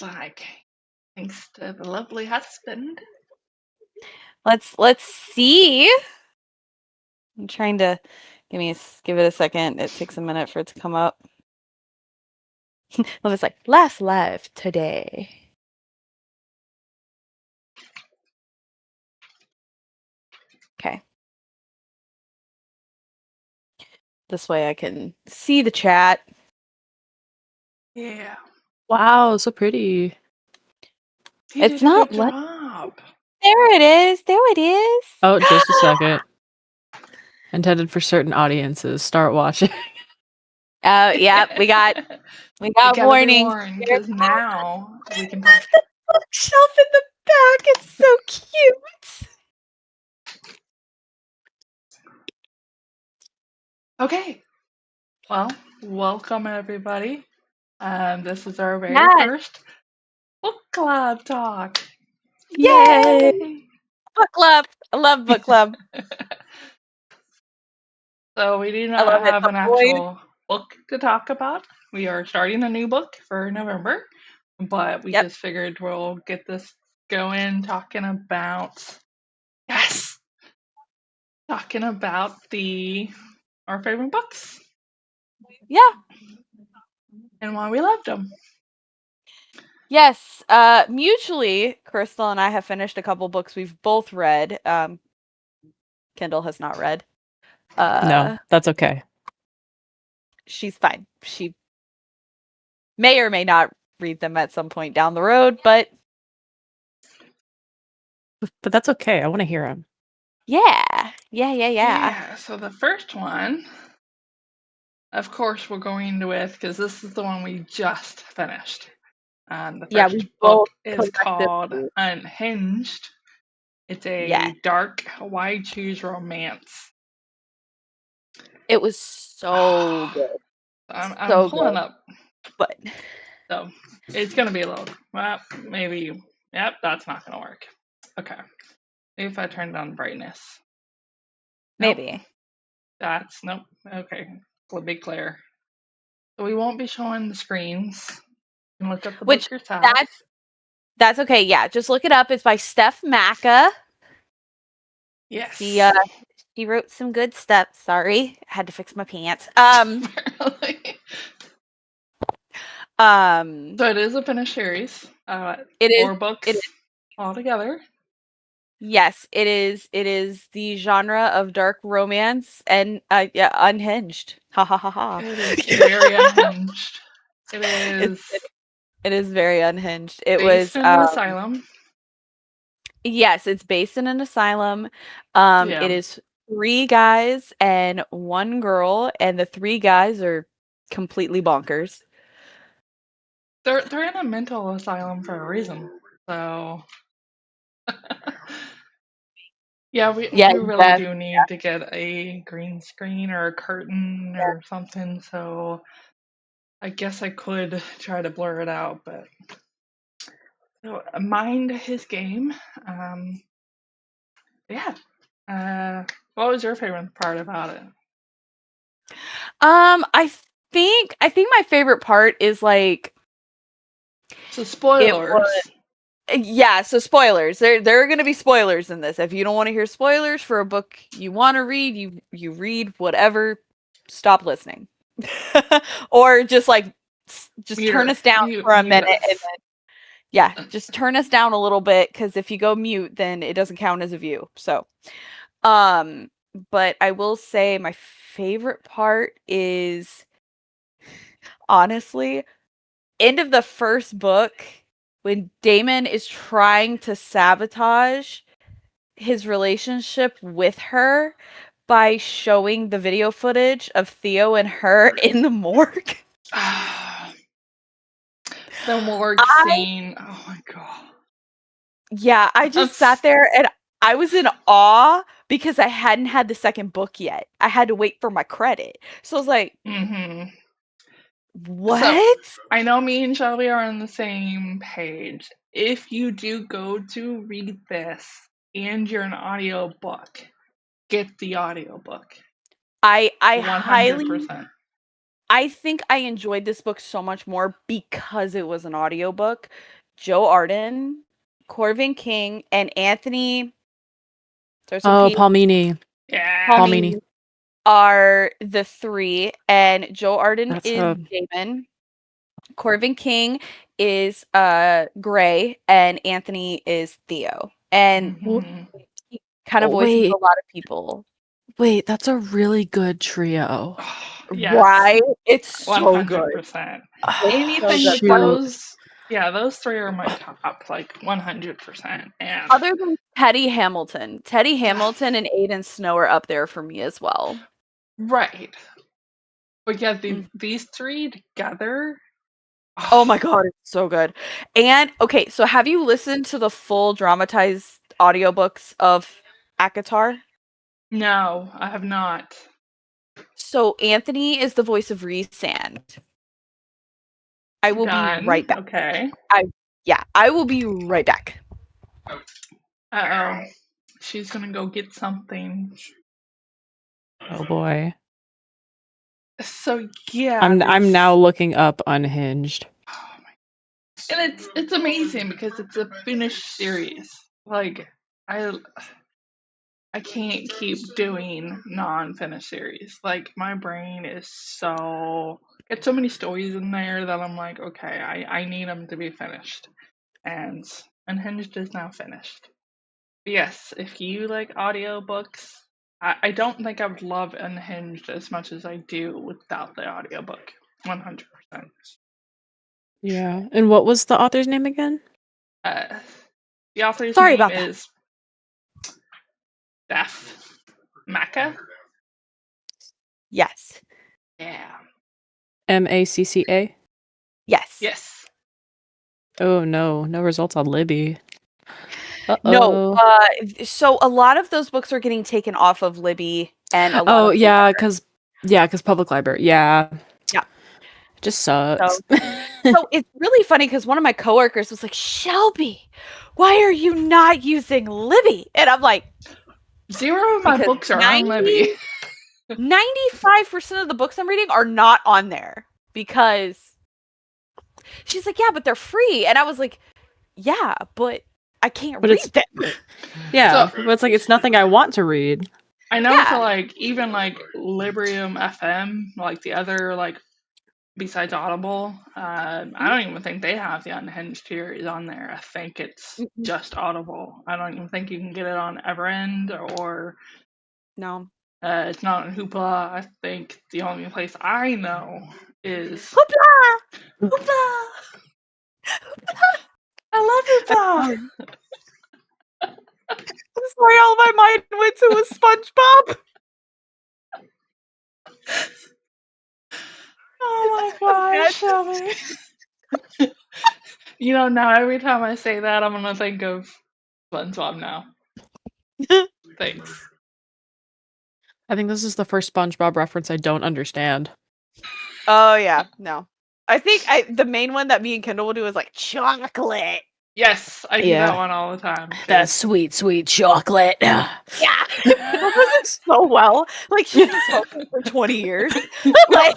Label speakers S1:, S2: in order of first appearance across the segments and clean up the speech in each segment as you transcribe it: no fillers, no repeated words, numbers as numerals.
S1: looks like. Thanks to the lovely husband.
S2: Let's see. I'm trying to give it a second. It takes a minute for it to come up. Well, it's like last live today. Okay. This way I can see the chat.
S1: Yeah.
S3: Wow, so pretty.
S1: He
S2: It's
S1: did a
S2: not
S1: good job.
S2: There it is. There it is.
S3: Oh, just a second. Intended for certain audiences. Start watching.
S2: Oh, yeah, we got warnings.
S1: Because now we can talk.
S2: The bookshelf in the back. It's so cute.
S1: Okay. Well, welcome everybody. This is our very first book club talk.
S2: Yay! Book club. I love book club.
S1: So we do not have an actual book to talk about. We are starting a new book for November, but we just figured we'll get this going talking about our favorite books.
S2: Yeah.
S1: And why we loved them.
S2: Yes. Mutually, Crystal and I have finished a couple books we've both read. Kendall has not read.
S3: No, that's okay.
S2: She's fine. She may or may not read them at some point down the road, but
S3: that's okay. I want to hear them.
S2: Yeah.
S1: So the first one, of course, we're going with, because this is the one we just finished. The first book is called Unhinged. It's a dark YA romance.
S2: It was so good.
S1: I'm pulling up. But so it's gonna be a little maybe. Yep, that's not gonna work. Okay. Maybe if I turn down brightness.
S2: Maybe.
S1: Nope. Okay. It'll be clear. So we won't be showing the screens. You can look up the book yourself.
S2: That's okay. Yeah, just look it up. It's by Steph Macca.
S1: Yes.
S2: He wrote some good stuff. Sorry, I had to fix my pants.
S1: So it is a finished series. It is 4 books altogether.
S2: Yes, it is. It is the genre of dark romance and unhinged. Ha ha ha ha.
S1: It is very unhinged.
S2: It is very unhinged. It
S1: based
S2: was
S1: in an asylum.
S2: Yes, it's based in an asylum. It is 3 guys and 1 girl, and the 3 guys are completely bonkers.
S1: They're in a mental asylum for a reason. So we really do need to get a green screen or a curtain or something. So I guess I could try to blur it out, but so mind his game. What was your favorite part about it?
S2: I think my favorite part is like.
S1: So spoilers.
S2: So spoilers. There are going to be spoilers in this. If you don't want to hear spoilers for a book you want to read, you read whatever. Stop listening, or just turn us down for a minute. And then, just turn us down a little bit, because if you go mute, then it doesn't count as a view. So, but I will say my favorite part is honestly end of the first book, when Damon is trying to sabotage his relationship with her by showing the video footage of Theo and her in the morgue.
S1: The morgue scene. Oh my god.
S2: Yeah, I just sat there and I was in awe because I hadn't had the second book yet. I had to wait for my credit. So I was like, what?
S1: So, I know me and Shelby are on the same page. If you do go to read this and you're an audiobook, get the audiobook.
S2: I 100%. I think I enjoyed this book so much more because it was an audiobook. Joe Arden, Corvin King, and Anthony
S3: Palmini.
S1: Yeah.
S3: Palmini
S2: are the three, and Joe Arden
S3: That's
S2: is Damon. Corvin King is Gray, and Anthony is Theo. And he kind of voices a lot of people.
S3: Wait, that's a really good trio.
S1: Yes.
S2: Right? It's so
S1: 100%.
S2: good.
S1: Anything with those, those three are my top, like 100%. And
S2: other than Teddy Hamilton and Aiden Snow are up there for me as well.
S1: Right. But yeah, these three together.
S2: Oh my god, it's so good. And okay, so have you listened to the full dramatized audiobooks of ACOTAR?
S1: No, I have not.
S2: So Anthony is the voice of Rhysand. I will be right back.
S1: Okay.
S2: I will be right back.
S1: Uh-oh. She's gonna go get something.
S3: Oh boy.
S1: So yeah,
S3: I'm now looking up Unhinged.
S1: Oh my. And it's amazing because it's a finished series. Like I can't keep doing non-finished series. Like my brain is got so many stories in there that I'm like, okay, I need them to be finished. And Unhinged is now finished. But yes, if you like audiobooks, I don't think I would love Unhinged as much as I do without the audiobook. 100%.
S3: Yeah. And what was the author's name again?
S1: The author's name is Beth Macca.
S2: Yes.
S1: Yeah.
S3: Macca?
S2: Yes.
S1: Yes.
S3: Oh no results on Libby.
S2: No. So a lot of those books are getting taken off of Libby, and a lot of
S3: because public library. Yeah. It just sucks.
S2: So it's really funny because one of my coworkers was like, Shelby, why are you not using Libby? And I'm like,
S1: 0 of my books are on Libby.
S2: 95% of the books I'm reading are not on there because she's like, yeah, but they're free. And I was like, yeah, but I can't read them.
S3: Yeah, so, but it's like, it's nothing I want to read.
S1: I know for like, even like Librium FM, like the other, like, besides Audible, I don't even think they have the Unhinged series on there. I think it's just Audible. I don't even think you can get it on Everend or...
S2: No.
S1: It's not in Hoopla. I think the only place I know is...
S2: Hoopla!
S1: Hoopla! I love Hoopla!
S2: I'm sorry, all my mind went to a SpongeBob.
S1: Oh my gosh, Shelby. You know, now every time I say that, I'm gonna think of SpongeBob now. Thanks.
S3: I think this is the first SpongeBob reference I don't understand.
S2: Oh yeah, no. I think the main one that me and Kendall will do is like chocolate.
S1: Yes, I do that one all the time.
S3: That sweet, sweet chocolate.
S2: Yeah. Kendall does it so well. Like she's been smoking for 20 years. Like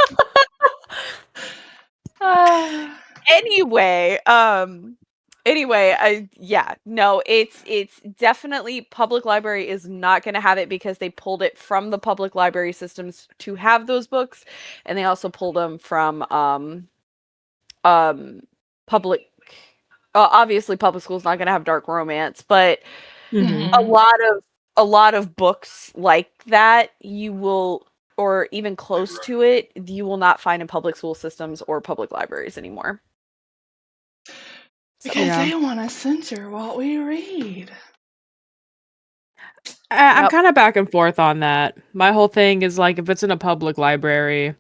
S2: anyway, it's definitely public library is not going to have it because they pulled it from the public library systems to have those books, and they also pulled them from public. Obviously, public school's not going to have dark romance, but a lot of books like that you will, or even close to it, you will not find in public school systems or public libraries anymore.
S1: Because they want to censor what we read.
S3: I'm kind of back and forth on that. My whole thing is like, if it's in a public library,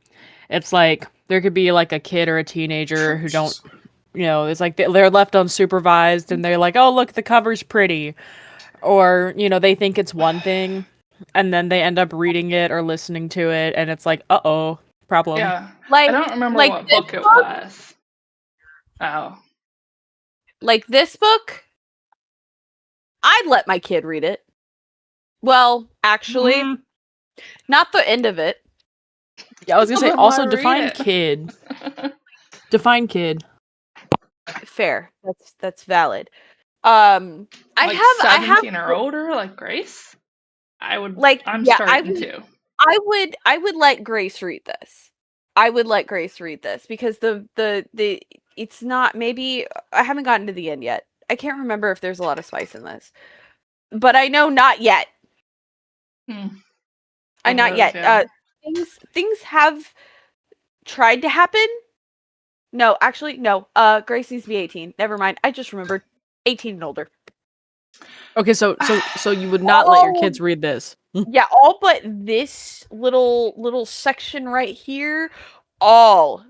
S3: it's like there could be like a kid or a teenager who don't, it's like they're left unsupervised and they're like, oh, look, the cover's pretty. Or, they think it's one thing and then they end up reading it or listening to it and it's like, uh-oh, problem.
S1: Yeah. I don't remember what book it was. Oh.
S2: Like this book, I'd let my kid read it. Well, actually, not the end of it.
S3: Yeah, I was gonna say
S1: Then
S3: also
S1: why read
S3: define
S1: it?
S3: kid. Define kid.
S2: Fair. That's valid. I
S1: Like
S2: have
S1: 17 or older, like Grace?
S2: like
S1: I'm
S2: yeah,
S1: starting to.
S2: I would let Grace read this. I would let Grace read this because the it's not, maybe I haven't gotten to the end yet. I can't remember if there's a lot of spice in this. But I know not yet. I not yet.
S1: Yeah.
S2: Things have tried to happen. No, actually, no. Grace needs to be 18. Never mind. I just remembered 18 and older.
S3: Okay, so you would not let your kids read this.
S2: Yeah, all but this little section right here, all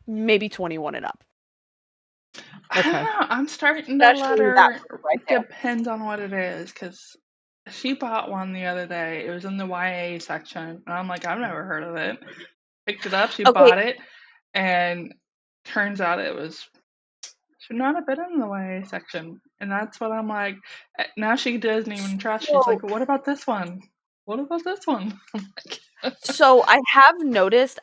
S2: maybe 21 and up.
S1: Okay. I don't know. I'm starting to let
S2: Especially that
S1: her.
S2: right there.
S1: Depends on what it is, because she bought one the other day. It was in the YA section, and I'm like, I've never heard of it. Picked it up. She bought it, and turns out it should not have been in the YA section. And that's what I'm like. Now she doesn't even trust. She's like, what about this one? What about this one?
S2: So I have noticed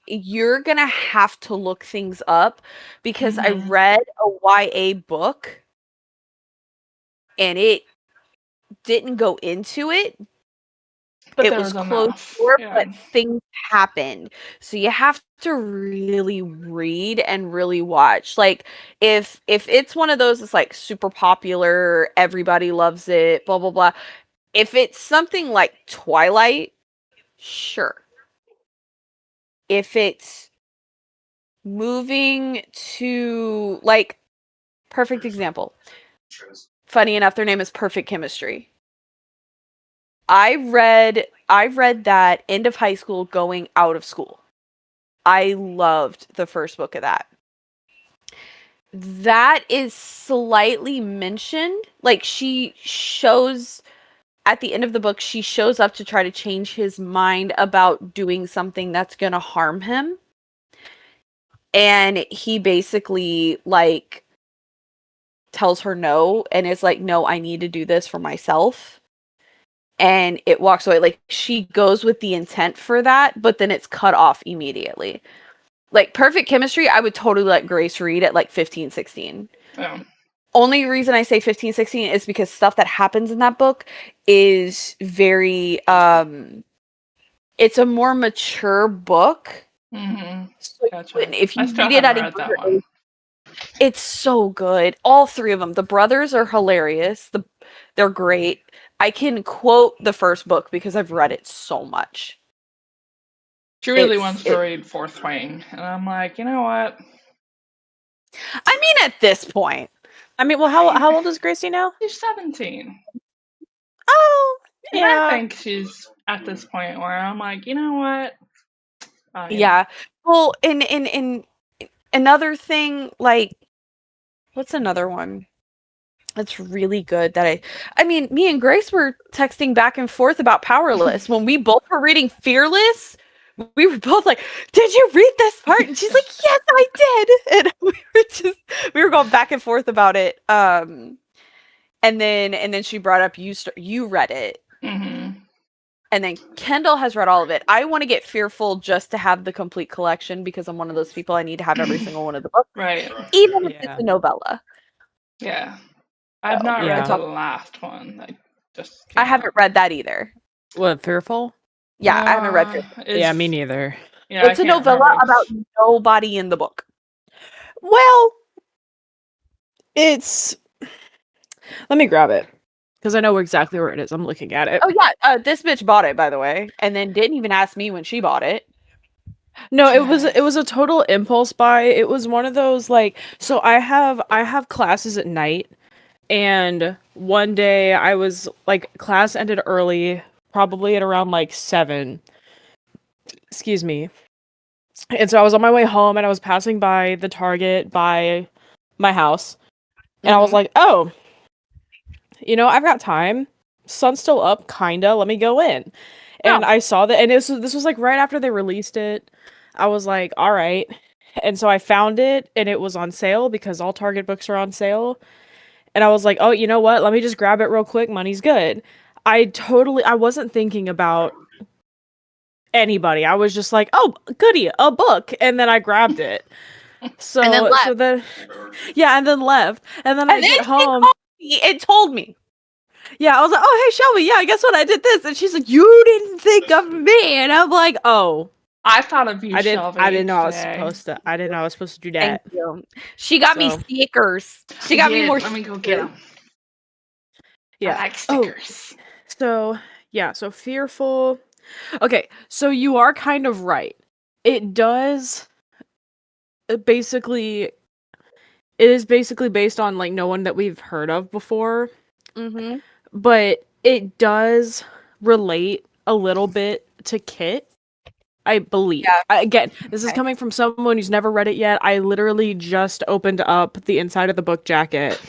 S2: you're gonna have to look things up because I read a YA book and it didn't go into it.
S1: But
S2: it was closed door, but things happened. So you have to really read and really watch. Like if it's one of those that's like super popular, everybody loves it, blah blah blah. If it's something like Twilight, sure. If it's moving to, like, perfect example. Funny enough, their name is Perfect Chemistry. I read that end of high school going out of school. I loved the first book of that. That is slightly mentioned. Like, she shows at the end of the book, she shows up to try to change his mind about doing something that's going to harm him. And he basically, like, tells her no and is like, no, I need to do this for myself. And it walks away. Like, she goes with the intent for that, but then it's cut off immediately. Like, Perfect Chemistry, I would totally let Grace read at like 15, 16.
S1: Oh.
S2: Only reason I say 15, 16 is because stuff that happens in that book is very, it's a more mature book.
S1: Mm-hmm.
S2: So
S1: Gotcha.
S2: if you read it at a younger age, it's so good. All three of them. The brothers are hilarious. They're great. I can quote the first book because I've read it so much.
S1: She really wants to read Fourth Wing, and I'm like, you know what?
S2: I mean, at this point.
S3: I mean, well, how old is Gracie now?
S1: She's 17.
S2: Oh,
S1: and yeah. I think she's at this point where I'm like, you know what?
S2: Yeah. Well, in another thing, like, what's another one that's really good that I mean, me and Grace were texting back and forth about Powerless when we both were reading Fearless. We were both like, did you read this part? And she's like, yes, I did. And we were going back and forth about it. And then she brought up you read it.
S1: Mm-hmm.
S2: And then Kendall has read all of it. I want to get Fearful just to have the complete collection because I'm one of those people. I need to have every single one of the books.
S1: Right.
S2: Even if it's a novella.
S1: Yeah. I've not read the last one.
S2: I haven't read that either.
S3: What, Fearful?
S2: Yeah, I haven't read Fearful.
S3: Yeah, me neither.
S1: Yeah,
S2: it's a novella about nobody in the book.
S3: Well, it's... Let me grab it. Because I know exactly where it is. I'm looking at it.
S2: Oh, yeah. This bitch bought it, by the way. And then didn't even ask me when she bought it.
S3: No, it was a total impulse buy. It was one of those, like... So I have classes at night. And one day I was, like, class ended early. Probably at around, like, 7. Excuse me. And so I was on my way home. And I was passing by the Target by my house. And I was like, oh... You know, I've got time. Sun's still up, kinda. Let me go in. And I saw that, and this was like right after they released it. I was like, all right. And so I found it, and it was on sale because all Target books are on sale. And I was like, oh, you know what? Let me just grab it real quick. Money's good. I wasn't thinking about anybody. I was just like, oh, goody, a book. And then I grabbed it. So,
S2: and then left.
S3: and then left. And then I get home.
S2: It told me.
S3: Yeah, I was like, oh, hey, Shelby, yeah, guess what? I did this. And she's like, you didn't think of me. And I'm like, oh.
S1: I thought of you, Shelby.
S3: I didn't know I was supposed to do that.
S2: Thank you. She got me stickers. She got me more.
S1: Let me go get them.
S3: Yeah.
S1: I like stickers.
S3: So Fearful. Okay, so you are kind of right. It does it is basically based on like no one that we've heard of before.
S2: Mm-hmm.
S3: But it does relate a little bit to Kit, I believe.
S2: Yeah.
S3: Again, this is coming from someone who's never read it yet. I literally just opened up the inside of the book jacket.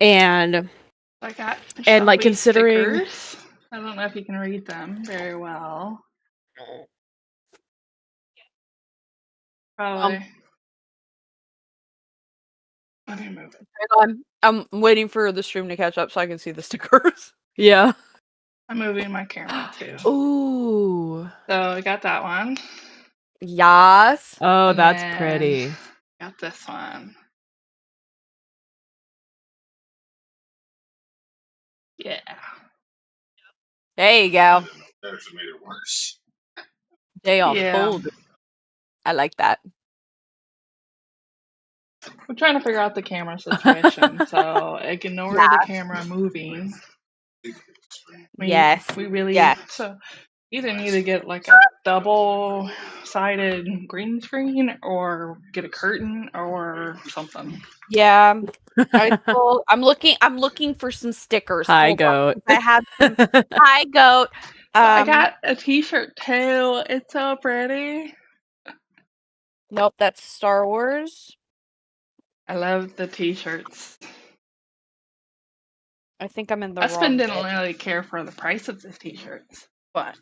S3: And
S1: I got
S3: like considering
S1: stickers. I don't know if you can read them very well. Probably. Let me move it.
S2: I'm waiting for the stream to catch up so I can see the stickers.
S3: Yeah.
S1: I'm moving my camera too.
S3: Ooh.
S1: So I got that one.
S2: Yes.
S3: Oh, and that's pretty.
S1: Got this one. Yeah.
S2: There you go.
S4: That actually made it worse.
S2: They are folded. I like that.
S1: We're trying to figure out the camera situation, so ignore the camera moving. We really so either need to get like a double-sided green screen or get a curtain or something.
S2: Yeah. I'm looking for some stickers.
S3: Hi, Goat.
S2: I have some. Hi, Goat.
S1: I got a t-shirt too. It's so pretty.
S2: Nope, that's Star Wars.
S1: I love the t-shirts.
S2: I think I'm in the
S1: Husband didn't really care for the price of the t-shirts, but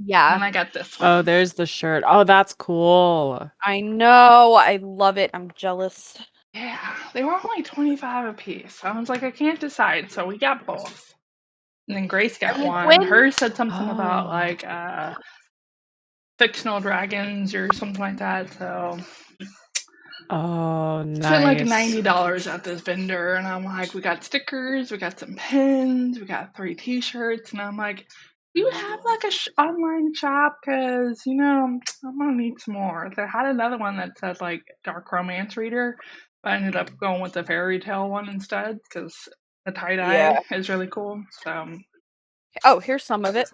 S2: yeah.
S1: and I got this one.
S3: Oh, there's the shirt. Oh, that's cool.
S2: I know. I love it. I'm jealous.
S1: Yeah, they were only $25 a piece. I was like, I can't decide, so we got both. And then Grace got one. Hers said something about like fictional dragons or something like that. So
S3: nice.
S1: Spent like $90 at this vendor, and I'm like, we got stickers, we got some pins, we got 3 t-shirts, and I'm like, do you have like a online shop? Because I'm gonna need some more. They had another one that said like dark romance reader, but I ended up going with the fairy tale one instead because the tie-dye is really cool. So
S2: here's some of it.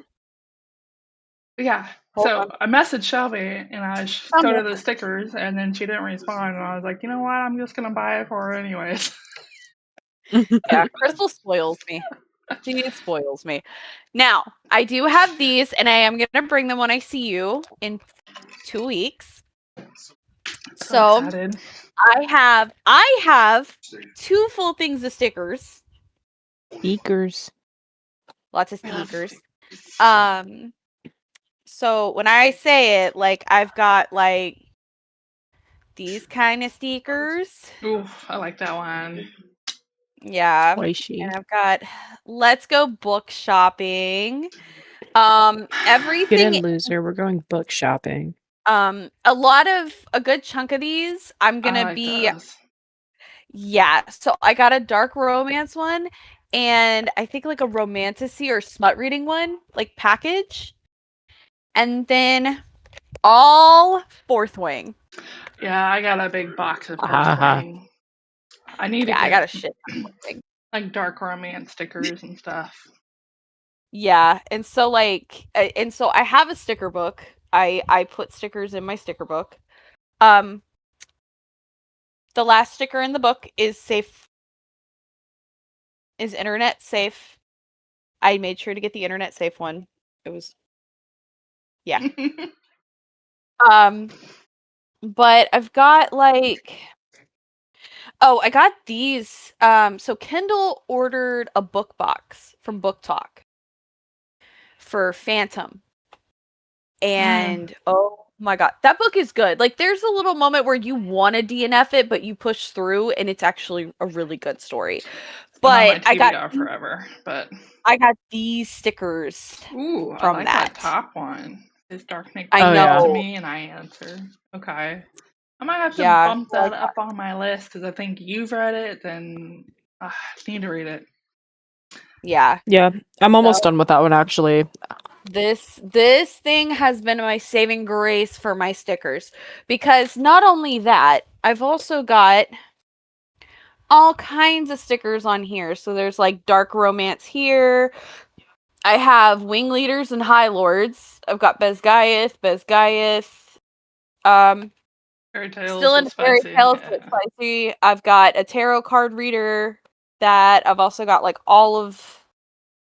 S1: Yeah. So I messaged Shelby and I showed her the stickers, and then she didn't respond, and I was like, you know what? I'm just gonna buy it for her anyways.
S2: Yeah, Crystal spoils me. She spoils me. Now, I do have these, and I am gonna bring them when I see you in 2 weeks. So I have 2 full things of stickers.
S3: Stickers.
S2: Lots of stickers. So when I say it, like I've got like these kind of stickers.
S1: Ooh, I like that one.
S2: Yeah. And I've got let's go book shopping. Everything.
S3: Get in, loser. We're going book shopping.
S2: A good chunk of these I'm gonna be
S1: those.
S2: Yeah. So I got a dark romance one, and I think like a romantasy or smut reading one, like package. And then all Fourth Wing.
S1: Yeah, I got a big box of Fourth Wing. I need to get
S2: I got a shit
S1: like dark romance stickers and stuff.
S2: Yeah, and so I have a sticker book. I put stickers in my sticker book. The last sticker in the book is safe. Is internet safe. I made sure to get the internet safe one. It was yeah. But I've got like I got these. So Kendall ordered a book box from Book Talk for Phantom. And oh my god, that book is good. Like there's a little moment where you want to DNF it, but you push through, and it's actually a really good story. But I got
S1: forever, but
S2: I got these stickers
S1: from
S2: I like
S1: that top one. His Dark Knight
S2: I
S1: comes
S2: know.
S1: to me and I answer. Okay. I might have to bump that up on my list because I think you've read it, and I need to read it.
S2: Yeah.
S3: Yeah, I'm almost done with that one, actually.
S2: This thing has been my saving grace for my stickers, because not only that, I've also got all kinds of stickers on here. So there's like dark romance here. I have wing leaders and high lords. I've got Bezgaiath.
S1: Fairy Tales
S2: Still in Fairy Tales, but spicy. I've got a tarot card reader that I've also got like all of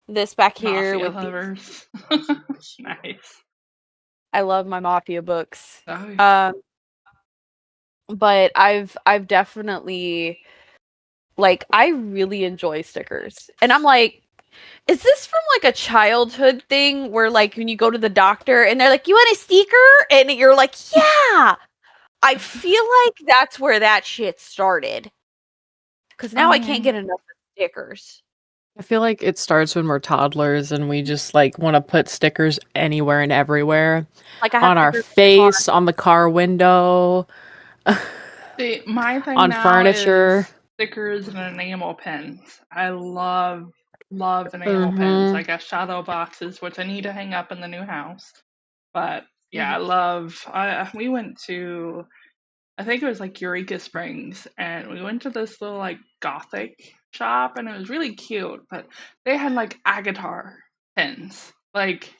S2: this back here with
S1: lovers. Nice.
S2: I love my Mafia books.
S1: Oh, yeah.
S2: But I've definitely, like, I really enjoy stickers. And I'm like, is this from like a childhood thing where like when you go to the doctor and they're like, you want a sticker? And you're like, yeah. I feel like that's where that shit started. Because now I can't get enough stickers.
S3: I feel like it starts when we're toddlers and we just like want to put stickers anywhere and everywhere.
S2: Like I have
S3: on our face, on the car window,
S1: See, my thing
S3: on
S1: now
S3: furniture.
S1: Is stickers and enamel pins. I love enamel pins. I got shadow boxes, which I need to hang up in the new house. But yeah, we went to, I think it was like Eureka Springs, and we went to this little like gothic shop, and it was really cute, but they had like Agatar pins. Like,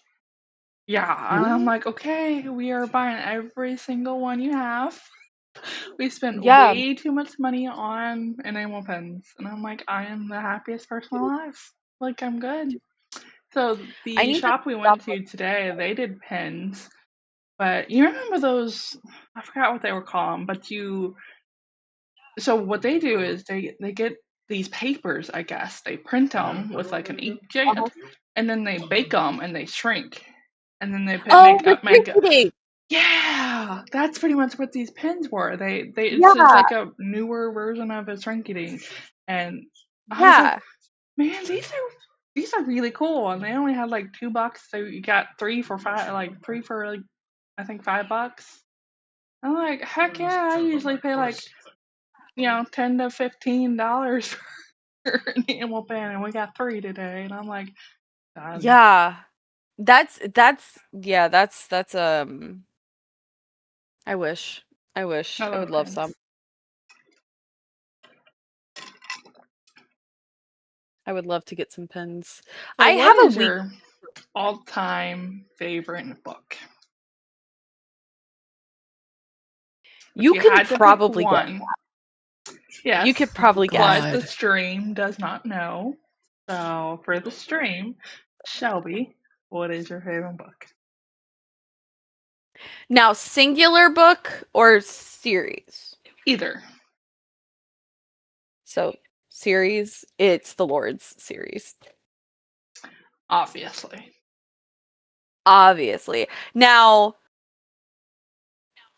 S1: yeah, and I'm like, okay, we are buying every single one you have. We spent way too much money on enamel pens, and I'm like, I am the happiest person alive. Like, I'm good. So the shop we went to today, they did pens, but you remember those? I forgot what they were called, but so what they do is they get these papers, I guess. They print them with like an inkjet, and then they bake them and they shrink, and then they make yeah, that's pretty much what these pens were. It's just like a newer version of a shrinky-dink, and I was like, man, these are really cool, and they only had like $2, so you got three for I think $5. I'm like, heck yeah, I usually pay like $10 to $15 for an enamel pen, and we got 3 today, and I'm like, done.
S2: Yeah, that's I wish I would love some. I would love to get some pens.
S1: So I have your all-time favorite book?
S2: You could probably get that.
S1: Yes.
S2: You could probably guess.
S1: But the stream does not know. So for the stream, Shelby, what is your favorite book?
S2: Now, singular book or series?
S1: Either.
S2: So, series, it's the Lord's series.
S1: Obviously.
S2: Now,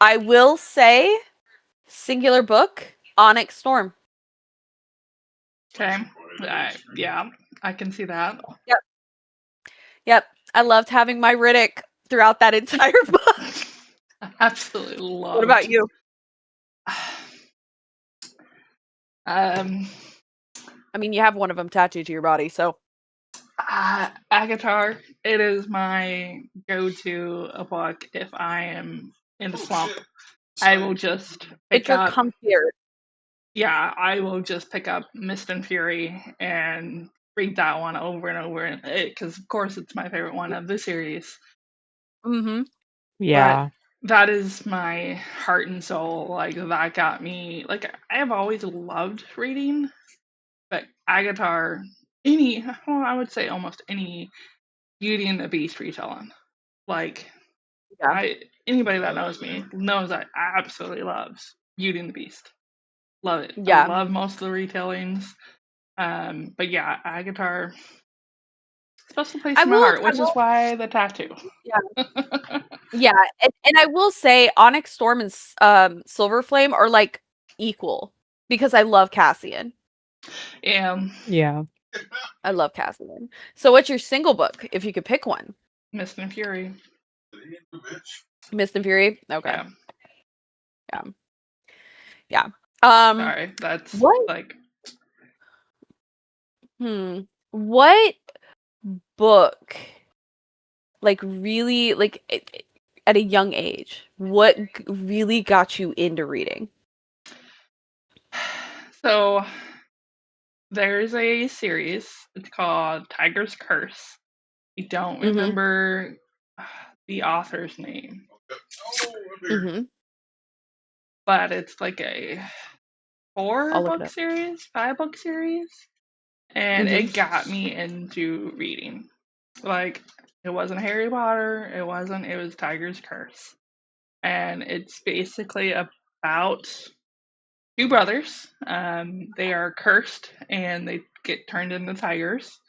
S2: I will say singular book, Onyx Storm.
S1: Okay. Yeah, I can see that.
S2: Yep. I loved having my Riddick throughout that entire book.
S1: I absolutely love it.
S2: What about you? I mean, you have one of them tattooed to your body, so.
S1: Agatar, it is my go-to book if I am in the slump. I will just pick up.
S2: Comfier.
S1: Yeah, I will just pick up Mist and Fury and read that one over and over, because of course it's my favorite one of the series.
S3: Yeah.
S1: But that is my heart and soul. Like, that got me. Like, I have always loved reading, but Agatar, I would say almost any Beauty and the Beast retelling. Like, anybody that knows me knows I absolutely loves Beauty and the Beast. Love it. Yeah. I love most of the retellings. But yeah, Agatar, special place in my heart, which is why the tattoo.
S2: Yeah. Yeah, and I will say Onyx Storm and Silver Flame are like equal, because I love Cassian.
S3: Yeah.
S2: I love Cassian. So what's your single book, if you could pick one?
S1: Mist and Fury.
S2: Mist and Fury? Okay.
S1: Yeah.
S2: Yeah.
S1: Sorry, that's
S2: what?
S1: like.
S2: What book, like, really, like, at a young age, what really got you into reading?
S1: So, there's a series. It's called Tiger's Curse. I don't remember the author's name. But it's like a 4-book series, 5-book series. And it got me into reading. Like, it wasn't Harry Potter, it was Tiger's Curse. And it's basically about 2 brothers. They are cursed and they get turned into tigers.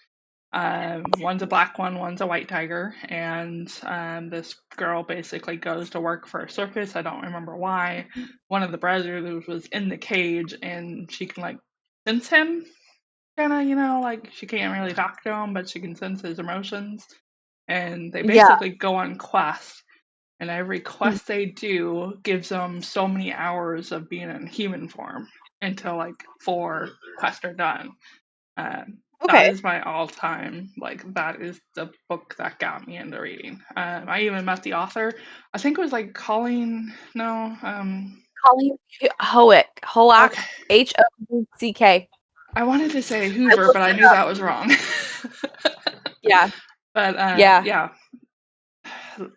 S1: One's a black one, one's a white tiger, and this girl basically goes to work for a circus. I don't remember why. One of the brothers was in the cage, and she can like sense him, kind of, like she can't really talk to him, but she can sense his emotions. And they basically go on quests, and every quest they do gives them so many hours of being in human form until like 4 quests are done. That is my all-time, like, that is the book that got me into reading. I even met the author. I think it was like Colleen
S2: Howick.
S1: Okay.
S2: H-O-W-C-K.
S1: I wanted to say Hoover, but I knew that was wrong.
S2: Yeah.
S1: But yeah.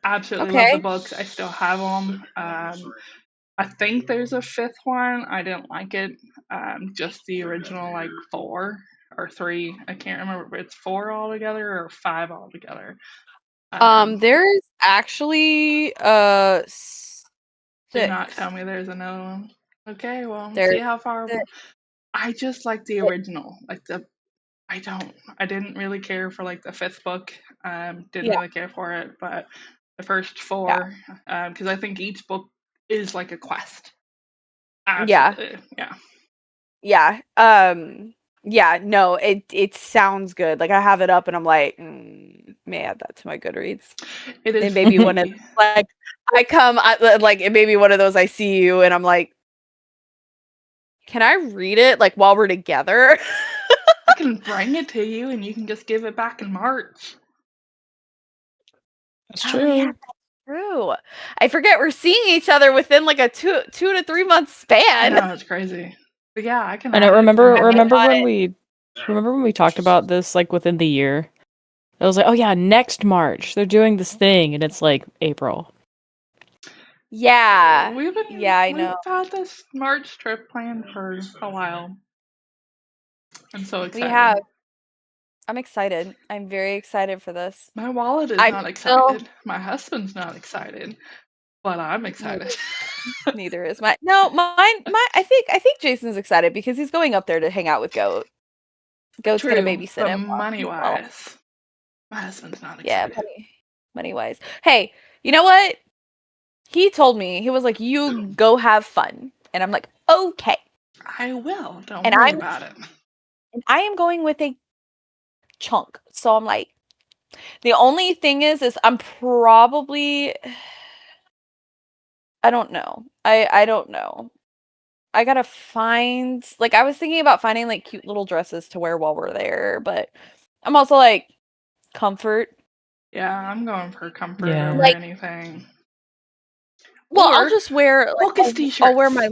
S1: Absolutely love the books. I still have them. I think there's a 5th one. I didn't like it. Just the original, like 4 or 3. I can't remember if it's 4 altogether or 5 altogether.
S2: There's actually 6.
S1: Do not tell me there's another one. Okay, well, see how far. I just like the original. Like I didn't really care for like the 5th book. Didn't really care for it, but the first 4, because I think each book is like a quest. Absolutely.
S2: Yeah. No, it sounds good. Like, I have it up and I'm like, may add that to my Goodreads.
S1: It is.
S2: Maybe one of like it may be one of those I see you and I'm like, can I read it like while we're together?
S1: I can bring it to you and you can just give it back in March.
S3: That's true.
S2: Yeah, that's true. I forget we're seeing each other within like a 2 to 3 month span.
S1: I know, it's crazy. But yeah, I can.
S3: And I remember when we talked about this like within the year. I was like, oh yeah, next March they're doing this thing, and it's like April.
S2: Yeah.
S1: I know. We've had this March trip planned for a while. I'm so excited.
S2: We have. I'm excited. I'm very excited for this.
S1: My wallet is not excited. My husband's not excited. But I'm excited.
S2: Neither is mine. No, I think Jason's excited because he's going up there to hang out with Goat. Goat's gonna babysit him.
S1: Money wise. My husband's not excited.
S2: Yeah, money wise. Hey, you know what? He told me, he was like, you go have fun. And I'm like, okay.
S1: I will. Don't worry about it.
S2: And I am going with a chunk. So I'm like, the only thing is I'm probably, I don't know. I don't know. I gotta find, like, I was thinking about finding like cute little dresses to wear while we're there, but I'm also like, comfort.
S1: Yeah, I'm going for comfort over anything.
S2: Well, I'll just wear like, I'll wear my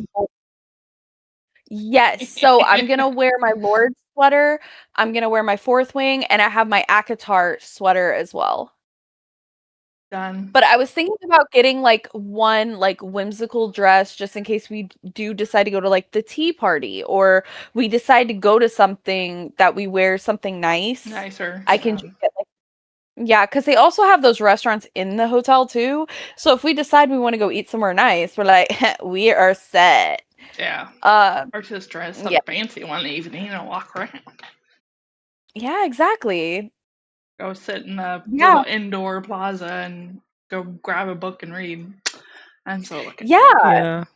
S2: Yes, so I'm gonna wear my Lord sweater, I'm gonna wear my 4th wing, and I have my Akatar sweater as well.
S1: Done.
S2: But I was thinking about getting like one like whimsical dress just in case we do decide to go to like the tea party or we decide to go to something that we wear something nicer. I can just get like because they also have those restaurants in the hotel too. So if we decide we want to go eat somewhere nice, we're like, we are set.
S1: Yeah. Or just dress up fancy one evening and walk around.
S2: Yeah, exactly.
S1: Go sit in a little indoor plaza and go grab a book and read. I'm so looking
S2: forward.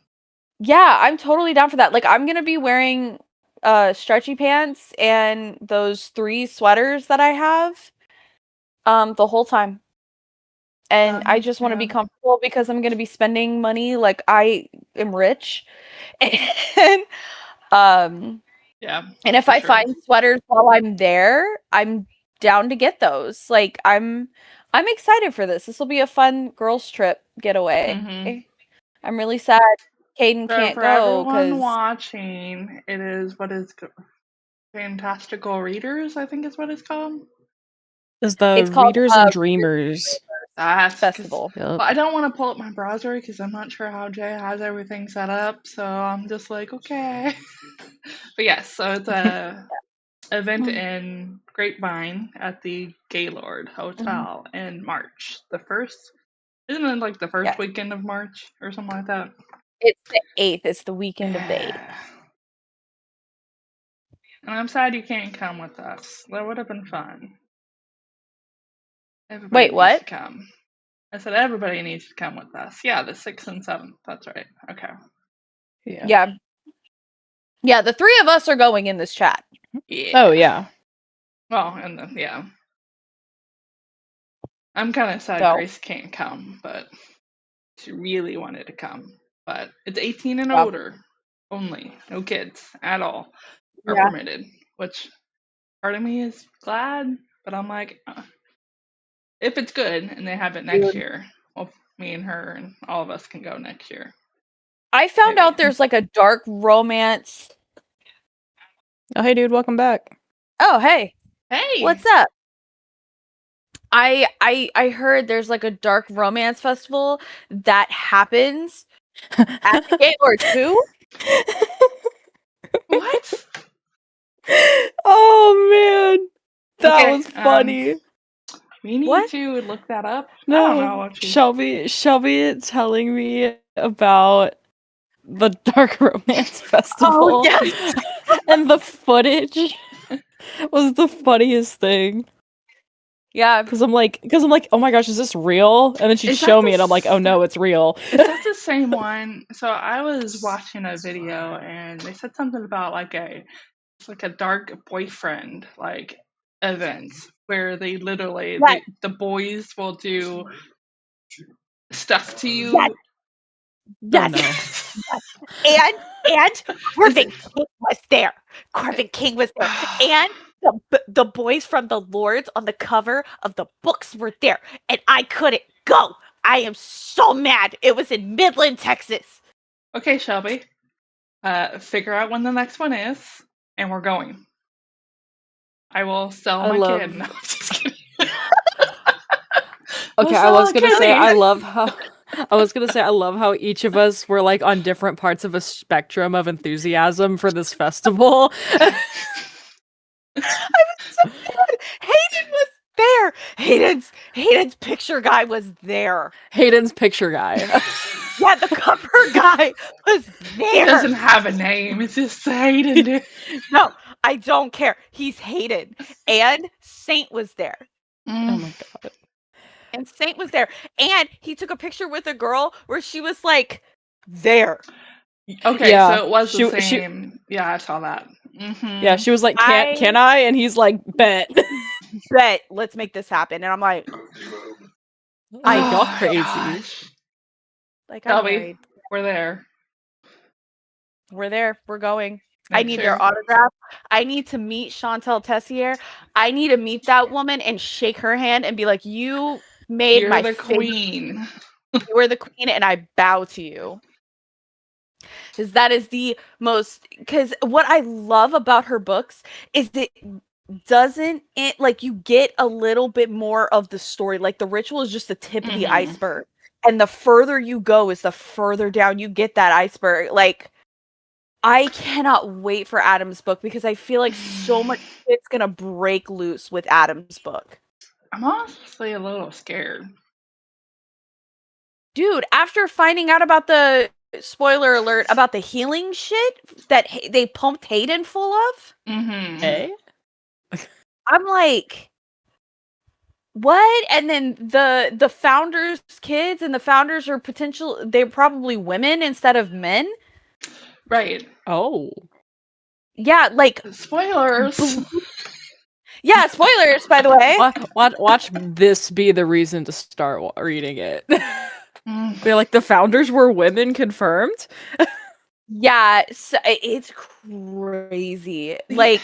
S2: Yeah, I'm totally down for that. Like, I'm gonna be wearing stretchy pants and those 3 sweaters that I have the whole time. And I just want to be comfortable because I'm going to be spending money like I am rich. And
S1: yeah.
S2: And if I find sweaters while I'm there, I'm down to get those. Like I'm excited for this. This will be a fun girls trip getaway.
S1: Mm-hmm.
S2: I'm really sad Caden can't
S1: for
S2: go
S1: everyone
S2: because
S1: watching, it is what is Fantastical Readers, I think is what it's called.
S3: It's the Readers and Dreamers
S2: Festival.
S1: But I don't want to pull up my browser because I'm not sure how Jay has everything set up. So I'm just like, okay. But yes, so it's a event in Grapevine at the Gaylord Hotel in March. Isn't it like the first weekend of March or something like that?
S2: It's the 8th. It's the weekend of the 8th.
S1: And I'm sad you can't come with us. That would have been fun.
S2: Wait, what?
S1: To come. I said everybody needs to come with us. Yeah, the 6th and 7th. That's right. Okay.
S2: Yeah. Yeah, the 3 of us are going in this chat.
S1: Yeah.
S3: Oh, yeah.
S1: Well, and then, yeah. I'm kind of sad Grace can't come, but she really wanted to come. But it's 18 and older only. No kids at all are permitted, which part of me is glad, but I'm like, if it's good and they have it next year, well, me and her and all of us can go next year.
S2: I found out there's like a dark romance.
S3: Oh, hey, dude, welcome back.
S2: Oh, hey.
S1: Hey.
S2: What's up? I heard there's like a dark romance festival that happens at the Gaylord too.
S1: What?
S3: Oh man, that was funny.
S1: We need to look that up.
S3: No,
S1: I don't know what
S3: Shelby telling me about the Dark Romance Festival.
S2: Oh yes,
S3: and the footage was the funniest thing.
S2: Yeah,
S3: because I'm like, oh my gosh, is this real? And then she'd show me, and I'm like, oh no, it's real.
S1: Is that the same one? So I was watching a video, and they said something about like a dark boyfriend events where they literally the boys will do stuff to you.
S2: Yes. Oh, no. and Corbin King was there. Corbin King was there, and the boys from the Lords on the cover of the books were there, and I couldn't go. I am so mad. It was in Midland, Texas.
S1: Okay, Shelby. Figure out when the next one is, and we're going. I will sell my kid. No, just kidding.
S3: Okay, I was gonna say I love how each of us were like on different parts of a spectrum of enthusiasm for this festival.
S2: I was so mad. Hayden was there. Hayden's picture guy was there.
S3: Hayden's picture guy.
S2: Yeah, the cover guy was there.
S1: He doesn't have a name. It's just Hayden, dude.
S2: No, I don't care. He's Hayden. And Saint was there.
S3: Oh my god.
S2: And Saint was there. And he took a picture with a girl where she was like there.
S1: Okay, yeah, so it was the same. Yeah, I saw that.
S3: Mm-hmm. Yeah, she was like, can I? And he's like, bet.
S2: Bet. Let's make this happen. And I'm like,
S3: I got crazy. Gosh.
S2: Like, I'm married.
S1: We're there.
S2: We're there. We're going. I need their autograph. I need to meet Chantal Tessier. I need to meet that woman and shake her hand and be like, you made my
S1: the queen.
S2: You are the queen, and I bow to you. Because that is the most. Because what I love about her books is that you get a little bit more of the story. Like the ritual is just the tip of the iceberg, and the further you go is the further down you get that iceberg. Like, I cannot wait for Adam's book because I feel like so much shit's gonna break loose with Adam's book.
S1: I'm honestly a little scared.
S2: Dude, after finding out about the spoiler alert about the healing shit that they pumped Hayden full of,
S3: hey,
S2: I'm like, what? And then the founders' kids and the founders are they're probably women instead of men.
S1: Right.
S3: Oh.
S2: Yeah, like
S1: spoilers.
S2: Yeah, spoilers, by the way.
S3: Watch this be the reason to start reading it.
S1: Mm.
S3: Be like, the founders were women confirmed?
S2: Yeah, so it's crazy. Like,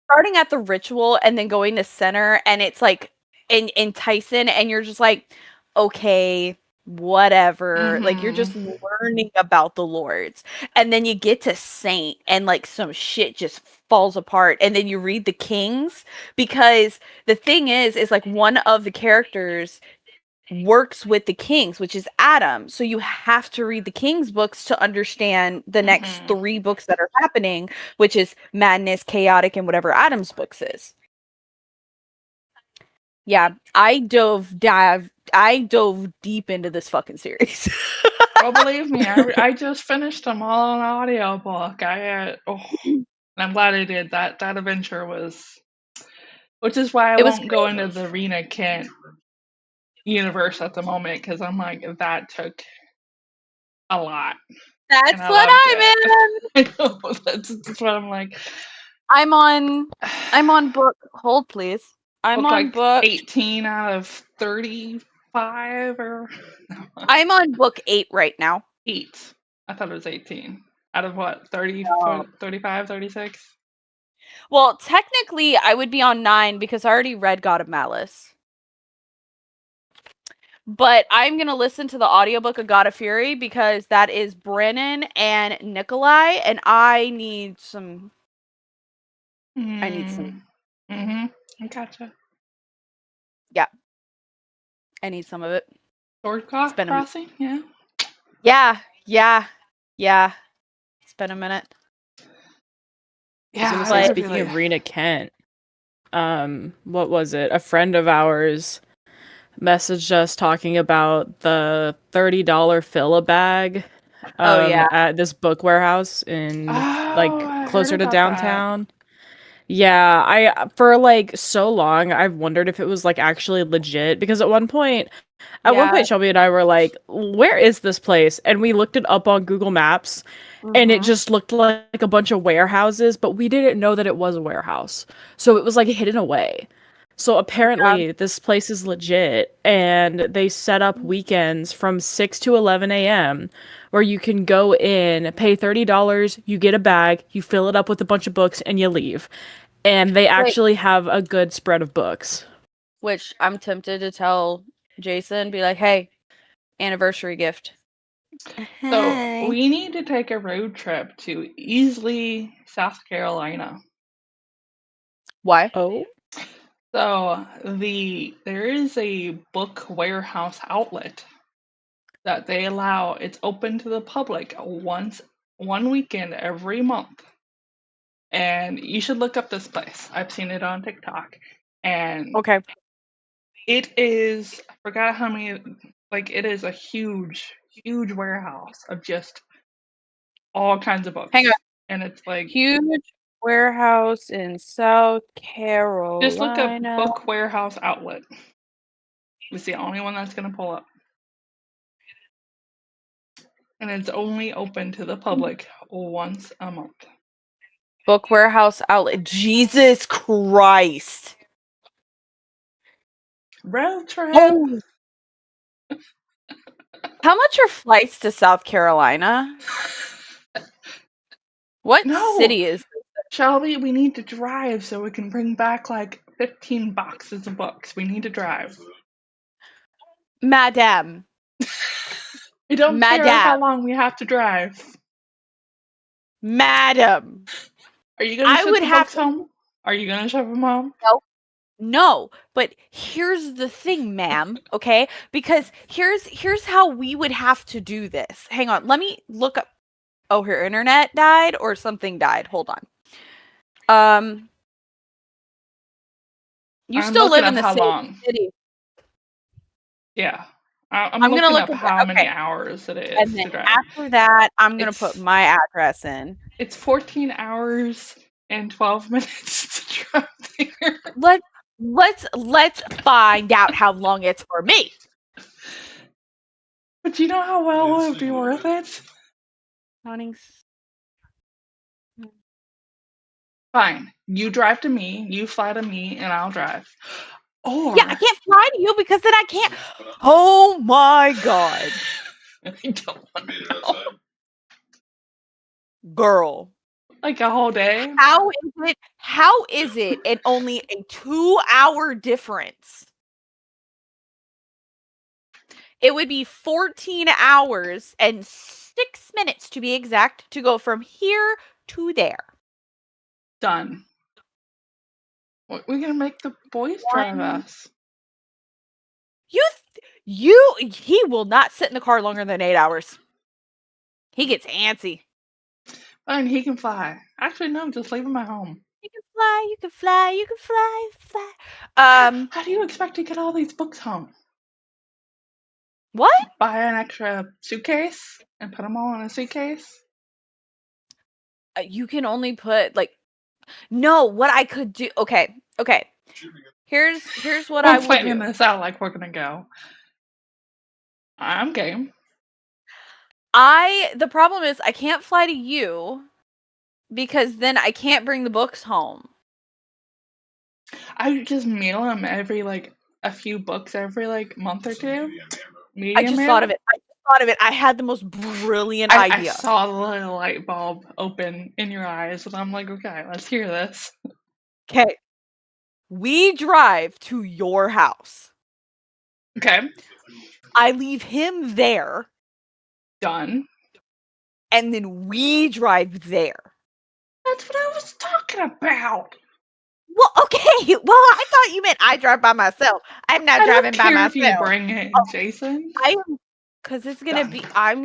S2: starting at the ritual and then going to center, and it's like in Tyson, and you're just like, okay, whatever. Like, you're just learning about the lords. And then you get to Saint, and like some shit just falls apart. And then you read the Kings, because the thing is like one of the characters works with the Kings, which is Adam. So you have to read the Kings books to understand the next 3 books that are happening, which is Madness, Chaotic, and whatever Adam's books is. Yeah, I dove deep into this fucking series.
S1: Oh, believe me, I just finished them all on audiobook. I'm glad I did that. That adventure was, which is why I won't go into the Rena Kent universe at the moment, because I'm like, that took a lot.
S2: That's what I'm in.
S1: I know, that's what I'm like.
S2: I'm on book. Hold, please. I'm on book
S1: 18 out of 35, or
S2: I'm on book 8 right now.
S1: 8. I thought it was 18. Out of what? 30, 35, 36?
S2: Well, technically, I would be on 9 because I already read God of Malice. But I'm going to listen to the audiobook of God of Fury because that is Brennan and Nikolai, and I need some.
S1: Mm-hmm. I gotcha.
S2: Yeah. I need some of it.
S1: Sword Crossing?
S2: Yeah. It's been a minute.
S3: Yeah. I was gonna say, speaking of Rena Kent, what was it? A friend of ours messaged us talking about the $30 fill-a-bag at this book warehouse in closer to downtown. That. Yeah, I for like so long I've wondered if it was like actually legit, because at one point Shelby and I were like, where is this place? And we looked it up on Google Maps, and it just looked like a bunch of warehouses, but we didn't know that it was a warehouse. So it was like hidden away. So apparently this place is legit, and they set up weekends from 6 to 11 a.m. where you can go in, pay $30, you get a bag, you fill it up with a bunch of books, and you leave. And they actually have a good spread of books.
S2: Which I'm tempted to tell Jason, be like, hey, anniversary gift.
S1: So we need to take a road trip to Easley, South Carolina.
S2: Why?
S3: Oh.
S1: So there is a book warehouse outlet that they allow. It's open to the public one weekend every month. And you should look up this place. I've seen it on TikTok. And it is, I forgot how many, like, it is a huge, huge warehouse of just all kinds of books.
S2: Hang on.
S1: And it's like
S2: huge warehouse in South Carolina.
S1: Just look up book warehouse outlet. It's the only one that's going to pull up. And it's only open to the public once a month.
S2: Book warehouse outlet. Jesus Christ.
S1: Road trip.
S2: Oh. How much are flights to South Carolina? What city is this?
S1: Shelby, we need to drive so we can bring back like 15 boxes of books. We need to drive.
S2: Madame.
S1: I don't care how long we have to drive.
S2: Madam.
S1: Are you going to ship the books home? Are you going to ship them home?
S2: No, but here's the thing, ma'am, okay? Because here's how we would have to do this. Hang on, let me look up. Oh, her internet died or something died. Hold on. You still live in the same city.
S1: Yeah. I'm gonna look up how many hours it is.
S2: And then after that, I'm gonna put my address in.
S1: It's 14 hours and 12 minutes to drive there.
S2: Let's find out how long it's for me.
S1: But you know how well it would be worth it? Fine. You drive to me, you fly to me, and I'll drive. Or
S2: yeah, I can't fly to you because then I can't. Oh my god,
S1: I don't want to know.
S2: girl.
S1: Like a whole day.
S2: How is it in only a 2-hour difference? It would be 14 hours and 6 minutes to be exact to go from here to there.
S1: Done. We're gonna make the boys drive us.
S2: He will not sit in the car longer than 8 hours. He gets antsy.
S1: And he can fly. Actually, no, just leave him at home.
S2: You can fly, you can fly, you can fly, fly.
S1: How do you expect to get all these books home?
S2: What?
S1: Buy an extra suitcase and put them all in a suitcase?
S2: You can only put no, what I could do. Okay. Here's what I will do.
S1: We're planning this out like we're gonna go. I'm game.
S2: The problem is I can't fly to you because then I can't bring the books home.
S1: I just mail them every a few books every month or two.
S2: I just thought of it. I had the most brilliant idea.
S1: I saw the little light bulb open in your eyes, and I'm like, okay, let's hear this.
S2: Okay. We drive to your house.
S1: Okay.
S2: I leave him there.
S1: Done.
S2: And then we drive there.
S1: That's what I was talking about.
S2: Well, okay. Well, I thought you meant I drive by myself. I'm not driving by myself.
S1: If you bring in Jason.
S2: I am, because it's gonna be. I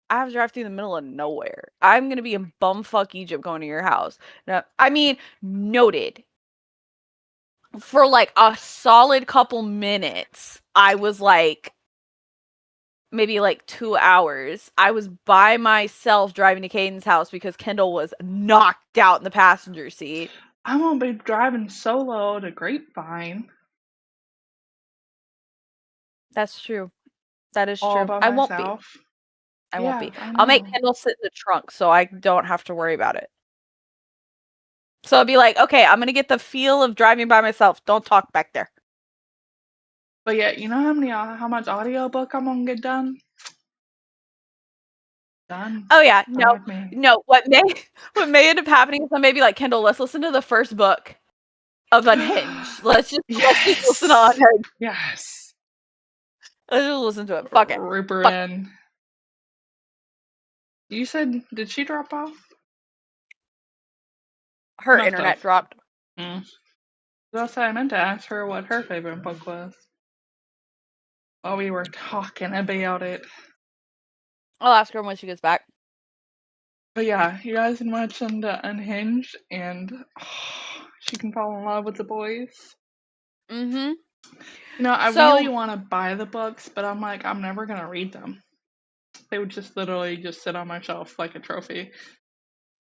S2: have to drive through the middle of nowhere. I'm gonna be in bumfuck Egypt going to your house. Now, I mean, noted. For a solid couple minutes, I was maybe 2 hours. I was by myself driving to Caden's house because Kendall was knocked out in the passenger seat.
S1: I'm gonna be driving solo to Grapevine.
S2: That's true. That is
S1: all
S2: true.
S1: By
S2: I
S1: myself.
S2: won't be. I won't be.
S1: I
S2: I'll make Kendall sit in the trunk so I don't have to worry about it. So I'll be okay, I'm gonna get the feel of driving by myself. Don't talk back there.
S1: But yeah, you know how much audiobook I'm gonna get done? Done.
S2: Oh yeah, no. What may end up happening is I may be Kendall, let's listen to the first book of Unhinged. Let's just listen to Unhinged.
S1: Yes.
S2: Let's just listen to it. Fuck it.
S1: Rip her in. You said, did she drop off?
S2: Her internet dropped.
S1: That's why I meant to ask her what her favorite book was. While we were talking about it.
S2: I'll ask her when she gets back.
S1: But yeah, you guys mentioned Unhinged, and she can fall in love with the boys.
S2: Mm-hmm.
S1: I really want to buy the books, but I'm I'm never going to read them. They would just literally just sit on my shelf like a trophy.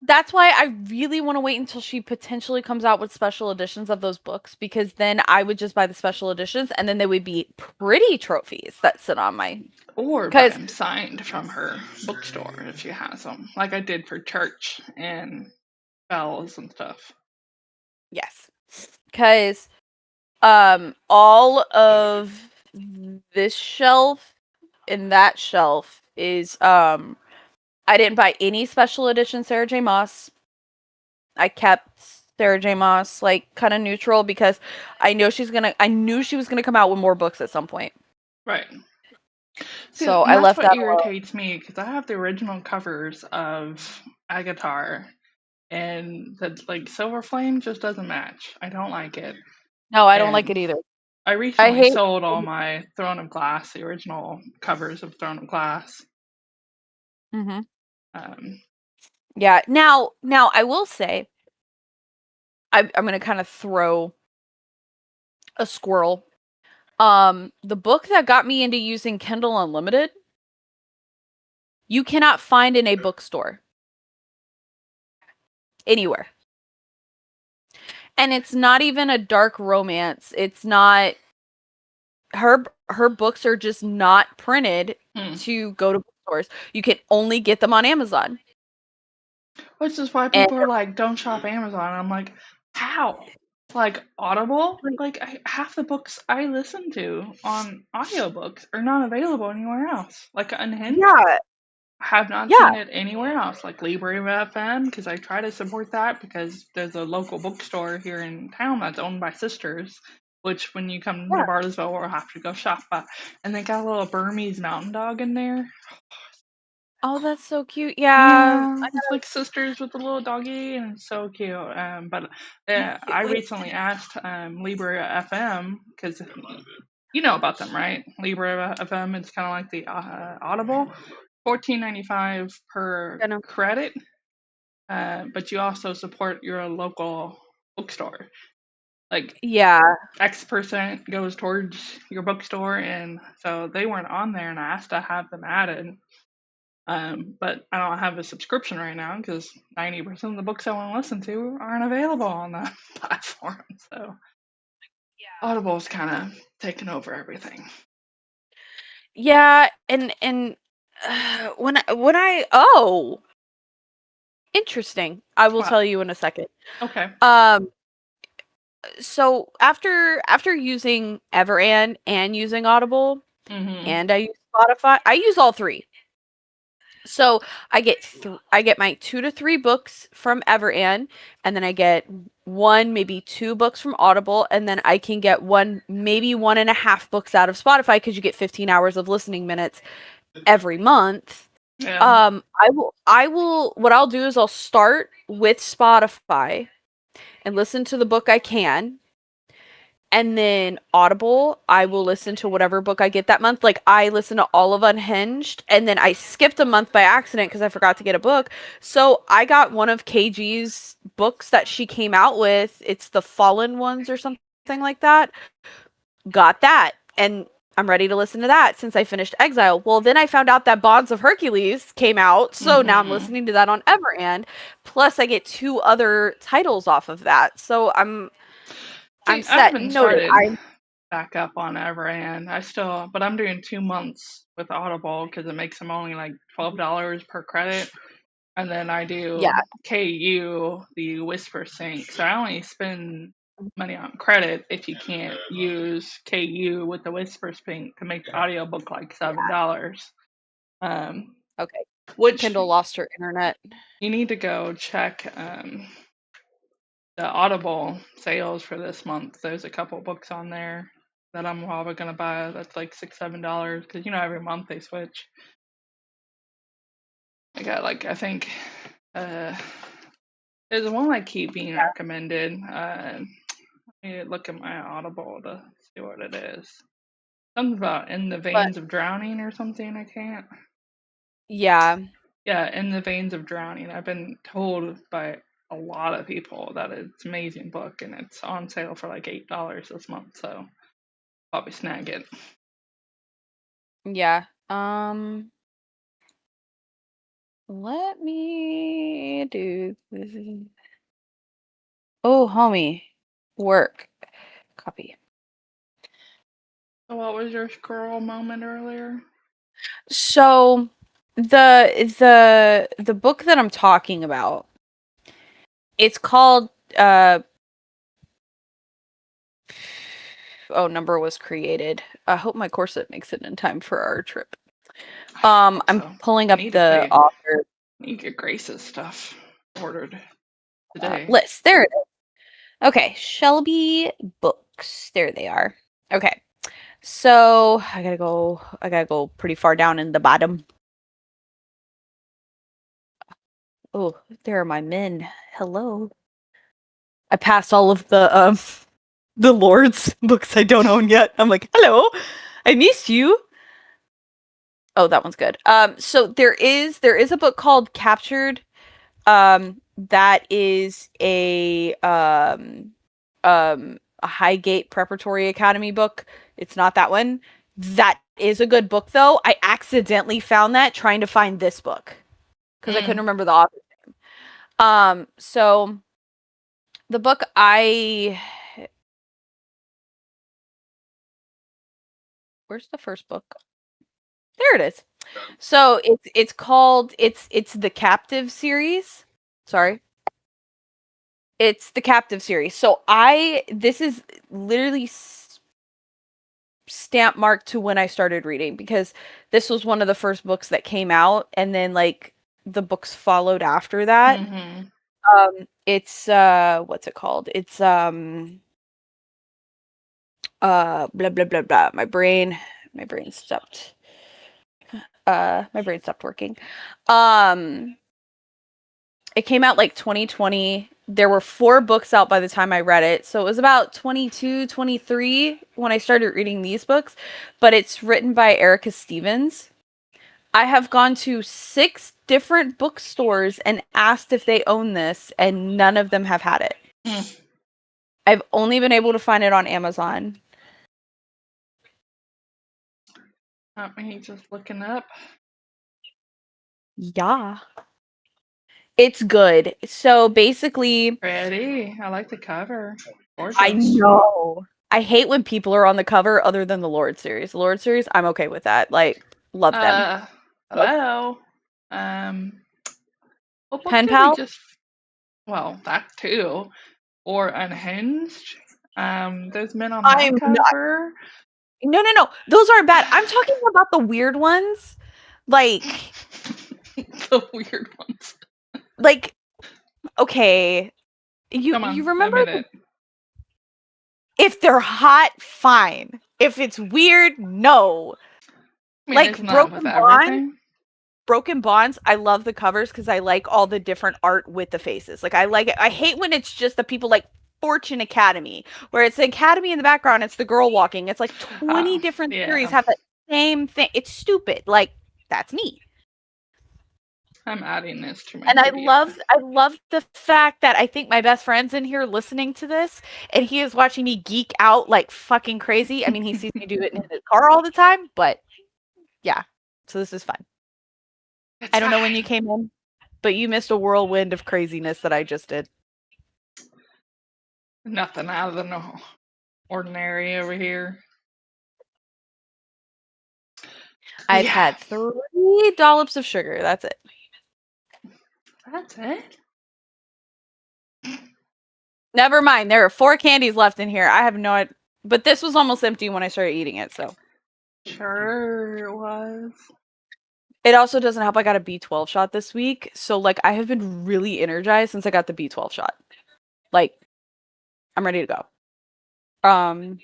S2: That's why I really want to wait until she potentially comes out with special editions of those books, because then I would just buy the special editions and then they would be pretty trophies that sit on my...
S1: Or buy them signed from her bookstore if she has them, like I did for church and bells and stuff.
S2: Yes. Because all of this shelf and that shelf is... I didn't buy any special edition Sarah J. Maas. I kept Sarah J. Maas kind of neutral because I knew she was gonna come out with more books at some point.
S1: Right.
S2: So I left that.
S1: That's what irritates me, because I have the original covers of Agatar, and the Silver Flame just doesn't match. I don't like it.
S2: No, I don't like it either.
S1: I recently sold all my Throne of Glass, the original covers of Throne of Glass.
S2: Mm-hmm. Yeah. Now I will say, I'm gonna kind of throw a squirrel. The book that got me into using Kindle Unlimited, you cannot find in a bookstore anywhere, and it's not even a dark romance. It's not. Her books are just not printed to go to bookstores. You can only get them on Amazon.
S1: Which is why people are like, don't shop Amazon. I'm like, how? Like Audible? Like half the books I listen to on audiobooks are not available anywhere else. Like Unhinged.
S2: Yeah.
S1: I have not seen it anywhere else. Like Libre FM, because I try to support that because there's a local bookstore here in town that's owned by sisters. Which when you come to Bartlesville, we'll have to go shop at. And they got a little Burmese mountain dog in there.
S2: Oh, that's so cute. Yeah.
S1: It's like sisters with a little doggy, and it's so cute. But I recently asked Libre FM, because you know about them, right? Libre FM, it's kind of like the Audible, $14.95 per credit, but you also support your local bookstore. Like X% goes towards your bookstore, and so they weren't on there, and I asked to have them added. But I don't have a subscription right now because 90% of the books I want to listen to aren't available on that platform. So Audible's kind of taken over everything.
S2: Yeah, and when I interesting. I will tell you in a second.
S1: Okay.
S2: So after using Everand and using Audible, and I use Spotify, I use all three. So I get my 2 to 3 books from Everand, and then I get 1, maybe 2 books from Audible, and then I can get 1, maybe 1.5 books out of Spotify because you get 15 hours of listening minutes every month.
S1: Yeah.
S2: I will. What I'll do is I'll start with Spotify and listen to the book I can. And then Audible, I will listen to whatever book I get that month. Like, I listen to all of Unhinged, and then I skipped a month by accident because I forgot to get a book. So I got one of KG's books that she came out with. It's The Fallen Ones or something like that. Got that. And I'm ready to listen to that since I finished Exile. Well, then I found out that Bonds of Hercules came out. So now I'm listening to that on Everand. Plus, I get 2 other titles off of that. So I'm set.
S1: I haven't started back up on Everand. But I'm doing 2 months with Audible because it makes them only like $12 per credit. And then I do KU, the Whispersync. So I only spend money on credit if you can't use KU with the Whispersync to make the audiobook like $7.
S2: Okay.
S1: Which
S2: Kindle lost her internet.
S1: You need to go check the Audible sales for this month. There's a couple books on there that I'm probably gonna buy. That's like $6-7 because every month they switch. I got I think there's one I keep being recommended. Let me look at my Audible to see what it is. Something about In the Veins of Drowning or something. I can't.
S2: Yeah.
S1: Yeah, In the Veins of Drowning. I've been told by a lot of people that it's an amazing book, and it's on sale for like $8 this month. So probably snag it.
S2: Yeah. Let me do this. Oh, homie. Work. Copy.
S1: So what was your scroll moment earlier?
S2: So the book that I'm talking about, it's called Number was created. I hope my corset makes it in time for our trip. I'm pulling up the author.
S1: You get Grace's stuff ordered today.
S2: List. There it is. Okay, Shelby Books. There they are. Okay. So I gotta go pretty far down in the bottom. Oh, there are my men. Hello. I passed all of the Lord's books I don't own yet. I'm like, hello, I missed you. Oh, that one's good. So there is a book called Captured. That is a Highgate Preparatory Academy book. It's not that one. That is a good book, though. I accidentally found that trying to find this book because I couldn't remember the author's name. So the book where's the first book? There it is. So it's called it's the Captive series. Sorry. It's the Captive series. So this is literally stamp marked to when I started reading, because this was one of the first books that came out, and then like the books followed after that. It's what's it called? It's blah blah blah blah. My brain stopped. My brain stopped working. It came out like 2020. There were 4 books out by the time I read it. So it was about 22, 23 when I started reading these books. But it's written by Erica Stevens. I have gone to 6 different bookstores and asked if they own this, and none of them have had it. I've only been able to find it on Amazon.
S1: Not me just looking up.
S2: Yeah. It's good. So basically...
S1: Pretty. I like the cover. Gorgeous.
S2: I know. I hate when people are on the cover other than the Lord series. The Lord series, I'm okay with that. Like, love them.
S1: Hello. What book
S2: Pen
S1: did
S2: Pal?
S1: we just... Well, that too. Or Unhinged. There's men on that cover.
S2: No. Those aren't bad. I'm talking about the weird ones. Like...
S1: The weird ones.
S2: Like, okay. You remember... If they're hot, fine. If it's weird, no.
S1: I mean,
S2: like Broken Bonds, I love the covers because I like all the different art with the faces. Like, I like it. I hate when it's just the people like Fortune Academy, where it's the Academy in the background, it's the girl walking. It's like 20 different series have the same thing. It's stupid. Like, that's me.
S1: I'm adding this to my
S2: And I love the fact that I think my best friend's in here listening to this, and he is watching me geek out like fucking crazy. I mean, he sees me do it in his car all the time, but yeah. So this is fun. I don't know when you came in, but you missed a whirlwind of craziness that I just did.
S1: Nothing out of the ordinary over here.
S2: I've had 3 dollops of sugar. That's it.
S1: That's it?
S2: Never mind. There are 4 candies left in here. I have no idea. But this was almost empty when I started eating it, so.
S1: Sure it was.
S2: It also doesn't help I got a B12 shot this week. So, like, I have been really energized since I got the B12 shot. Like, I'm ready to go.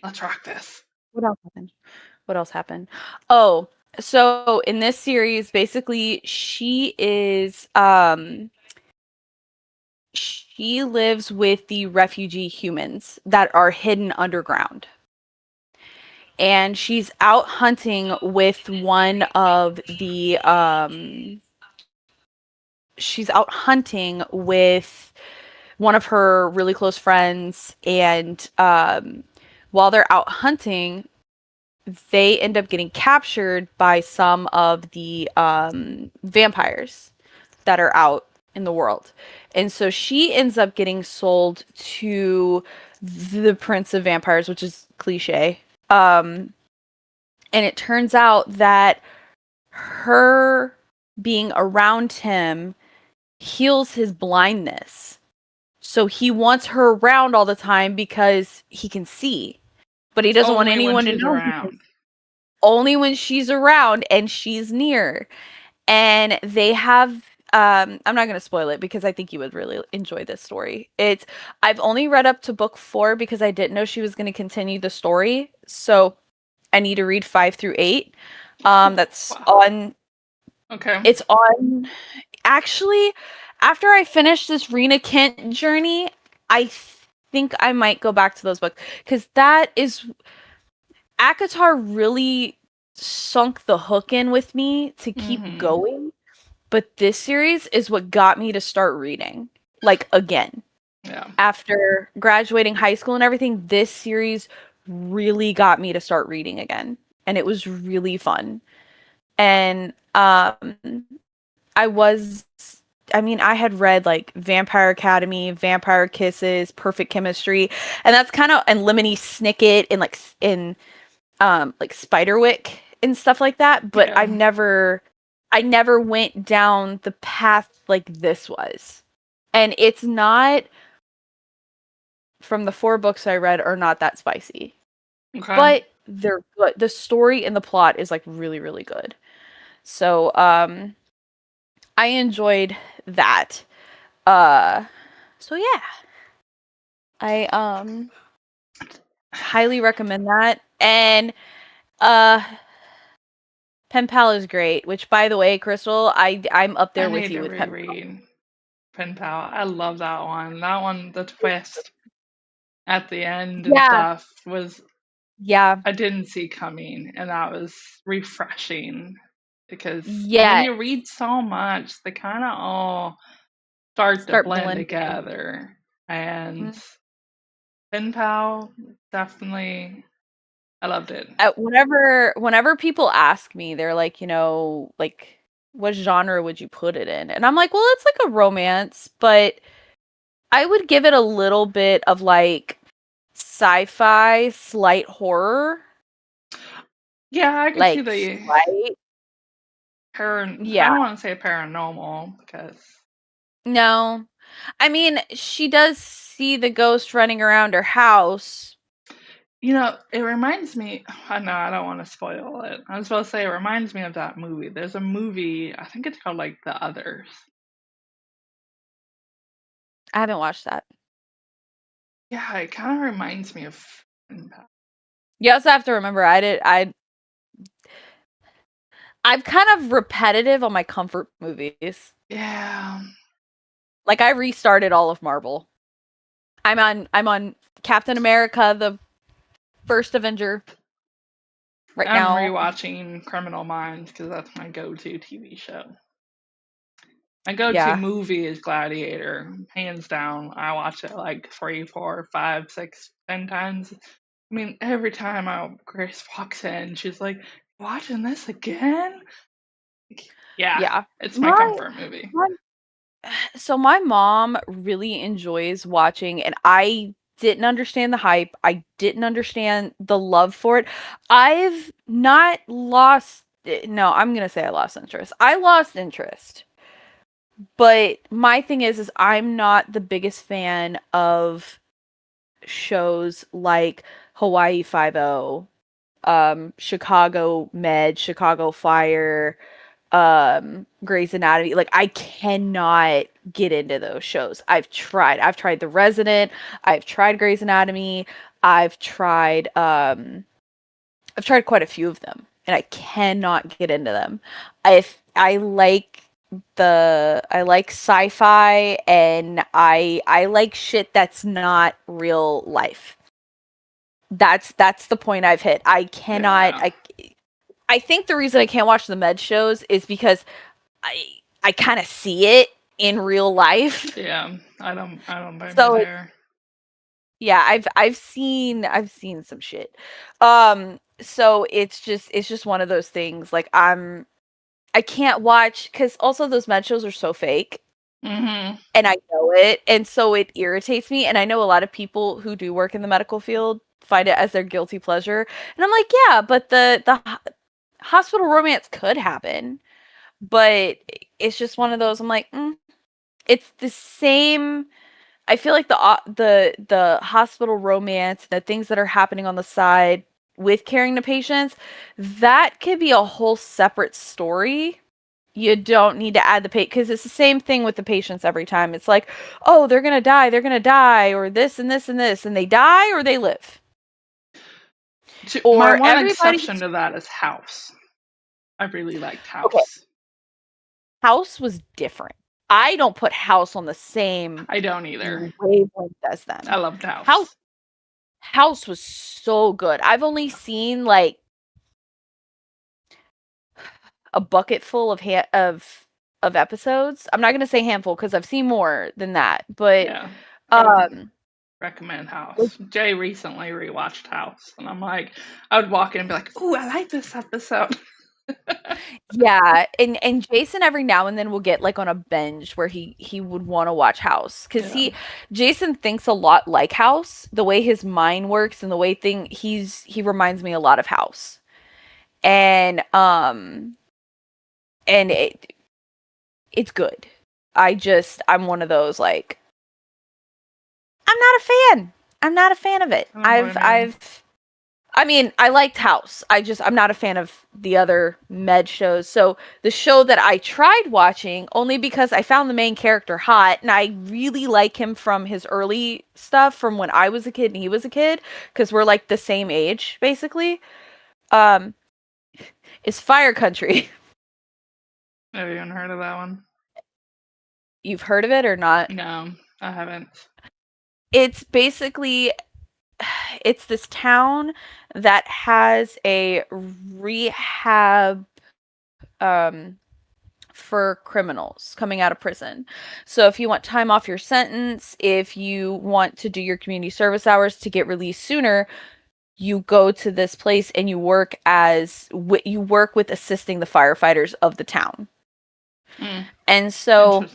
S1: Let's rock this.
S2: What else happened? Oh, so in this series, basically, she lives with the refugee humans that are hidden underground. And she's out hunting with one of the her really close friends, and while they're out hunting, they end up getting captured by some of the vampires that are out in the world. And so she ends up getting sold to the Prince of Vampires, which is cliche. And it turns out that her being around him heals his blindness. So he wants her around all the time because he can see. But he doesn't want anyone to know. Only when she's around and she's near. And they have... I'm not going to spoil it because I think you would really enjoy this story. I've only read up to book 4 because I didn't know she was going to continue the story. So I need to read 5 through 8. That's on...
S1: Okay.
S2: It's on... Actually, after I finish this Rena Kent journey, I think I might go back to those books. Because that is... ACOTAR really sunk the hook in with me to keep going. But this series is what got me to start reading. Like, again.
S1: Yeah.
S2: After graduating high school and everything, this series really got me to start reading again. And it was really fun. And I had read like Vampire Academy, Vampire Kisses, Perfect Chemistry, and that's kind of, and Lemony Snicket and like Spiderwick and stuff like that, but yeah. I never went down the path like this was. And it's not, from the 4 books I read, are not that spicy.
S1: Okay.
S2: But they're good. The story and the plot is like really, really good. So I enjoyed that. So yeah. I highly recommend that. And Pen Pal is great, which, by the way, Crystal, I'm up there with you with Pen Pal.
S1: Reread Pen Pal. I love that one. That one, the twist at the end and stuff was, I didn't see coming, and that was refreshing because when you read so much, they kind of all start to blend together. And Pen Pal, definitely, I loved it.
S2: Whenever people ask me, they're like, like, what genre would you put it in? And I'm like, well, it's like a romance, but I would give it a little bit of like sci-fi, slight horror.
S1: Yeah, I can see the
S2: slight.
S1: I don't want to say paranormal because
S2: no, I mean, she does see the ghost running around her house.
S1: It reminds me. No, I don't want to spoil it. I was supposed to say it reminds me of that movie. There's a movie. I think it's called like The Others.
S2: I haven't watched that.
S1: Yeah, it kind of reminds me of.
S2: You also have to remember, I'm kind of repetitive on my comfort movies.
S1: Yeah.
S2: Like, I restarted all of Marvel. I'm on Captain America, the first Avenger.
S1: I'm rewatching Criminal Minds because that's my go-to TV show. My go-to movie is Gladiator, hands down. I watch it like 3, 4, 5, 6, 10 times. I mean, every time Grace walks in, she's like, "Watching this again?" Yeah. It's my comfort movie.
S2: So my mom really enjoys watching, and I didn't understand the hype. I didn't understand the love for it. I've not lost. No, I'm gonna say I lost interest. I lost interest. But my thing is I'm not the biggest fan of shows like Hawaii Five-0, Chicago Med, Chicago Fire, Grey's Anatomy. Like, I cannot get into those shows. I've tried The Resident, I've tried Grey's Anatomy, I've tried quite a few of them, and I cannot get into them. I like sci-fi, and I like shit that's not real life. That's the point I've hit. I cannot. Yeah. I think the reason I can't watch the med shows is because I kind of see it in real life.
S1: Yeah, I don't blame you there.
S2: Yeah, I've seen some shit. So it's just one of those things. Like, I can't watch, because also those med shows are so fake.
S1: Mm-hmm.
S2: And I know it, and so it irritates me. And I know a lot of people who do work in the medical field find it as their guilty pleasure. And I'm like, yeah, but the hospital romance could happen, but it's just one of those. I'm like, it's the same. I feel like the hospital romance, the things that are happening on the side with caring to patients, that could be a whole separate story. You don't need to add the patient, because it's the same thing with the patients every time. It's like, oh, they're gonna die, or this and this and this, and they die or they live.
S1: My one exception to that is House. I really liked House. Okay.
S2: House was different. I don't put House on the same.
S1: I don't either.
S2: Wavelength as them.
S1: I loved House.
S2: House was so good. I've only seen like a bucket full of episodes. I'm not gonna say handful because I've seen more than that. But
S1: recommend House. Jay recently rewatched House, and I'm like, I would walk in and be like, "Ooh, I like this episode."
S2: Yeah, and Jason every now and then will get like on a binge where he would want to watch House, because Jason thinks a lot like House, the way his mind works and the way he reminds me a lot of House, and it's good. I'm one of those, like, I'm not a fan. I'm not a fan of it. I mean, I liked House. I'm not a fan of the other med shows. So the show that I tried watching, only because I found the main character hot, and I really like him from his early stuff, from when I was a kid and he was a kid, because we're like the same age, basically, is Fire Country.
S1: Have you even heard of that one?
S2: You've heard of it or not?
S1: No, I haven't.
S2: It's basically, it's this town that has a rehab for criminals coming out of prison. So if you want time off your sentence, if you want to do your community service hours to get released sooner, you go to this place and you work with assisting the firefighters of the town. And so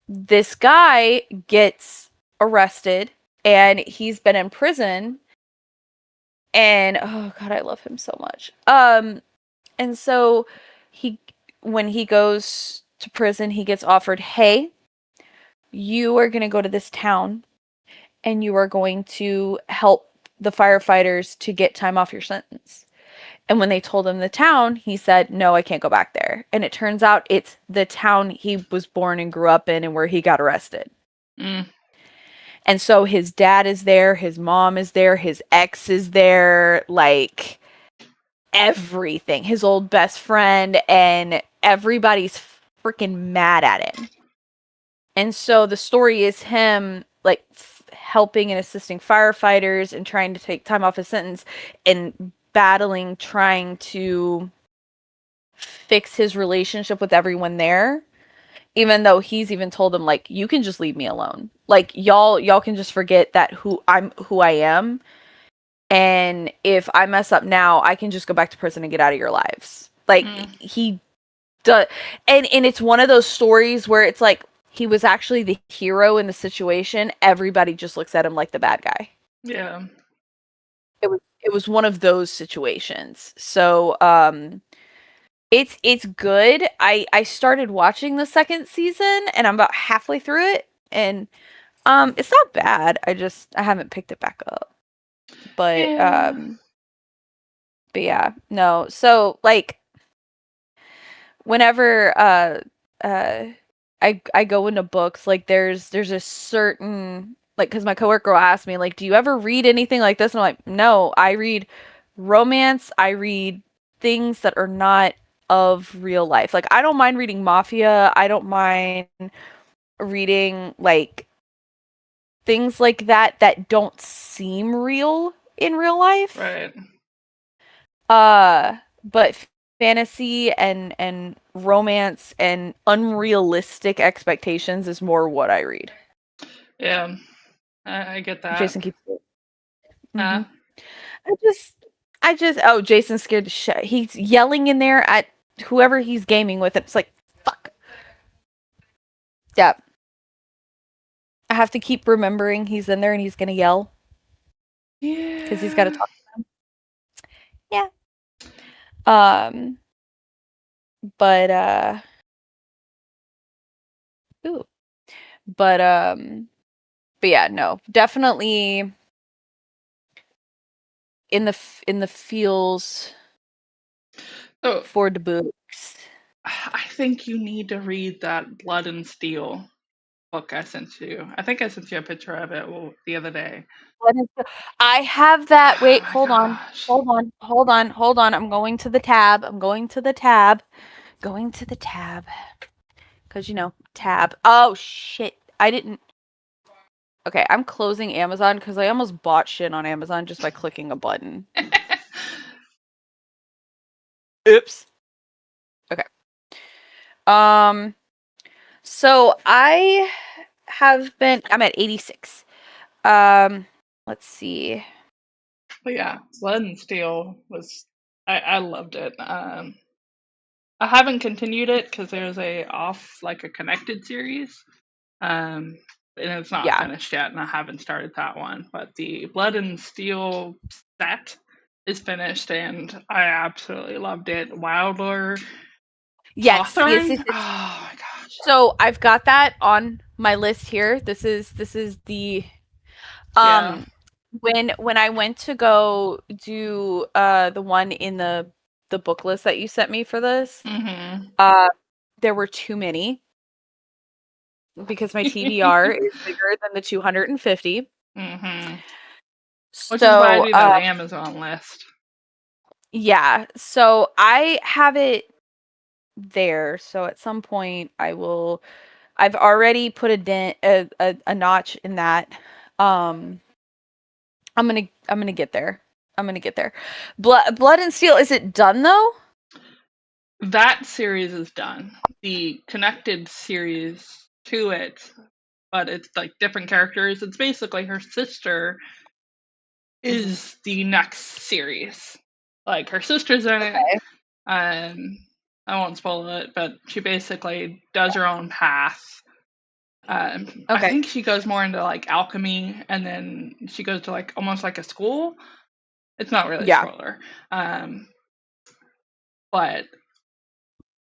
S2: this guy gets arrested and he's been in prison, and oh god, I love him so much. And so when he goes to prison, he gets offered, hey, you are going to go to this town and you are going to help the firefighters to get time off your sentence. And when they told him the town, he said, no, I can't go back there. And it turns out it's the town he was born and grew up in and where he got arrested. And so his dad is there, his mom is there, his ex is there, like everything. His old best friend, and everybody's freaking mad at him. And so the story is him, like, helping and assisting firefighters and trying to take time off his sentence and battling, trying to fix his relationship with everyone there, even though he's even told them, like, you can just leave me alone, like, y'all can just forget that who I am, and if I mess up now, I can just go back to prison and get out of your lives. Like, he does. And it's one of those stories where it's like, he was actually the hero in the situation. Everybody just looks at him like the bad guy.
S1: Yeah.
S2: It was one of those situations. So, it's good. I started watching the second season and I'm about halfway through it, and it's not bad. I haven't picked it back up. But yeah, no. So, like, whenever I go into books, like, there's a certain, like, because my coworker will ask me, like, do you ever read anything like this? And I'm like, no, I read romance. I read things that are not of real life. Like, I don't mind reading Mafia. I don't mind reading, like, things like that don't seem real in real life.
S1: Right.
S2: But fantasy and romance and unrealistic expectations is more what I read.
S1: Yeah, I get that.
S2: Jason keeps it. I just oh, Jason's scared to shit. He's yelling in there at whoever he's gaming with. It's like, fuck. Yeah. I have to keep remembering he's in there and he's gonna yell.
S1: Yeah.
S2: Because he's got to talk to them. Yeah. But yeah, no, definitely in the feels for the books.
S1: I think you need to read that Blood and Steel book I sent you. I think I sent you a picture of it the other day.
S2: I have that. Wait, hold on. I'm going to the tab. Because, tab. Oh, shit. I didn't. Okay, I'm closing Amazon because I almost bought shit on Amazon just by clicking a button. Oops. Okay. So I'm at 86. Let's see.
S1: But yeah, Blood and Steel was, I loved it. I haven't continued it because there's a connected series. And it's not finished yet, and I haven't started that one. But the Blood and Steel set is finished, and I absolutely loved it. Wilder,
S2: yes,
S1: Hawthorne?
S2: yes.
S1: Oh my god.
S2: So I've got that on my list here. This is the when I went to go do the one in the book list that you sent me for this, there were too many because my TBR is bigger than the 250.
S1: Which is why I do that Amazon list.
S2: Yeah, so I have it there. So at some point I will. I've already put a notch in that. I'm gonna get there. I'm gonna get there. Blood and Steel, is it done though?
S1: That series is done. The connected series to it, but it's like different characters. It's basically her sister is the next series. Like her sister's in it. I won't spoil it, but she basically does her own path. I think she goes more into like alchemy, and then she goes to like almost like a school. It's not really a spoiler. But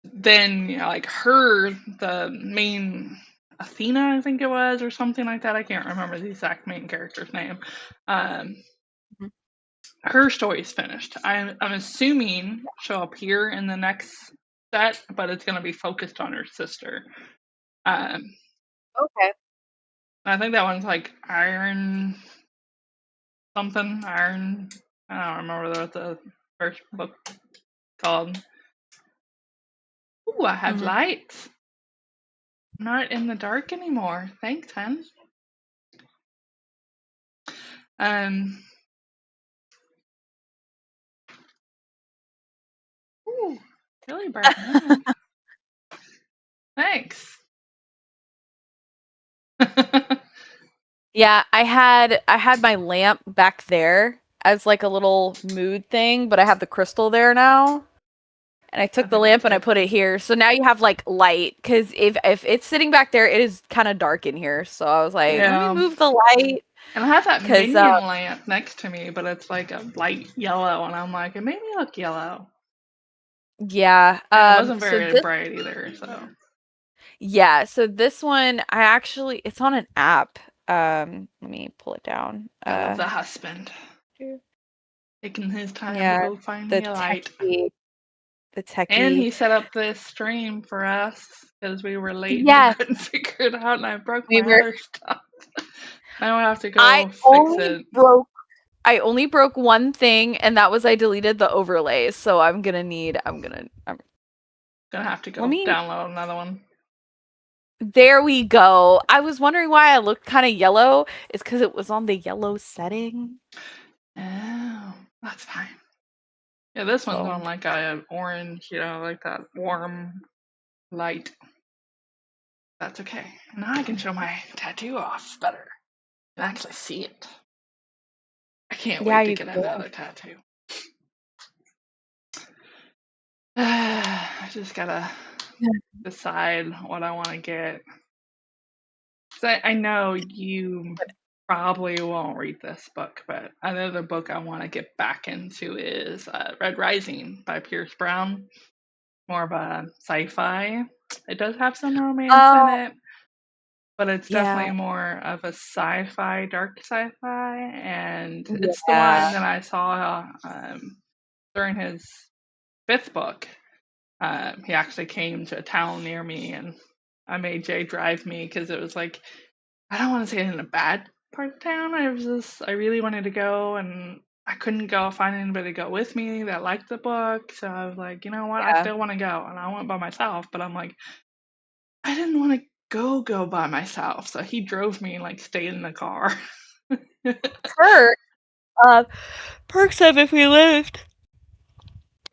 S1: then, you know, like her, the main Athena, I think it was, or something like that. I can't remember the exact main character's name. Her story's finished. I'm assuming she'll appear in the next set, but it's going to be focused on her sister. I think that one's like Iron something. Iron. I don't remember what the first book called. Ooh, I have lights. I'm not in the dark anymore. Thanks, hun. Ooh, really bright moon. Thanks.
S2: Yeah, I had my lamp back there as like a little mood thing, but I have the crystal there now. And I took the lamp and I put it here. So now you have like light, because if it's sitting back there, it is kind of dark in here. So I was like, let me move the light.
S1: And I have that minion lamp next to me, but it's like a light yellow, and I'm like, it made me look yellow.
S2: Yeah.
S1: It wasn't very bright either, so.
S2: Yeah, so this one it's on an app. Let me pull it down.
S1: I love the husband. Taking his time to go find me a light.
S2: The techie.
S1: And he set up this stream for us because we were late and we couldn't figure it out, and I broke my other stuff. Now I have to go fix it.
S2: I only broke one thing, and that was I deleted the overlays. So I'm gonna
S1: have to go download another one.
S2: There we go. I was wondering why I looked kind of yellow. It's because it was on the yellow setting.
S1: Oh, that's fine. Yeah, this one's on like an orange, you know, like that warm light. That's okay. Now I can show my tattoo off better and actually see it. I can't wait to get another tattoo. I just gotta decide what I want to get. I know you probably won't read this book, but another book I want to get back into is Red Rising by Pierce Brown. More of a sci-fi. It does have some romance in it, but it's definitely more of a sci-fi, dark sci-fi, and it's the one that I saw during his 5th book. He actually came to a town near me, and I made Jay drive me because it was like, I don't want to say it in a bad part of town. I really wanted to go, and I couldn't find anybody to go with me that liked the book. So I was like, you know what? I still want to go, and I went by myself. But I'm like, I didn't want to go by myself. So he drove me and like stayed in the car.
S2: Perks of if we lived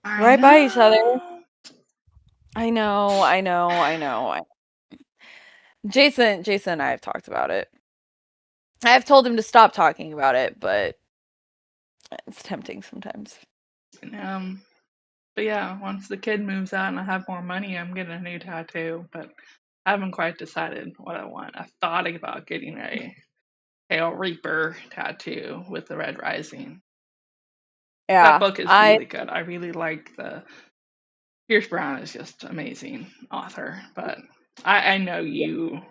S2: right by each other. I know. Jason and I have talked about it. I have told him to stop talking about it, but it's tempting sometimes.
S1: But yeah, once the kid moves out and I have more money, I'm getting a new tattoo, but I haven't quite decided what I want. I thought about getting a Pale Reaper tattoo with the Red Rising. Yeah, that book is really good. I really like Pierce Brown is just amazing author, but I know you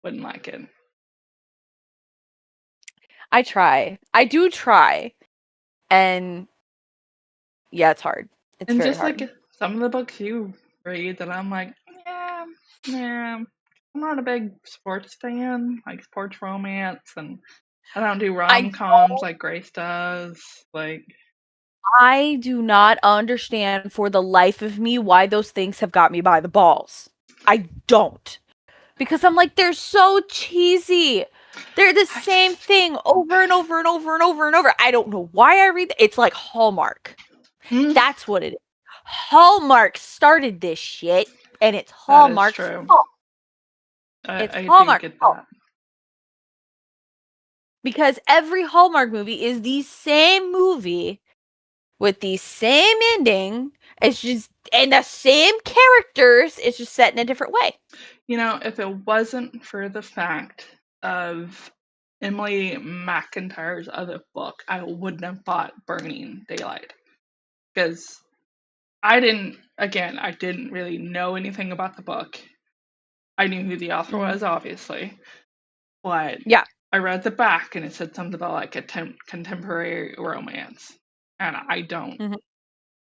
S1: wouldn't like it.
S2: I try. I do try. And yeah, it's hard. It's
S1: and
S2: very
S1: just
S2: hard.
S1: like some of the books you read that I'm like, yeah, I'm not a big sports fan, like sports romance, and I don't do rom-coms like Grace does. Like,
S2: I do not understand for the life of me why those things have got me by the balls. I don't. Because I'm like, they're so cheesy. They're the same thing over and over and over and over and over. I don't know why I read it's like Hallmark. That's what it is. Hallmark started this shit, and it's Hallmark's fault. It's Hallmark's fault. Because every Hallmark movie is the same movie with the same ending. It's just, and the same characters. It's just set in a different way.
S1: You know, if it wasn't for the fact of Emily McIntyre's other book, I wouldn't have bought Burning Daylight. Because I didn't really know anything about the book. I knew who the author was, obviously. But
S2: yeah,
S1: I read the back and it said something about like a contemporary romance. And I don't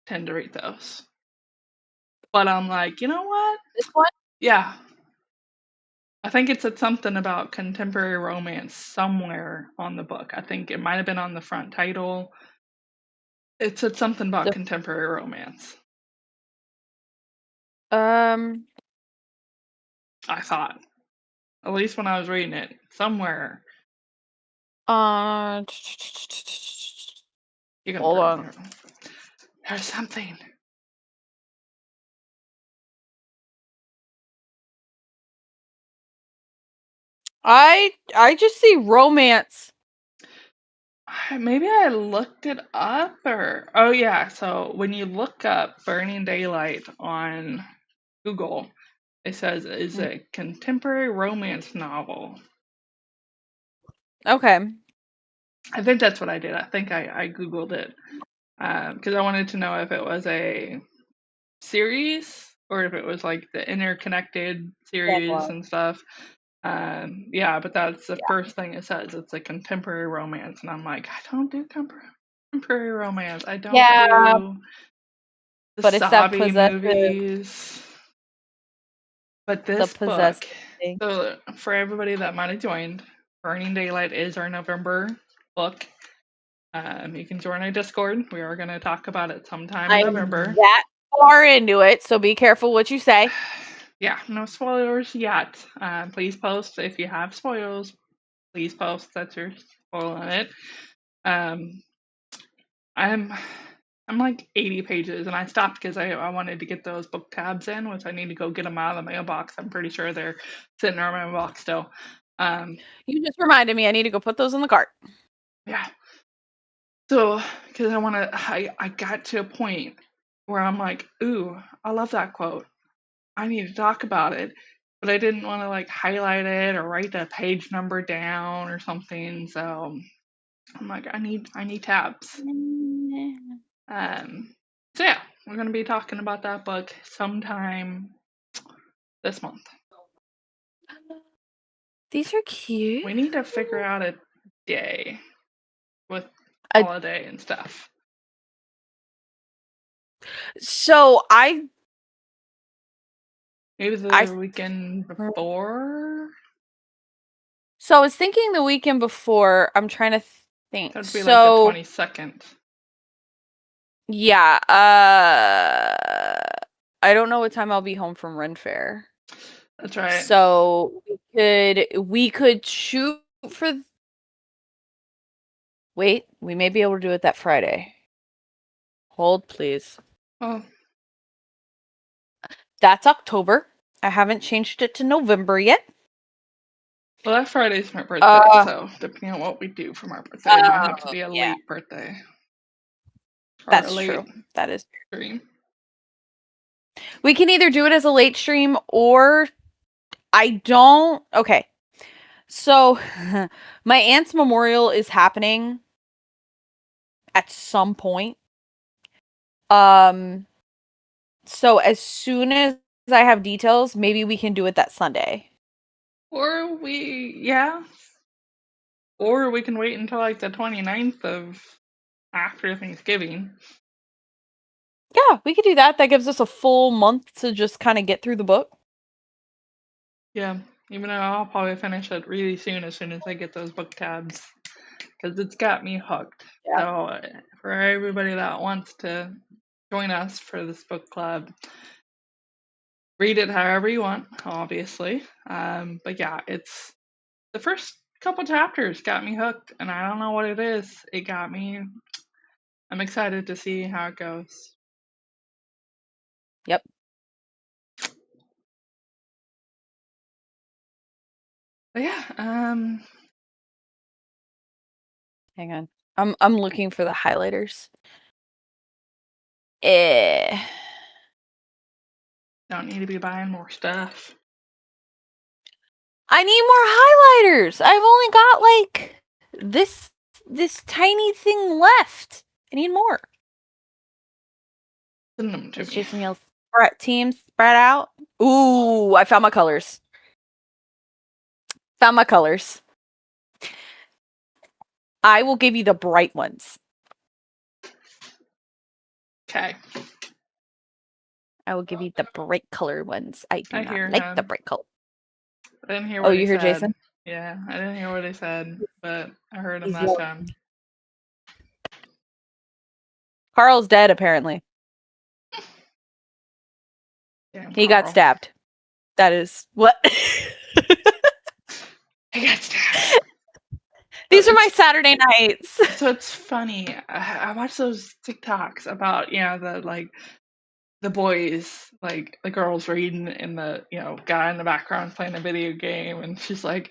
S1: tend to read those. But I'm like, you know what?
S2: This one?
S1: Yeah. I think it said something about contemporary romance somewhere on the book. I think it might have been on the front title. It said something about contemporary romance.
S2: I
S1: thought. At least when I was reading it. Somewhere.
S2: You
S1: can
S2: hold on.
S1: There's something.
S2: I just see romance.
S1: Maybe I looked it up or oh yeah, so when you look up Burning Daylight on Google, it says it's a contemporary romance novel.
S2: Okay.
S1: I think that's what I did. I think I Googled it because I wanted to know if it was a series or if it was like the interconnected series and stuff. Yeah, but that's the first thing it says. It's a contemporary romance, and I'm like, I don't do contemporary romance. I don't do the
S2: but it's that
S1: Sabi movies. But this book, so for everybody that might have joined, Burning Daylight is our November book. You can join our Discord. We are going to talk about it sometime in November.
S2: That far into it, so be careful what you say.
S1: Yeah, no spoilers yet. Please post if you have spoilers. Please post that you're spoiling it. I'm like 80 pages, and I stopped because I wanted to get those book tabs in, which I need to go get them out of the mailbox. I'm pretty sure they're sitting in my mailbox still.
S2: You just reminded me I need to go put those in the cart.
S1: Yeah. So, because I got to a point where I'm like, ooh, I love that quote. I need to talk about it, but I didn't want to like highlight it or write the page number down or something. So I'm like, I need tabs. So yeah, we're gonna be talking about that book sometime this month.
S2: These are cute.
S1: We need to figure out a day with holiday and stuff.
S2: So
S1: maybe the weekend before.
S2: So I was thinking the weekend before. I'm trying to think.
S1: That'd be like the 22nd.
S2: Yeah. I don't know what time I'll be home from Ren Fair.
S1: That's right.
S2: So we could shoot for. Wait, we may be able to do it that Friday. Hold, please.
S1: Oh.
S2: That's October. I haven't changed it to November yet.
S1: Well, that Friday's my birthday, so depending on what we do for my birthday, it might have to be a late birthday.
S2: That's true. That is true. We can either do it as a late stream or okay. So my aunt's memorial is happening at some point. So as soon as I have details, maybe we can do it that Sunday.
S1: Or we can wait until like the 29th of after Thanksgiving.
S2: Yeah, we could do that. That gives us a full month to just kind of get through the book.
S1: Yeah, even though I'll probably finish it really soon as I get those book tabs. Because it's got me hooked.
S2: Yeah.
S1: So for everybody that wants to join us for this book club, read it however you want, obviously. But yeah, it's the first couple chapters got me hooked, and I don't know what it is. It got me. I'm excited to see how it goes.
S2: Yep.
S1: But yeah,
S2: hang on. I'm looking for the highlighters.
S1: Don't need to be buying more stuff.
S2: I need more highlighters. I've only got like this tiny thing left. I need more.
S1: Send them to me.
S2: Jason yells, team spread out. Ooh, I found my colors. Found my colors. I will give you the bright ones.
S1: Okay.
S2: I will give you the bright color ones. I do not like
S1: him.
S2: the bright color.
S1: I didn't hear what he
S2: you hear
S1: said.
S2: Jason?
S1: Yeah, I didn't hear what he said, but I heard him
S2: He's
S1: that
S2: yelling.
S1: time.
S2: Carl's dead, apparently.
S1: Damn,
S2: he got stabbed. That is what.
S1: He got stabbed.
S2: These are my Saturday nights.
S1: So it's funny. I watch those TikToks about the boys, like the girls reading, and the guy in the background playing a video game, and she's like,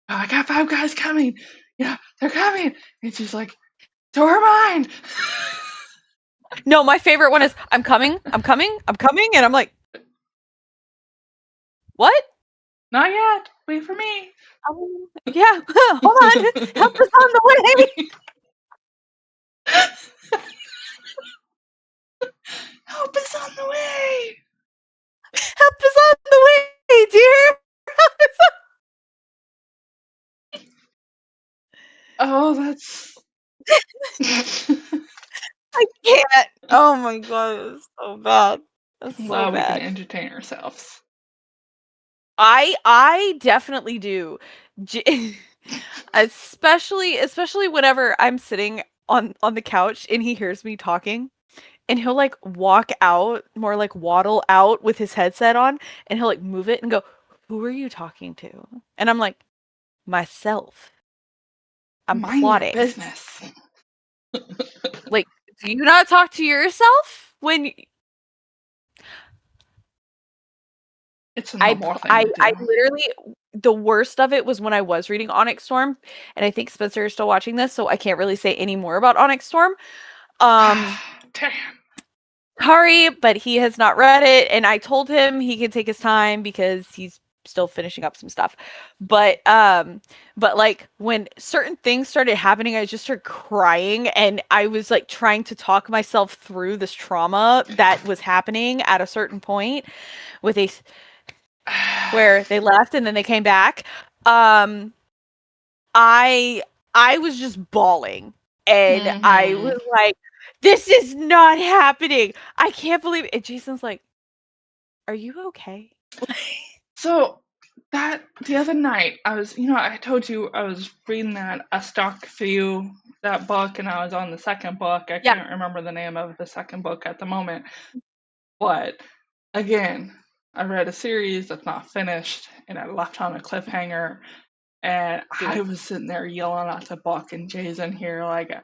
S1: oh, "I got 5 guys coming. Yeah, they're coming." And she's like, "To her mind."
S2: No, my favorite one is I'm coming, I'm coming, I'm coming, and I'm like, what?
S1: Not yet. Wait for me.
S2: Yeah, hold on. Help us on the way.
S1: Help us on the way.
S2: Help us on the way, dear. Help us on.
S1: Oh, that's.
S2: I can't. Oh my god, it's so bad. It's so
S1: Well, we
S2: bad.
S1: can entertain ourselves.
S2: I definitely do. Especially whenever I'm sitting on the couch and he hears me talking, and he'll like walk out, more like waddle out with his headset on, and he'll like move it and go, "Who are you talking to?" And I'm like, "Myself. I'm
S1: Mind
S2: plotting."
S1: your business.
S2: Like, do you not talk to yourself when?
S1: It's a normal thing to do.
S2: I literally, the worst of it was when I was reading Onyx Storm, and I think Spencer is still watching this, so I can't really say any more about Onyx Storm.
S1: Damn.
S2: Sorry, but he has not read it, and I told him he can take his time because he's still finishing up some stuff. But like when certain things started happening, I just started crying, and I was like trying to talk myself through this trauma that was happening at a certain point with a where they left and then they came back. I was just bawling, and I was like, this is not happening. I can't believe it. And Jason's like, are you okay?
S1: So that the other night I was, I told you I was reading that A Stock View, that book, and I was on the second book. I can't remember the name of the second book at the moment. But again, I read a series that's not finished, and I left on a cliffhanger. And I was sitting there yelling at the book, and Jason here, like,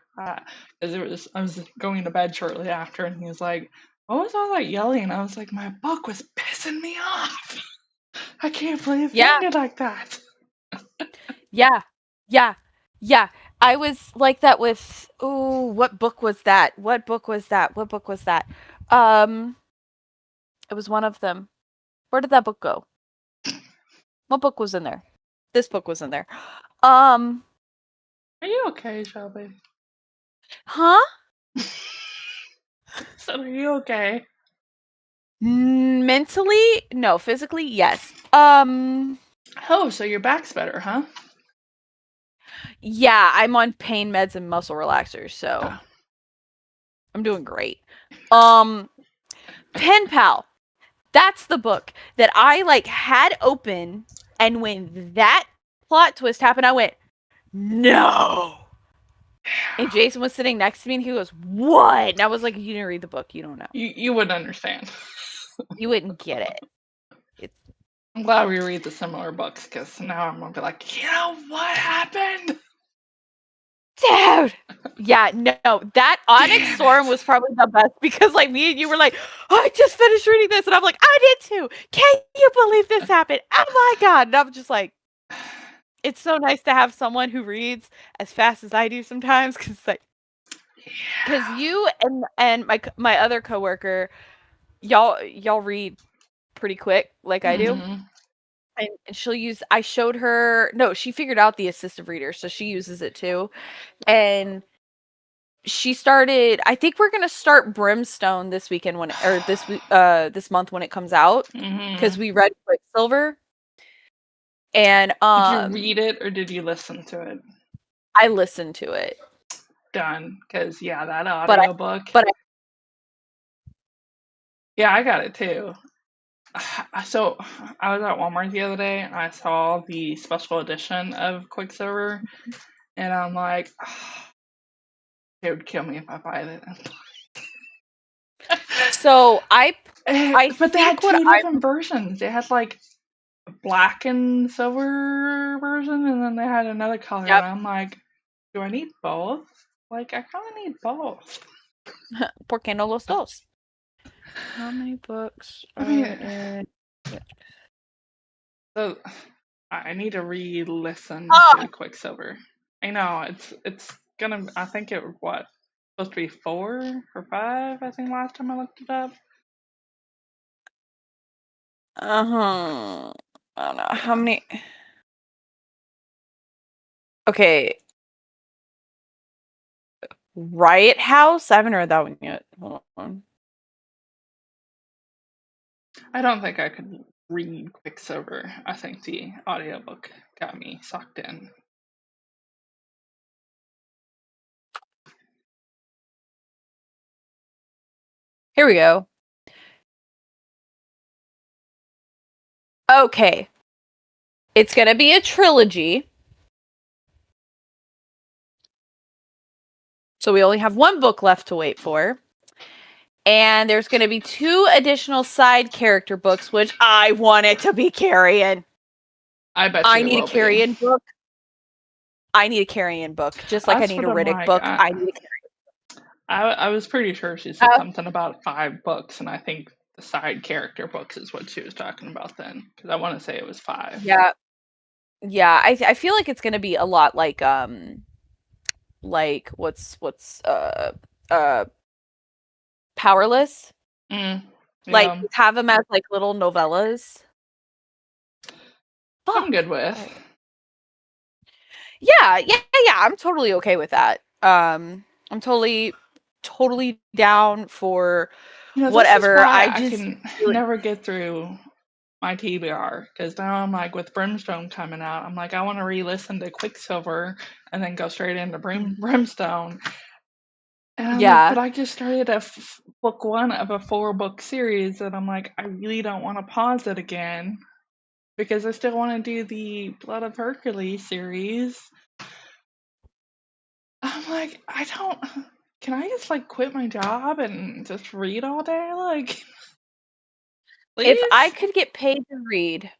S1: because I was going to bed shortly after, and he was like, "What was all that yelling?" I was like, "My book was pissing me off. I can't believe it ended like that."
S2: Yeah. I was like that with. Oh, what book was that? It was one of them. Where did that book go? What book was in there? This book was in there.
S1: Are you okay, Shelby?
S2: Huh?
S1: So are you okay?
S2: Mentally, no. Physically, yes.
S1: Oh, so your back's better, huh?
S2: Yeah, I'm on pain meds and muscle relaxers, so I'm doing great. Pen Pal. That's the book that I had open, and when that plot twist happened, I went, no. And Jason was sitting next to me, and he goes, what? And I was like, you didn't read the book. You don't know.
S1: You wouldn't understand.
S2: You wouldn't get it.
S1: I'm glad we read the similar books, because now I'm going to be like, you know what happened?
S2: Dude! Yeah, no, that Onyx Storm was probably the best, because me and you were like, oh, I just finished reading this, and I'm like, I did too. Can you believe this happened? Oh my god. And I'm just like, it's so nice to have someone who reads as fast as I do sometimes, because you and my other coworker, y'all read pretty quick like I do. And she'll use, I showed her, no, she figured out the assistive reader, so she uses it too. And she started, I think we're gonna start Brimstone this weekend this month when it comes out, because we read Quicksilver. And
S1: did you read it or did you listen to it?
S2: I listened to it.
S1: Done, because that audiobook. Yeah, I got it too. So I was at Walmart the other day and I saw the special edition of Quicksilver, and I'm like, it would kill me if I buy it.
S2: So
S1: but they had two different versions. They had a black and silver version, and then they had another color.
S2: Yep.
S1: And I'm like, do I need both? I kind of need both.
S2: ¿Por qué no los dos? How many books are in?
S1: So I need to re-listen to Quicksilver. I know it's gonna. I think it supposed to be 4 or 5. I think last time I looked it up.
S2: I don't know how many. Okay. Riot House. I haven't read that one yet. Hold on.
S1: I don't think I could read Quicksilver. I think the audiobook got me sucked in.
S2: Here we go. Okay. It's going to be a trilogy. So we only have one book left to wait for. And there's going to be 2 additional side character books, which I want it to be Carrion.
S1: I bet
S2: I need a Carrion book. I need a Carrion book, just like I need a Riddick book. I need a Carrion.
S1: I was pretty sure she said something about 5 books, and I think the side character books is what she was talking about then, because I want to say it was 5.
S2: Yeah, I feel like it's going to be a lot like Powerless.
S1: Yeah.
S2: Have them as little novellas.
S1: I'm good with.
S2: Yeah. I'm totally okay with that. I'm totally down for whatever.
S1: I can never get through my TBR, because now I'm with Brimstone coming out, I'm I want to re-listen to Quicksilver and then go straight into Brimstone. And I'm but I just started book 1 of a 4-book series, and I'm I really don't want to pause it again, because I still want to do the Blood of Hercules series. I'm I don't. Can I just quit my job and just read all day? Please?
S2: If I could get paid to read.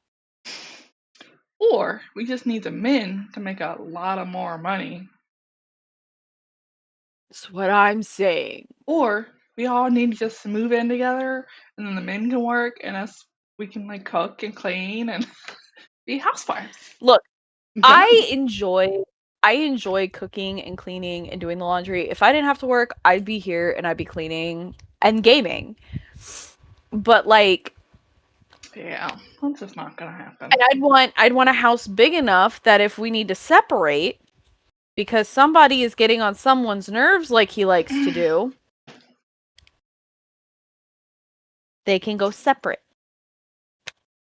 S1: Or we just need the men to make a lot of more money.
S2: That's what I'm saying.
S1: Or we all need to just move in together, and then the men can work, and we can cook and clean and be housewives.
S2: Look, I enjoy cooking and cleaning and doing the laundry. If I didn't have to work, I'd be here and I'd be cleaning and gaming. But
S1: yeah, that's just not gonna happen.
S2: And I'd want a house big enough that if we need to separate because somebody is getting on someone's nerves like he likes to do, They can go separate.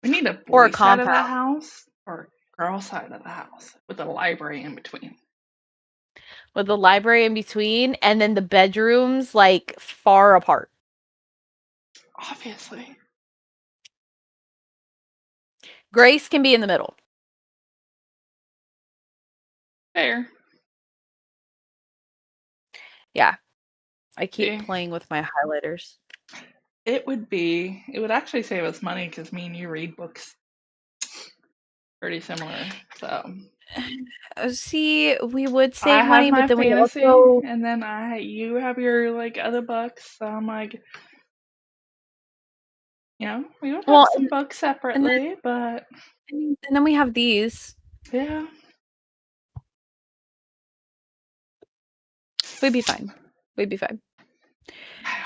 S1: We need a
S2: Or a
S1: boy side of the
S2: compound.
S1: house or a girl side of the house with a library in between.
S2: With the library in between, and then the bedrooms like far apart.
S1: Obviously.
S2: Grace can be in the middle.
S1: Fair.
S2: Yeah. I keep playing with my highlighters.
S1: It would actually save us money because me and you read books pretty similar. So
S2: see, we would save
S1: I
S2: money,
S1: have my
S2: but then
S1: fantasy,
S2: we also
S1: and then you have your like other books. So I'm like, we would have some books separately, but
S2: and then we have these.
S1: Yeah.
S2: We'd be fine.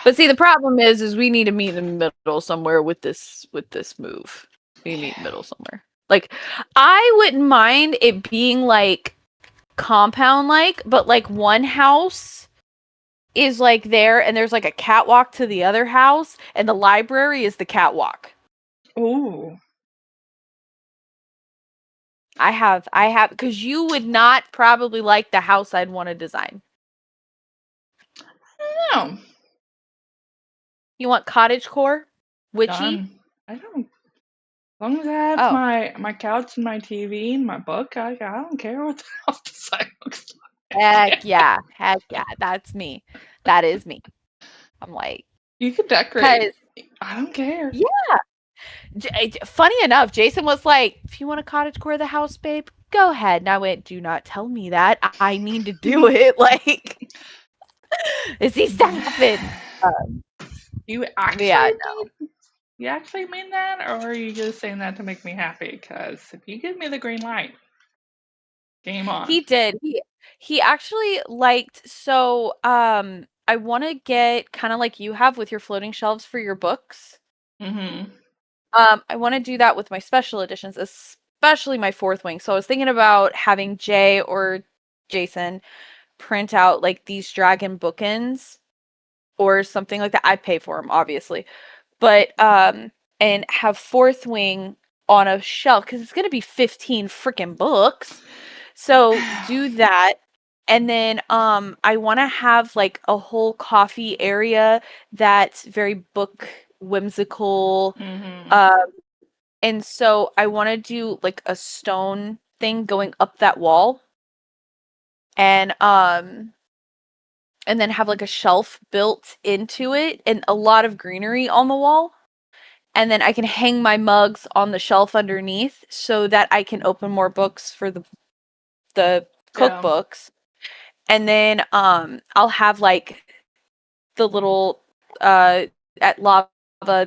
S2: But see, the problem is we need to meet in the middle somewhere with this move. We meet in the middle somewhere. Like, I wouldn't mind it being like compound like, but like one house is like there and there's like a catwalk to the other house and the library is the catwalk.
S1: Ooh.
S2: I have because you would not probably like the house I'd want to design.
S1: No.
S2: You want cottagecore? Witchy?
S1: Done. I don't. As long as I have my couch and my TV and my book, I don't care what the house design looks like.
S2: Heck yeah. That's me. That is me. I'm like,
S1: you could decorate. I don't care.
S2: Yeah. Funny enough, Jason was like, if you want to cottagecore the house, babe, go ahead. And I went, do not tell me that. I need to do it. Like, it needs to happen.
S1: You actually mean that, or are you just saying that to make me happy? Because if you give me the green light, game on.
S2: He did. He actually liked. So, I want to get kind of like you have with your floating shelves for your books.
S1: Mm-hmm.
S2: I want to do that with my special editions, especially my Fourth Wing. So I was thinking about having Jay or Jason print out like these dragon bookends or something like that. I pay for them, obviously, but and have Fourth Wing on a shelf because it's gonna be 15 freaking books. So do that. And then I want to have like a whole coffee area that's very book whimsical.
S1: Mm-hmm.
S2: And so I want to do like a stone thing going up that wall. And then have like a shelf built into it and a lot of greenery on the wall. And then I can hang my mugs on the shelf underneath so that I can open more books for the cookbooks. And then I'll have like the little at Lava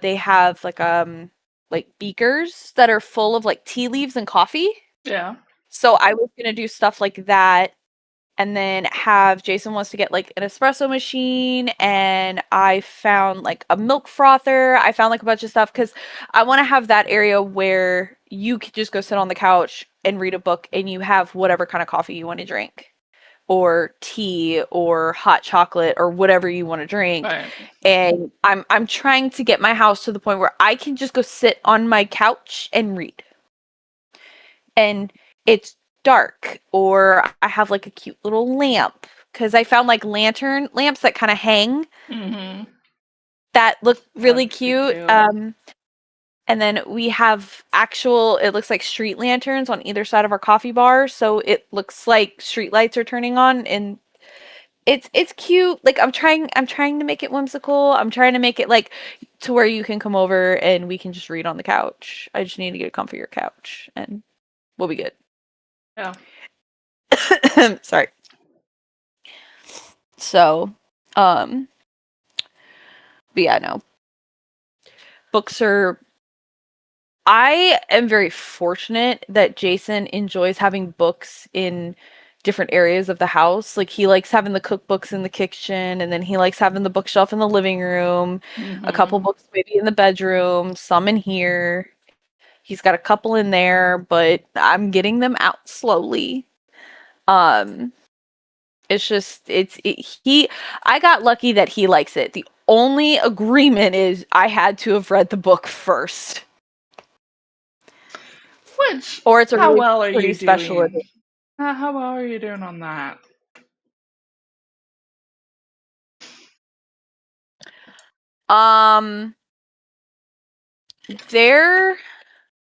S2: they have like beakers that are full of like tea leaves and coffee.
S1: Yeah.
S2: So I was gonna do stuff like that, and then have Jason wants to get like an espresso machine, and I found like a milk frother. I found like a bunch of stuff because I want to have that area where you could just go sit on the couch and read a book, and you have whatever kind of coffee you want to drink, or tea, or hot chocolate, or whatever you want to drink.
S1: Right.
S2: And I'm trying to get my house to the point where I can just go sit on my couch and read. And it's dark, or I have like a cute little lamp because I found like lantern lamps that kind of hang that look really cute. And then we have it looks like street lanterns on either side of our coffee bar, so it looks like street lights are turning on, and it's cute. Like I'm trying to make it whimsical. I'm trying to make it like to where you can come over and we can just read on the couch. I just need to get a comfier couch and we'll be good.
S1: Yeah.
S2: Sorry. So, but yeah, no. Books are. I am very fortunate that Jason enjoys having books in different areas of the house. Like he likes having the cookbooks in the kitchen, and then he likes having the bookshelf in the living room, a couple books maybe in the bedroom, some in here. He's got a couple in there, but I'm getting them out slowly. It's just I got lucky that he likes it. The only agreement is I had to have read the book first.
S1: Which,
S2: or it's a
S1: how
S2: really
S1: well are
S2: pretty
S1: you
S2: special
S1: doing?
S2: edition.
S1: How well are you doing on that?
S2: They're.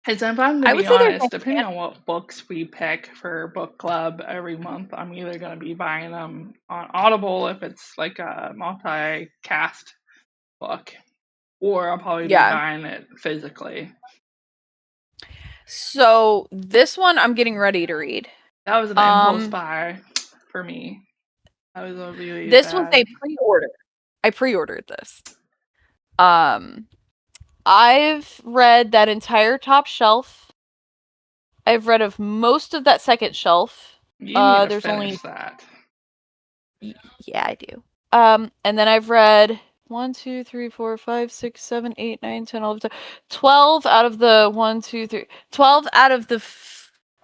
S1: Because if I'm to
S2: I
S1: be
S2: would say they're.
S1: honest, depending on what books we pick for book club every month, I'm either going to be buying them on Audible if it's like a multi-cast book, or I'll probably be buying it physically.
S2: So this one I'm getting ready to read.
S1: That was an impulse buy for me. That was a really
S2: This
S1: bad...
S2: was a pre-order. I pre-ordered this. I've read that entire top shelf. I've read of most of that second shelf.
S1: You need to finish that.
S2: Yeah, I do. And then I've read 1, 2, 3, 4, 5, 6, 7, 8, 9, 10, 11, 12 out of the 1, 2, 3, 12 out of the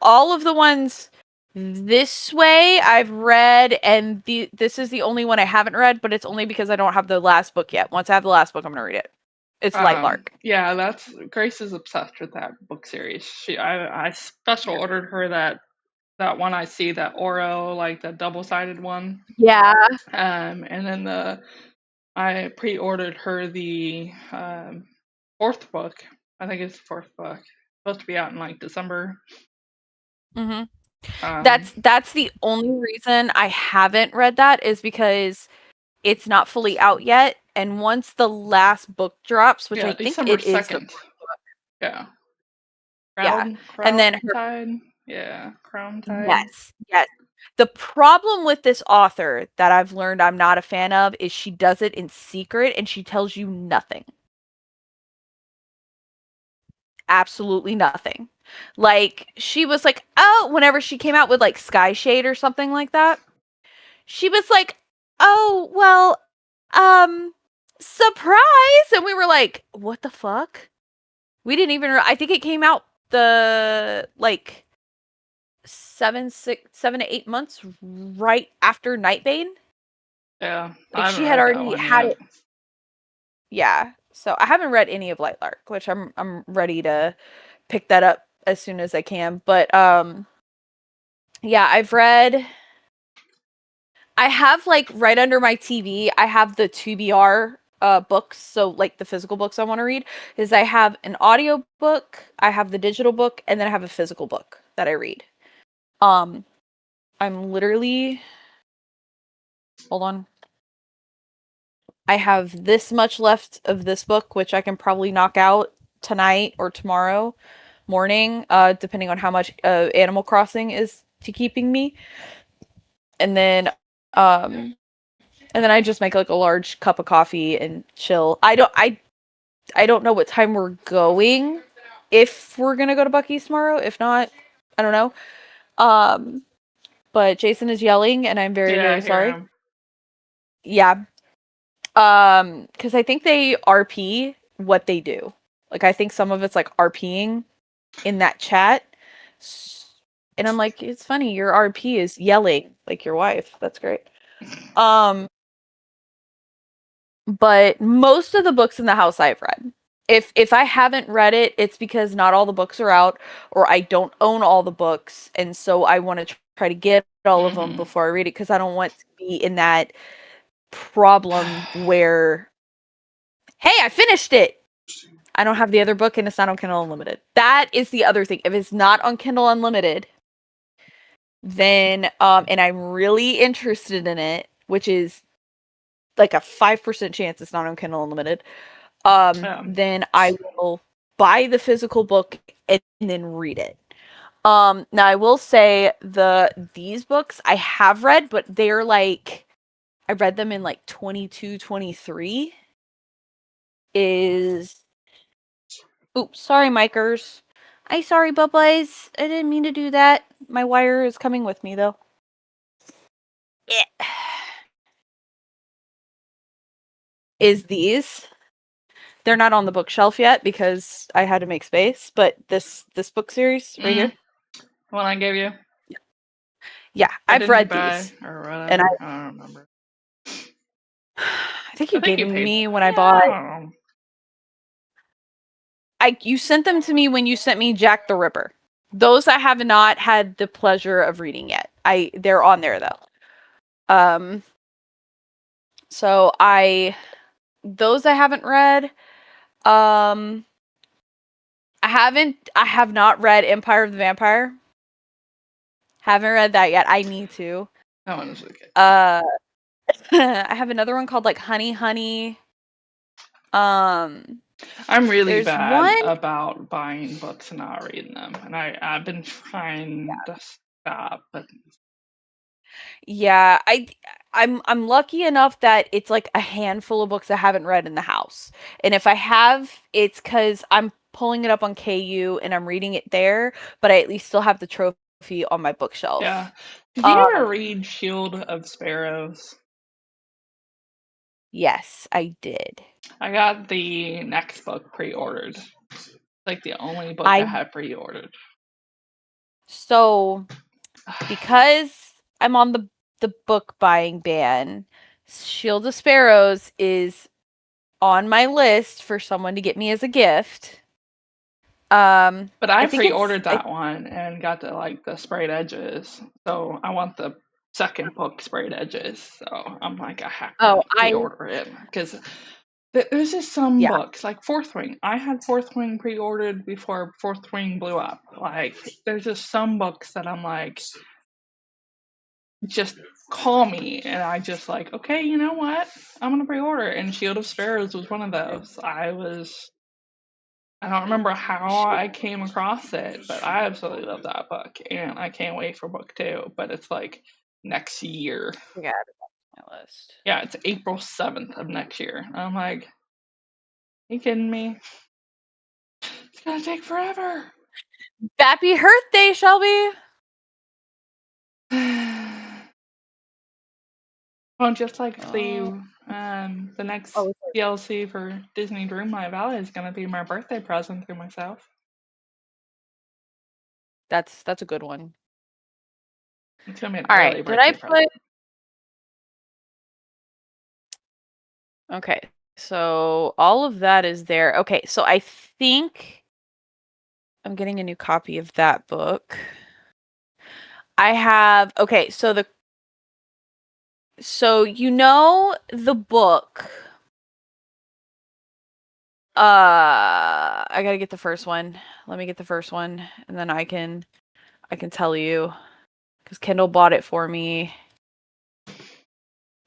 S2: all of the ones this way I've read, and this is the only one I haven't read, but it's only because I don't have the last book yet. Once I have the last book, I'm gonna read it. It's Light Lark.
S1: Yeah, that's Grace is obsessed with that book series. I special ordered her that one I see, that Oro, like the double-sided one.
S2: Yeah.
S1: And then I pre-ordered her the fourth book. I think it's the fourth book. It's supposed to be out in like December.
S2: Mm-hmm. That's the only reason I haven't read that, is because it's not fully out yet, and once the last book drops, which I think
S1: December
S2: it
S1: 2nd.
S2: is.
S1: Yeah.
S2: And then
S1: Crown Tide.
S2: Yes. The problem with this author that I've learned I'm not a fan of is she does it in secret and she tells you nothing. Absolutely nothing. Like, she was like, oh, whenever she came out with like Sky Shade or something like that, she was like, oh, well, surprise. And we were like, what the fuck? We didn't even, I think it came out the like 7 to 8 months right after Nightbane.
S1: Yeah.
S2: Like, she had already had it. Yeah. So I haven't read any of Light Lark, which I'm ready to pick that up as soon as I can. But yeah, I have like right under my TV, I have the 2BR books, so like the physical books I want to read, is I have an audio book, I have the digital book, and then I have a physical book that I read. I'm literally, hold on. I have this much left of this book, which I can probably knock out tonight or tomorrow morning, depending on how much Animal Crossing is to keeping me. And then I just make like a large cup of coffee and chill. I don't know what time we're going. If we're gonna go to Buc-ee's tomorrow, if not, I don't know. But Jason is yelling, and I'm very, very sorry.
S1: Him.
S2: Yeah. Because I think they RP what they do. Like, I think some of it's like RPing in that chat. And I'm like, it's funny, your RP is yelling like your wife. That's great. But most of the books in the house I've read. If I haven't read it, it's because not all the books are out, or I don't own all the books, and so I want to try to get all of them before I read it, because I don't want to be in that problem where, hey, I finished it, I don't have the other book and it's not on Kindle Unlimited. That is the other thing. If it's not on Kindle Unlimited, then and I'm really interested in it, which is like a 5% chance it's not on Kindle Unlimited, then I will buy the physical book and then read it. Now I will say these books I have read, but they're like, I read them in like 22, 23. Oops, sorry, Mikers. Sorry, Bubbles. I didn't mean to do that. My wire is coming with me, though. Is these. They're not on the bookshelf yet because I had to make space, but this book series right here.
S1: The one I gave you?
S2: Yeah, I've read these.
S1: Or whatever. I don't remember.
S2: I think you gave them to me when I
S1: bought.
S2: You sent them to me when you sent me Jack the Ripper. Those I have not had the pleasure of reading yet. They're on there though. So those I haven't read. I have not read Empire of the Vampire. Haven't read that yet. I need to.
S1: That one is really good.
S2: I have another one called like Honey Honey.
S1: I'm really bad about buying books and not reading them, and I've been trying to stop, but
S2: yeah, I'm lucky enough that it's like a handful of books I haven't read in the house, and if I have, it's because I'm pulling it up on KU and I'm reading it there, but I at least still have the trophy on my bookshelf.
S1: Yeah. Did you ever read Shield of Sparrows?
S2: Yes, I did.
S1: I got the next book pre-ordered. Like the only book I had pre-ordered.
S2: So, because I'm on the book buying ban, Shield of Sparrows is on my list for someone to get me as a gift.
S1: But I pre-ordered that one and got the sprayed edges. So I want the second book sprayed edges. So I'm like, I have to pre-order it because there's just some books like Fourth Wing. I had Fourth Wing pre-ordered before Fourth Wing blew up. Like, there's just some books that I'm like, just call me, and I just like, okay, you know what? I'm gonna pre-order it. And Shield of Sparrows was one of those. I don't remember how I came across it, but I absolutely love that book, and I can't wait for book 2. But it's like next year.
S2: Yeah, my list.
S1: Yeah, it's April 7th of next year. I'm like, are you kidding me? It's gonna take forever.
S2: Happy birthday, Shelby.
S1: Well, just like the next DLC for Disney Dreamlight Valley is gonna be my birthday present to myself.
S2: That's a good one.
S1: It's gonna be an early birthday present.
S2: Okay, so all of that is there. Okay, so I think I'm getting a new copy of that book. I have so you know the book. I gotta get the first one. Let me get the first one, and then I can tell you, because Kendall bought it for me.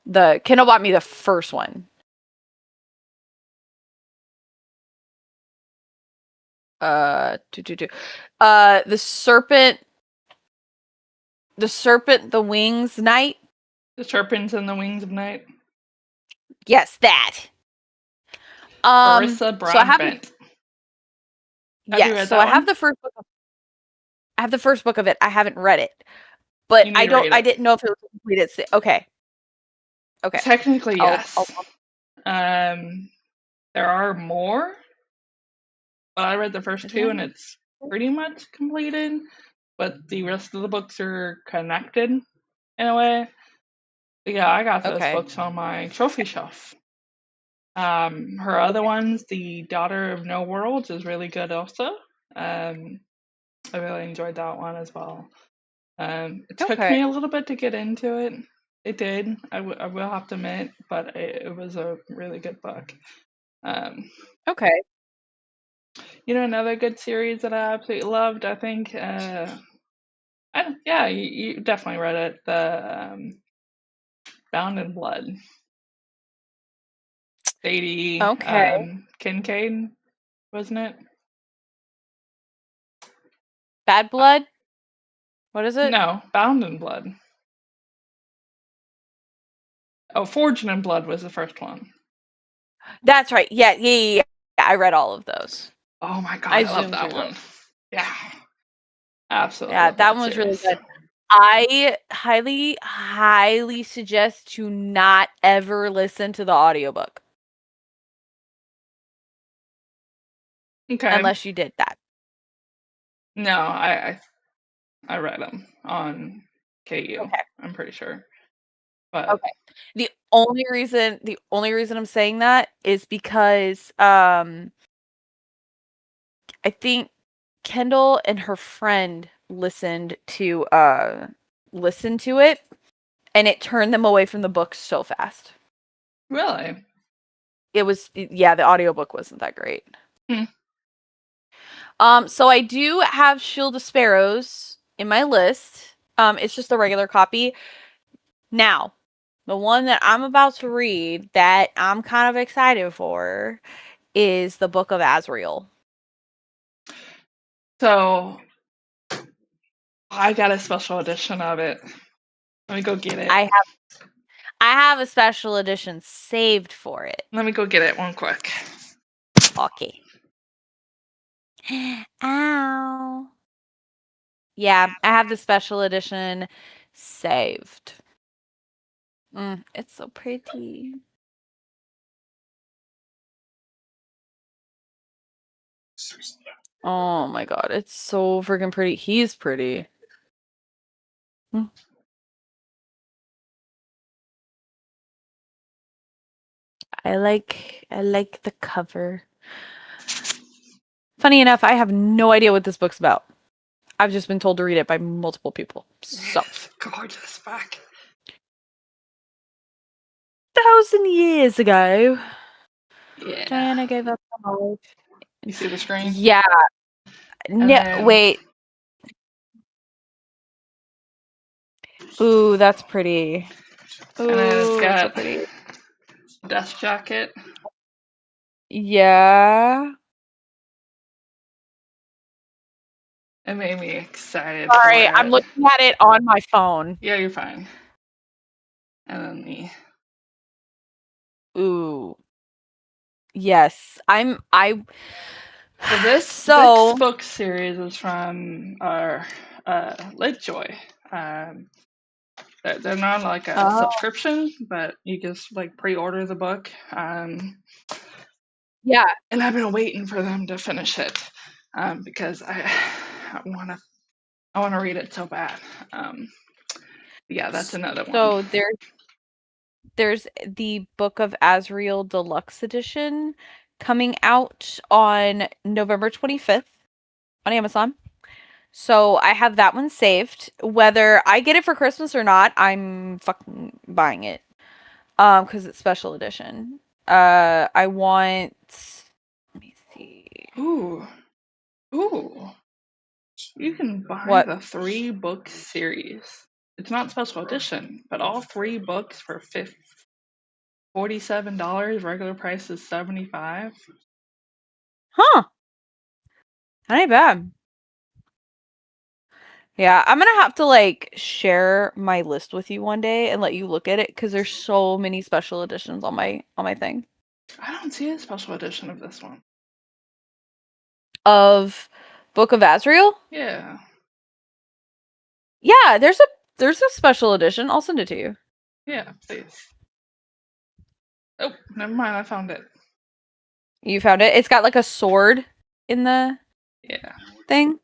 S2: Kendall bought me the first one. The serpent, the wings night.
S1: The Serpents and the Wings of Night.
S2: Yes, that.
S1: Marissa Broadbent.
S2: Yes, so I have the first book. I have the first book of it. I haven't read it, but I didn't know if it was completed. Okay.
S1: Technically, yes. There are more, but I read the first 2 and it's pretty much completed. But the rest of the books are connected in a way. But yeah, I got those books on my trophy shelf. Her other ones, The Daughter of No Worlds, is really good also. I really enjoyed that one as well. It took me a little bit to get into it. It did. I will have to admit, but it was a really good book. You know, another good series that I absolutely loved, I think, you definitely read it, the Bound in Blood. Sadie Kincaid, wasn't it?
S2: Bad Blood? What is it?
S1: No, Bound in Blood. Oh, Forged in Blood was the first one.
S2: That's right. Yeah. I read all of those.
S1: Oh my god, I love that one. Yeah. Absolutely.
S2: Yeah, that one was really good. I highly suggest to not ever listen to the audiobook.
S1: Okay.
S2: Unless you did that.
S1: No, I read them on KU.
S2: Okay.
S1: I'm pretty sure. But
S2: okay. The only reason I'm saying that is because I think Kendall and her friend listened to it, and it turned them away from the book so fast.
S1: really?
S2: The audiobook wasn't that great. So I do have Shield of Sparrows in my list. It's just a regular copy. Now, the one that I'm about to read that I'm kind of excited for is the Book of Azrael.
S1: So I got a special edition of it. Let me go get it.
S2: I have a special edition saved for it.
S1: Let me go get it one quick.
S2: Okay. Ow. Yeah, I have the special edition saved. It's so pretty. Oh my god, it's so freaking pretty. He's pretty. I like the cover. Funny enough, I have no idea what this book's about. I've just been told to read it by multiple people. So
S1: It's gorgeous back.
S2: 1,000 years ago,
S1: Yeah.
S2: Diana gave up her life.
S1: You see the screen?
S2: Yeah. Wait. Ooh, that's pretty. Ooh,
S1: and then it's got
S2: so pretty.
S1: Dust jacket.
S2: Yeah.
S1: It made me excited.
S2: Sorry,
S1: for it.
S2: I'm looking at it on my phone.
S1: Yeah, you're fine. And then the.
S2: Ooh. Yes,
S1: So this book series is from our Lakejoy. They're not like a subscription, but you just like pre-order the book.
S2: Yeah.
S1: And I've been waiting for them to finish it because I want to read it so bad. Yeah, that's another one.
S2: So there's the Book of Azrael Deluxe Edition coming out on November 25th on Amazon. So I have that one saved. Whether I get it for Christmas or not, I'm fucking buying it. Because it's special edition. I want. Let me see.
S1: Ooh. You can buy the 3-book series. It's not special edition, but all 3 books for $47. Regular price is $75.
S2: Huh. That ain't bad. Yeah, I'm gonna have to like share my list with you one day and let you look at it because there's so many special editions on my thing.
S1: I don't see a special edition of this one.
S2: Of Book of Azrael?
S1: Yeah.
S2: Yeah, there's a special edition. I'll send it to you.
S1: Yeah, please. Oh, never mind. I found it.
S2: You found it? It's got like a sword in the thing.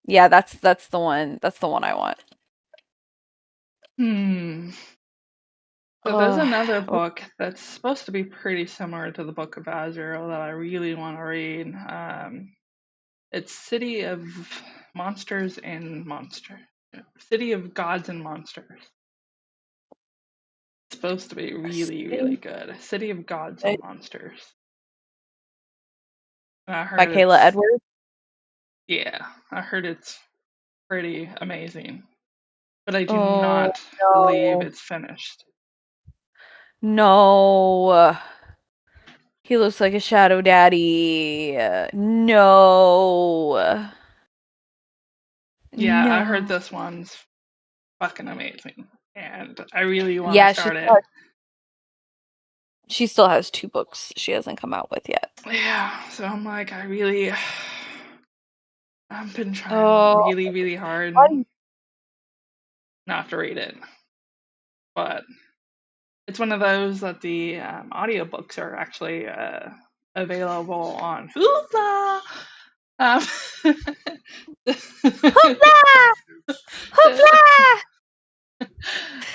S2: Yeah, that's the one. That's the one I want.
S1: So there's another book that's supposed to be pretty similar to the Book of Azrael that I really want to read. It's City of Monsters and Monster. City of Gods and Monsters. It's supposed to be really, really good. City of Gods and Monsters. And I heard
S2: by Kayla Edwards?
S1: Yeah, I heard it's pretty amazing. But I do not believe it's finished.
S2: No. He looks like a shadow daddy. No.
S1: Yeah, I heard this one's fucking amazing. And I really want to start it.
S2: She still has 2 books she hasn't come out with yet.
S1: Yeah, so I'm like, I've been trying really, really hard not to read it. But it's one of those that the audiobooks are actually available on Hoopla!
S2: Hoopla! Hoopla!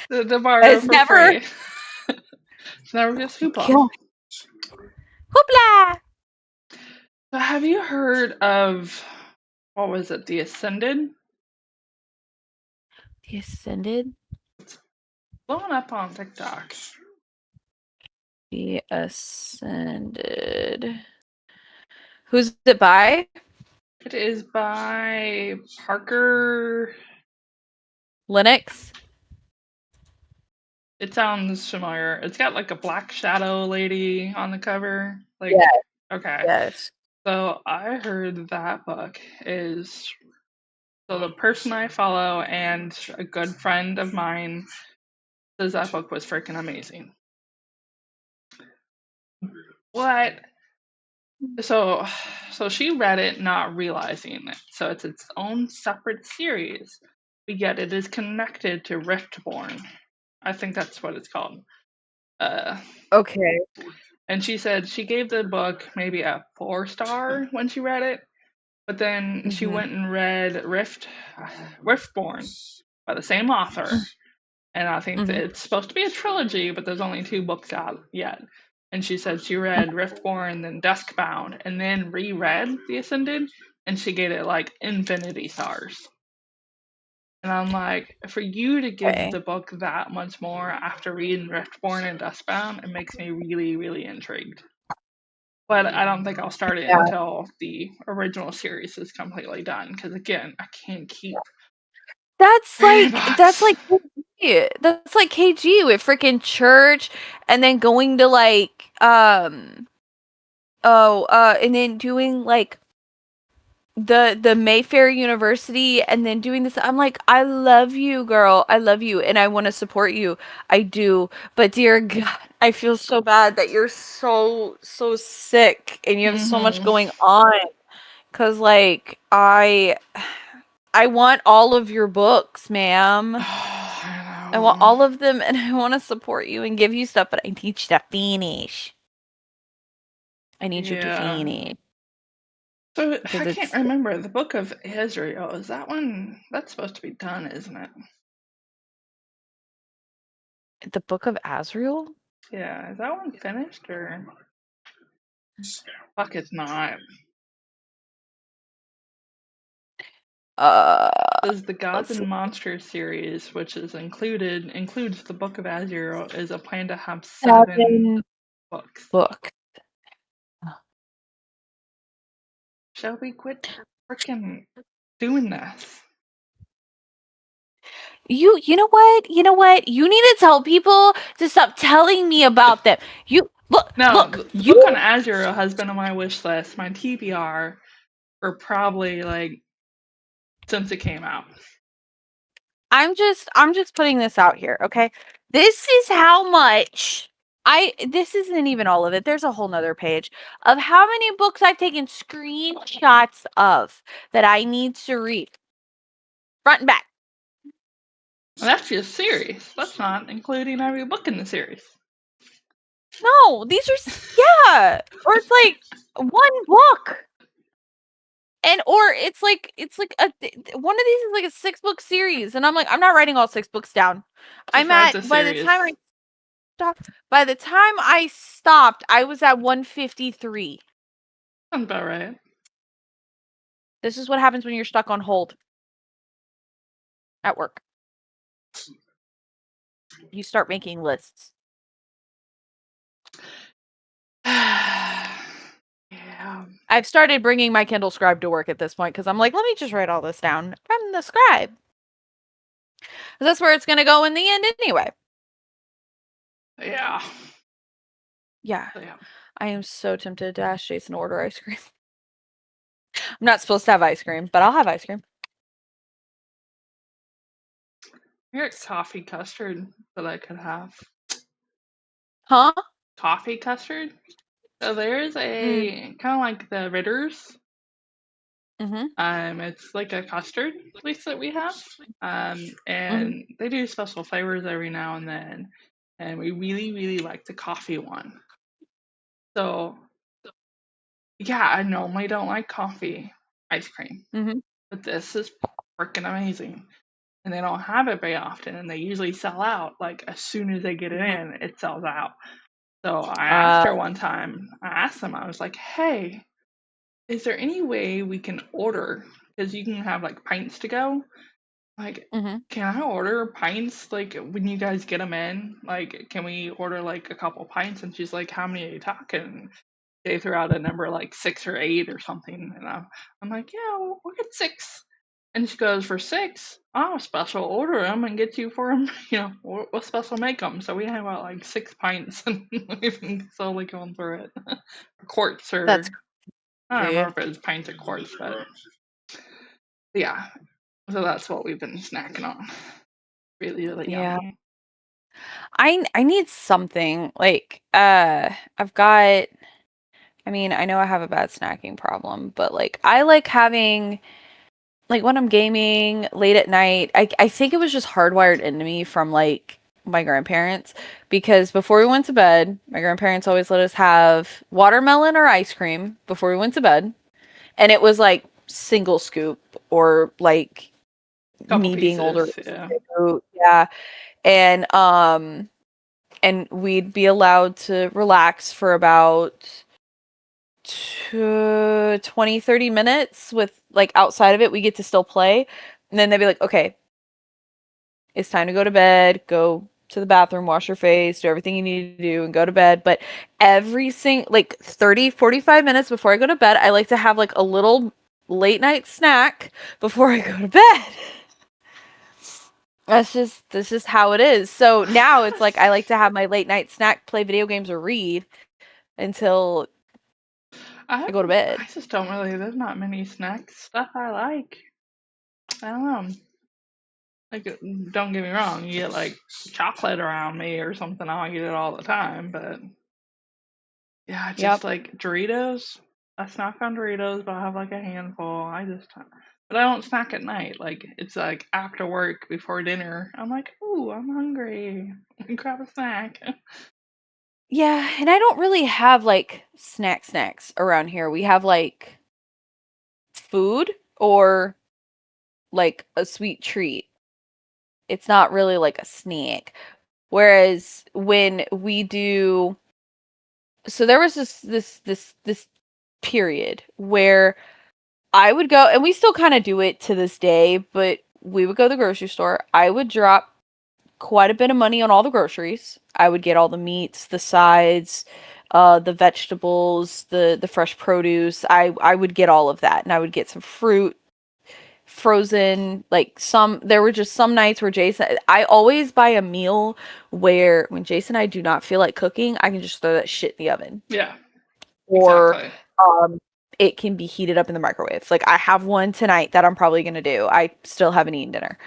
S1: The borrow
S2: It's
S1: for
S2: never.
S1: free. It's never just hoopla.
S2: Yeah. Hoopla!
S1: So have you heard of, what was it, The Ascended?
S2: The Ascended?
S1: It's blowing up on TikTok.
S2: The Ascended. Who's it by?
S1: It is by Parker.
S2: Linux?
S1: It sounds familiar. It's got like a black shadow lady on the cover. Like,
S2: Yes.
S1: okay.
S2: Yes.
S1: So I heard that book is, so the person I follow and a good friend of mine says that book was freaking amazing. What? So she read it not realizing it. So it's its own separate series, but yet it is connected to Riftborn. I think that's what it's called.
S2: Okay.
S1: And she said she gave the book maybe a 4-star when she read it, but then she went and read Riftborn by the same author. And I think that it's supposed to be a trilogy, but there's only 2 books out yet. And she said she read Riftborn, then Duskbound, and then reread The Ascended, and she gave it like infinity stars. And I'm like, for you to give the book that much more after reading Riftborn and Duskbound, it makes me really, really intrigued. But I don't think I'll start it until the original series is completely done, because again, I can't keep.
S2: That's like KG with freaking church, and then going to like and then doing like the Mayfair University, and then doing this. I'm like, I love you, girl. I love you, and I want to support you. I do, but dear God, I feel so bad that you're so sick and you have so much going on. Cause like I want all of your books, ma'am. I want all of them, and I want to support you and give you stuff, but I need you to finish. I need you to finish.
S1: So I can't remember. The Book of Israel, is that one? That's supposed to be done, isn't it?
S2: The Book of Azrael?
S1: Yeah, is that one finished or? Fuck, it's not. Says the Gods and Monsters series, which is includes the Book of Azrael, is a plan to have 7 books. Shall we quit freaking doing this?
S2: You know what? You know what? You need to tell people to stop telling me about them. You look.
S1: The book on Azrael has been on my wish list, my TBR, for probably like since it came out.
S2: I'm just putting this out here, okay? This is how much this isn't even all of it. There's a whole nother page of how many books I've taken screenshots of that I need to read. Front and back.
S1: And that's just series. That's not including every book in the series.
S2: No, these are or it's like one book. And or it's like one of these is like a 6-book series, and I'm like, I'm not writing all 6 books down. By the time I stopped, I was at 153.
S1: Sounds about right.
S2: This is what happens when you're stuck on hold at work. You start making lists.
S1: Yeah.
S2: I've started bringing my Kindle Scribe to work at this point because I'm like, let me just write all this down from the Scribe. That's where it's going to go in the end anyway.
S1: Yeah.
S2: Yeah. I am so tempted to ask Jason to order ice cream. I'm not supposed to have ice cream, but I'll have ice cream.
S1: Here's coffee custard that I could have.
S2: Huh?
S1: Coffee custard? So there's a kind of like the Ritters. It's like a custard place that we have. And they do special flavors every now and then. And we really, really like the coffee one. So yeah, I normally don't like coffee ice cream. But this is freaking amazing. and they don't have it very often, and they usually sell out. Like as soon as they get it in, it sells out. So I asked her one time. I asked them. I was like, "Hey, is there any way we can order? Because you can have like pints to go. Like, can I order pints like when you guys get them in? Like, can we order like a couple pints?" And she's like, "How many are you talking?" They threw out a number like 6 or 8 or something, and I'm like, "Yeah, we'll get 6." And she goes, "For 6, I'll special order them and get you for them. You know, we'll special make them." So we have about like 6 pints, and we've been slowly going through it. Quarts or
S2: That's
S1: I don't
S2: crazy.
S1: remember if it was pints or quarts, but yeah. So that's what we've been snacking on. Really, really yummy.
S2: I need something like I've got. I mean, I know I have a bad snacking problem, but like I like having like when I'm gaming late at night. I think it was just hardwired into me from like my grandparents, because before we went to bed, my grandparents always let us have watermelon or ice cream before we went to bed, and it was like single scoop or like
S1: Couple
S2: me being older.
S1: pieces, yeah.
S2: Yeah. And we'd be allowed to relax for about 20, 30 minutes with like outside of it, we get to still play. And then they'd be like, okay, it's time to go to bed, go to the bathroom, wash your face, do everything you need to do and go to bed. But every single like 30, 45 minutes before I go to bed, I like to have like a little late night snack before I go to bed. That's just how it is. So now it's like I like to have my late night snack, play video games or read until I go to bed.
S1: I just don't really. There's not many snack stuff I like. I don't know. Like, don't get me wrong. You get like chocolate around me or something. I'll eat it all the time. But yeah, just like Doritos. I snack on Doritos, but I have like a handful. But I don't snack at night. Like it's like after work, before dinner. I'm like, ooh, I'm hungry. Grab a snack.
S2: Yeah, and I don't really have like snacks around here. We have like food or like a sweet treat. It's not really like a snack. Whereas when we do, so there was this period where I would go, and we still kind of do it to this day, but we would go to the grocery store. I would drop quite a bit of money on all the groceries. I would get all the meats, the sides, the vegetables, the fresh produce. I would get all of that, and I would get some fruit, frozen. Like there were just some nights where I always buy a meal where when Jason and I do not feel like cooking, I can just throw that shit in the oven.
S1: Yeah.
S2: Or
S1: exactly.
S2: It can be heated up in the microwave. Like I have one tonight that I'm probably gonna do. I still haven't eaten dinner.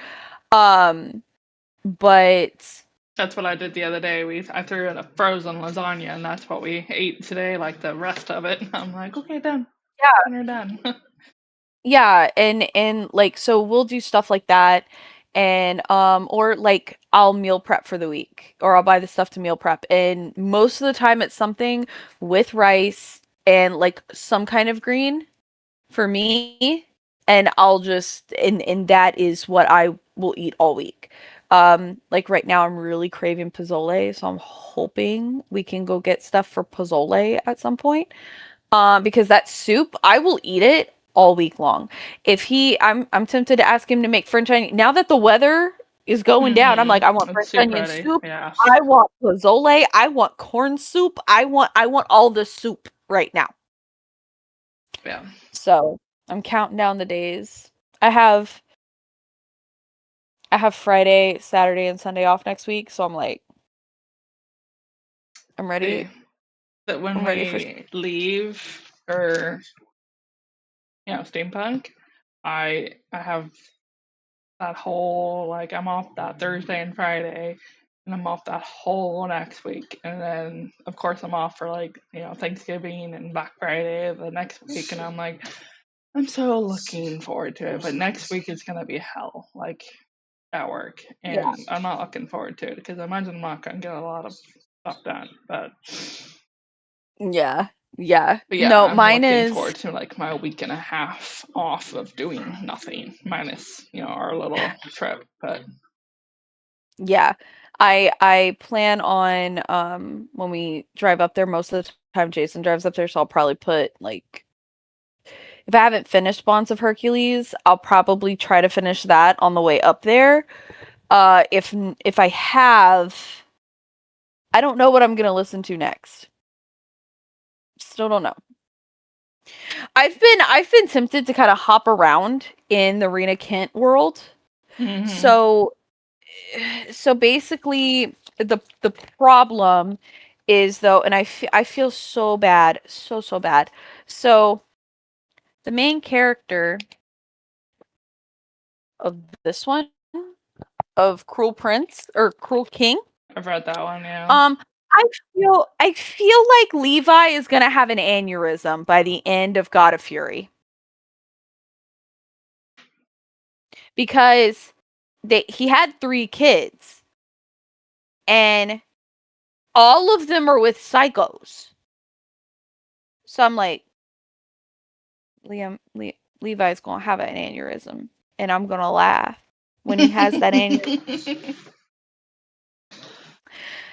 S2: But
S1: that's what I did the other day. I threw in a frozen lasagna, and that's what we ate today. Like the rest of it, I'm like, okay, done.
S2: Yeah,
S1: dinner done.
S2: yeah, and like so we'll do stuff like that, and or like I'll meal prep for the week, or I'll buy the stuff to meal prep, and most of the time it's something with rice and like some kind of green for me, and I'll just and that is what I will eat all week. Like right now I'm really craving pozole, so I'm hoping we can go get stuff for pozole at some point. Because that soup, I will eat it all week long. I'm tempted to ask him to make French onion. Now that the weather is going down, I'm like, I want French onion soup.
S1: Yeah.
S2: I want pozole. I want corn soup. I want all the soup right now.
S1: Yeah.
S2: So I'm counting down the days. I have Friday, Saturday, and Sunday off next week, so I'm like, I'm ready.
S1: That when we leave for steampunk, I have that whole I'm off that Thursday and Friday, and I'm off that whole next week, and then of course I'm off for Thanksgiving and Black Friday the next week, and I'm like, I'm so looking forward to it, but next week is gonna be hell, at work, and I'm not looking forward to it because I imagine I'm not gonna get a lot of stuff done, but
S2: yeah. Yeah.
S1: But yeah,
S2: No,
S1: I'm
S2: mine
S1: looking
S2: is
S1: forward to like my week and a half off of doing nothing, minus, our little trip. But
S2: yeah. I plan on when we drive up there, most of the time Jason drives up there, so I'll probably put like, if I haven't finished Bonds of Hercules, I'll probably try to finish that on the way up there. If I have, I don't know what I'm gonna listen to next. Still don't know. I've been tempted to kind of hop around in the Rena Kent world.
S1: mm-hmm.
S2: So basically the problem is, though, and I feel so bad, so bad. So the main character of this one, of Cruel Prince or Cruel King,
S1: I've read that one, yeah.
S2: I feel like Levi is gonna have an aneurysm by the end of God of Fury. Because he had 3 kids. And all of them are with psychos. So I'm like, Levi's gonna have an aneurysm, and I'm gonna laugh when he has that aneurysm.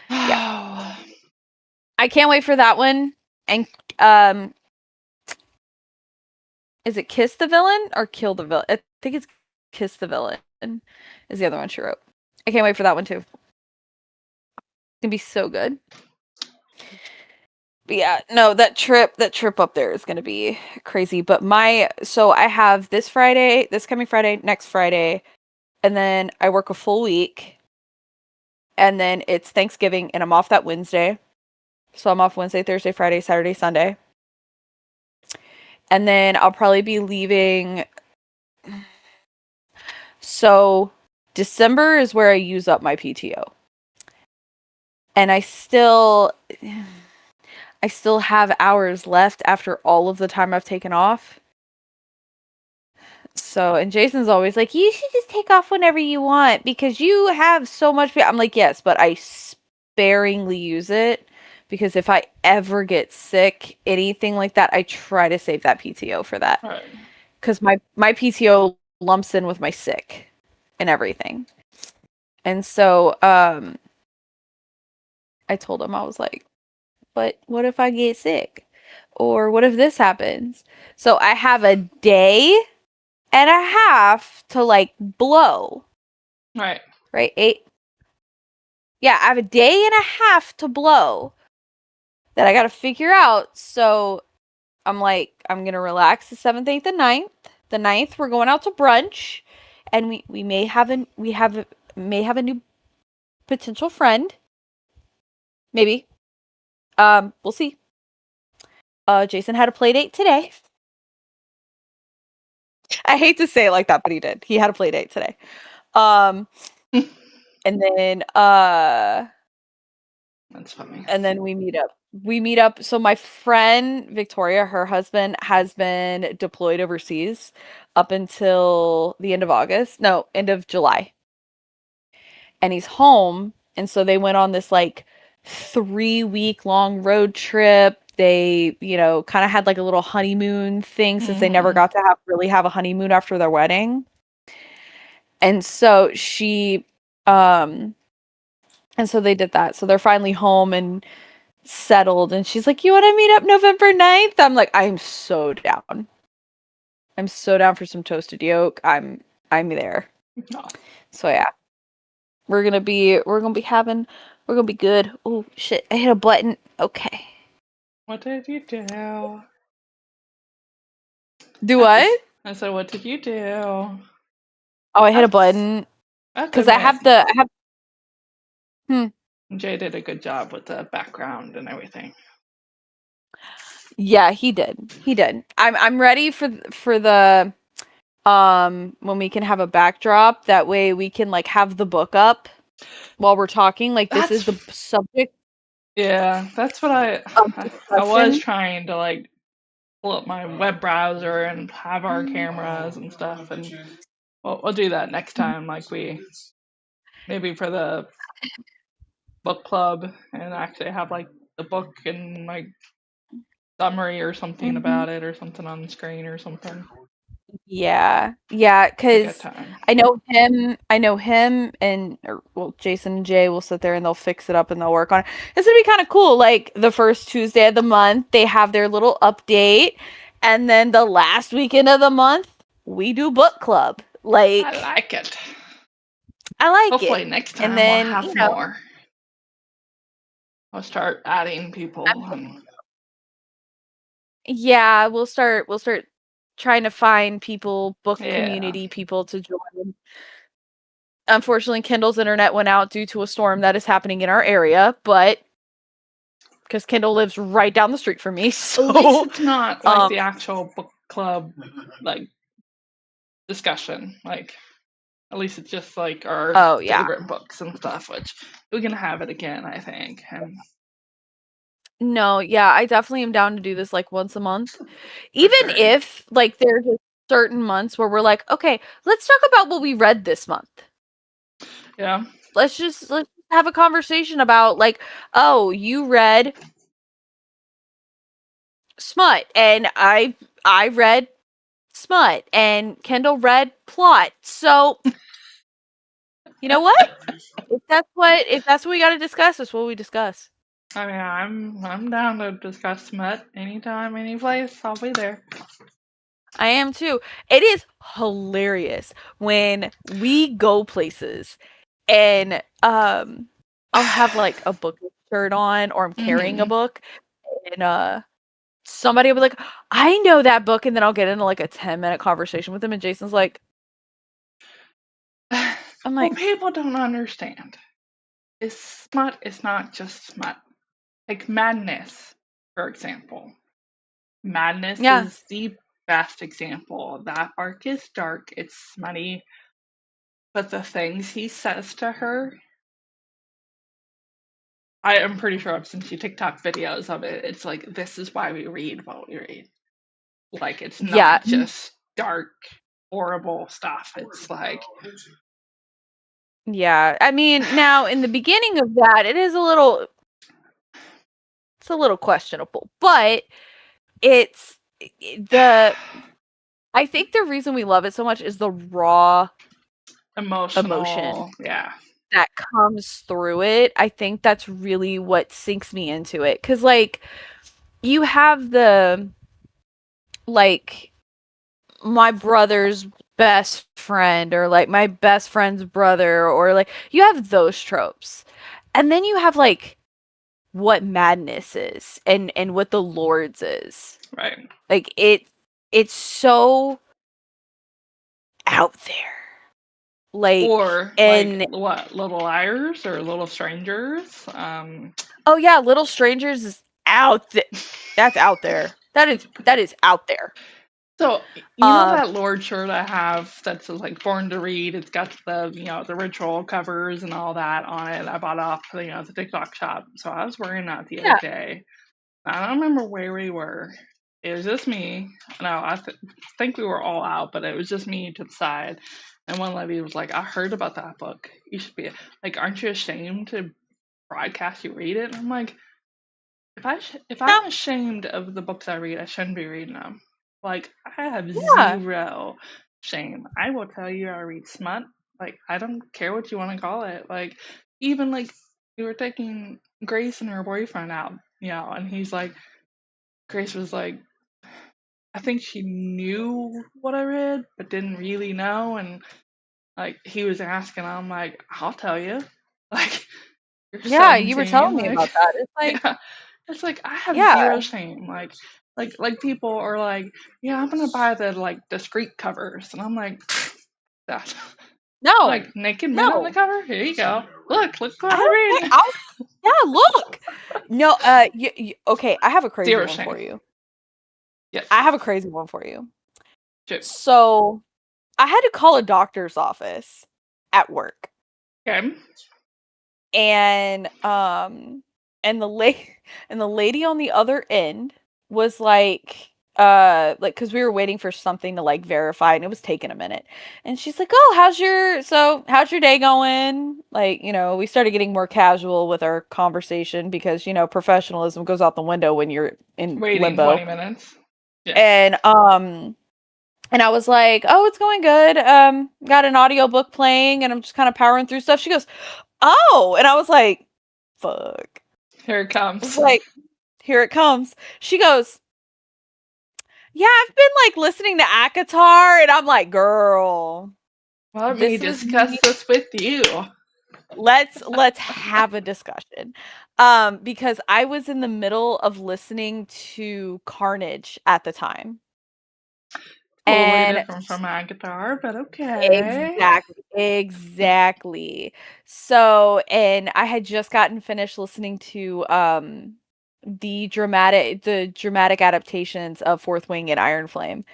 S2: Yeah, I can't wait for that one. And is it Kiss the Villain or Kill the Villain? I think it's Kiss the Villain is the other one she wrote. I can't wait for that one too. It's gonna be so good. But yeah, no, that trip up there is gonna be crazy. But so I have this coming Friday, next Friday, and then I work a full week, and then it's Thanksgiving, and I'm off that Wednesday. So I'm off Wednesday, Thursday, Friday, Saturday, Sunday. And then I'll probably be leaving. So December is where I use up my PTO. And I still have hours left after all of the time I've taken off. So, and Jason's always like, you should just take off whenever you want because you have so much. I'm like, yes, but I sparingly use it because if I ever get sick, anything like that, I try to save that PTO for that. Because my PTO lumps in with my sick and everything. And so I told him, I was like, but what if I get sick? Or what if this happens? So I have a day and a half to like blow.
S1: Right.
S2: 8. Yeah, I have a day and a half to blow that I got to figure out. So I'm like, I'm going to relax the 7th, 8th, and 9th. The 9th, we're going out to brunch, and we may have a new potential friend. Maybe. We'll see. Jason had a play date today. I hate to say it like that, but he did. He had a play date today. And then
S1: that's funny.
S2: And then we meet up. So my friend Victoria, her husband, has been deployed overseas up until the end of end of July. And he's home. And so they went on this like 3-week long road trip. They, kind of had like a little honeymoon thing since they never got to really have a honeymoon after their wedding. And so and so they did that. So they're finally home and settled. And she's like, you want to meet up November 9th? I'm like, I'm so down. I'm so down for some toasted yolk. I'm there.
S1: Oh.
S2: So yeah. We're gonna be good. Oh shit, I hit a button. Okay.
S1: What did you do?
S2: Do what?
S1: I said, what did you do?
S2: Oh, I hit a button. Because I have
S1: Jay did a good job with the background and everything.
S2: Yeah, he did. I'm ready for the when we can have a backdrop. That way we can like have the book up while we're talking. Like this is the subject.
S1: Yeah, that's what I was trying to like pull up my web browser and have our cameras and stuff, and we'll do that next time. Like maybe for the book club and actually have like the book and like summary or something about it, or something on the screen or something.
S2: Yeah, because I know him, and Jason and Jay will sit there and they'll fix it up and they'll work on it. It's gonna be kind of cool. Like the first Tuesday of the month, they have their little update, and then the last weekend of the month, we do book club. Like
S1: I like it.
S2: Hopefully
S1: next time
S2: and then,
S1: we'll have more. I'll start adding people.
S2: Yeah, we'll start trying to find people, book community people to join. Unfortunately, Kindle's internet went out due to a storm that is happening in our area, but because Kindle lives right down the street from me, so
S1: at least it's not like the actual book club like discussion. Like at least it's just like our favorite books and stuff, which we can have it again, I think. And
S2: no, yeah, I definitely am down to do this like once a month. Even if like there's certain months where we're like, okay, let's talk about what we read this month.
S1: Yeah.
S2: Let's have a conversation about like, oh, you read Smut and I read Smut and Kendall read Plot. So you know what? If that's what we got to discuss, that's what we discuss.
S1: I mean, I'm down to discuss Smut anytime, any place. I'll be there.
S2: I am too. It is hilarious when we go places and I'll have like a book shirt on or I'm carrying a book and somebody will be like, I know that book, and then I'll get into like a 10-minute conversation with them and Jason's like,
S1: I'm like, what people don't understand is Smut is not just Smut. Like Madness, for example. Madness is the best example. That arc is dark, it's smutty, but the things he says to her, I am pretty sure I've seen TikTok videos of it. It's like, this is why we read what we read. Like, it's not just dark, horrible stuff. It's like...
S2: Yeah, I mean, now in the beginning of that, it's a little questionable, but I think the reason we love it so much is the raw emotion that comes through it. I think that's really what sinks me into it. 'Cause like you have the like my brother's best friend or like my best friend's brother or like you have those tropes. And then you have like what Madness is and what the Lords is.
S1: Right.
S2: Like it's so out there. Like
S1: or like what, Little Liars or Little Strangers?
S2: Oh yeah, Little Strangers is out there. That's out there. That is out there.
S1: So you know that Lord shirt I have that's like Born to Read. It's got the ritual covers and all that on it. I bought off the TikTok shop. So I was wearing that the other day. I don't remember where we were. It was just me. No, I think we were all out, but it was just me to the side. And one lady was like, I heard about that book. You should be like, aren't you ashamed to broadcast you read it? And I'm like, if I'm ashamed of the books I read, I shouldn't be reading them. Like, I have zero shame. I will tell you I read smut. Like, I don't care what you want to call it. Like, even like we were taking Grace and her boyfriend out, and he's like, Grace was like, I think she knew what I read, but didn't really know. And like, he was asking, I'm like, I'll tell you. Like, you're 17,
S2: you were telling me about that. It's like,
S1: it's like I have zero shame. Like people are like, yeah, I'm gonna buy the discreet covers, and I'm like, that.
S2: No.
S1: Like naked men on the cover. Here you go. Look what I'm reading.
S2: Look. No. Okay. I have a crazy one for you.
S1: Yes.
S2: I have a crazy one for you.
S1: Sure.
S2: So, I had to call a doctor's office at work.
S1: Okay.
S2: And the lady on the other end was like, like, because we were waiting for something to like verify, and it was taking a minute. And she's like, "Oh, how's your day going?" Like, we started getting more casual with our conversation because professionalism goes out the window when you're in
S1: waiting
S2: limbo.
S1: 20 minutes. Yeah.
S2: And I was like, "Oh, it's going good. Got an audiobook playing, and I'm just kind of powering through stuff." She goes, "Oh," and I was like, "Fuck."
S1: Here it comes.
S2: Like, here it comes. She goes, "Yeah, I've been like listening to Akatar," and I'm like, "Girl,
S1: well, let me discuss this with you.
S2: Let's have a discussion." Because I was in the middle of listening to Carnage at the time.
S1: Totally different from Akatar, but okay.
S2: Exactly. So, and I had just gotten finished listening to the dramatic adaptations of Fourth Wing and Iron Flame.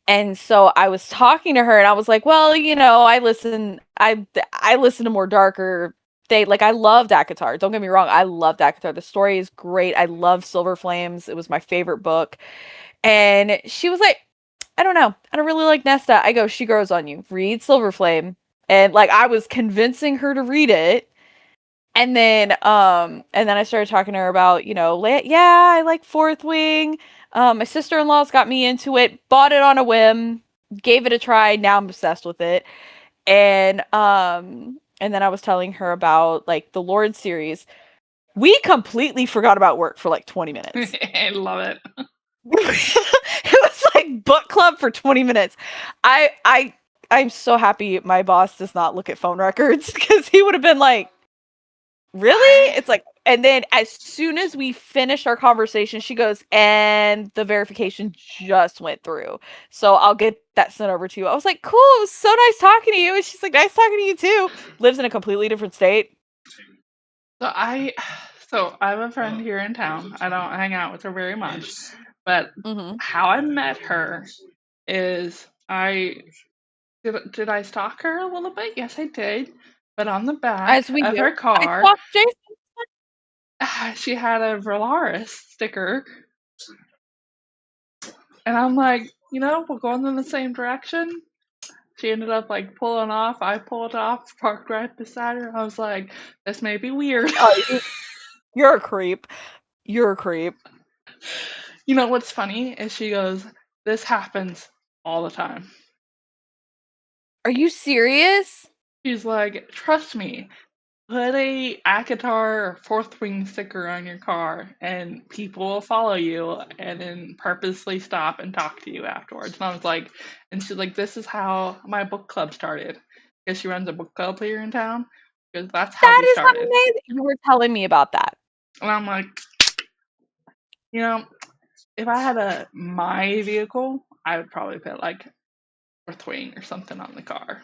S2: And so I was talking to her and I was like, "Well, I listen to more darker I loved Akatar. Don't get me wrong, I loved Akatar. The story is great. I love Silver Flames. It was my favorite book." And she was like, "I don't know. I don't really like Nesta." I go, "She grows on you. Read Silver Flame." And like I was convincing her to read it. And then I started talking to her about, I like Fourth Wing. My sister-in-law's got me into it, bought it on a whim, gave it a try, now I'm obsessed with it. And then I was telling her about like the Lord series. We completely forgot about work for like 20 minutes.
S1: I love it.
S2: It was like book club for 20 minutes. I'm so happy my boss does not look at phone records because he would have been like, "Really?" It's like, and then as soon as we finished our conversation, she goes, "And the verification just went through. So I'll get that sent over to you." I was like, "Cool, it was so nice talking to you." And she's like, "Nice talking to you too." Lives in a completely different state.
S1: So I have a friend here in town. I don't hang out with her very much, but how I met her is did I stalk her a little bit? Yes, I did. But on the back of her car, she had a Valaris sticker. And I'm like, we're going in the same direction. She ended up like pulling off. I pulled off, parked right beside her. I was like, this may be weird.
S2: Oh, you're a creep. You're a creep.
S1: You know what's funny is she goes, "This happens all the time."
S2: Are you serious?
S1: She's like, "Trust me, put a Akatar or Fourth Wing sticker on your car and people will follow you and then purposely stop and talk to you afterwards." And I was like, and she's like, "This is how my book club started." Because she runs a book club here in town. Because that's how we started. That is
S2: amazing. You were telling me about that.
S1: And I'm like, if I had my vehicle, I would probably put like Fourth Wing or something on the car.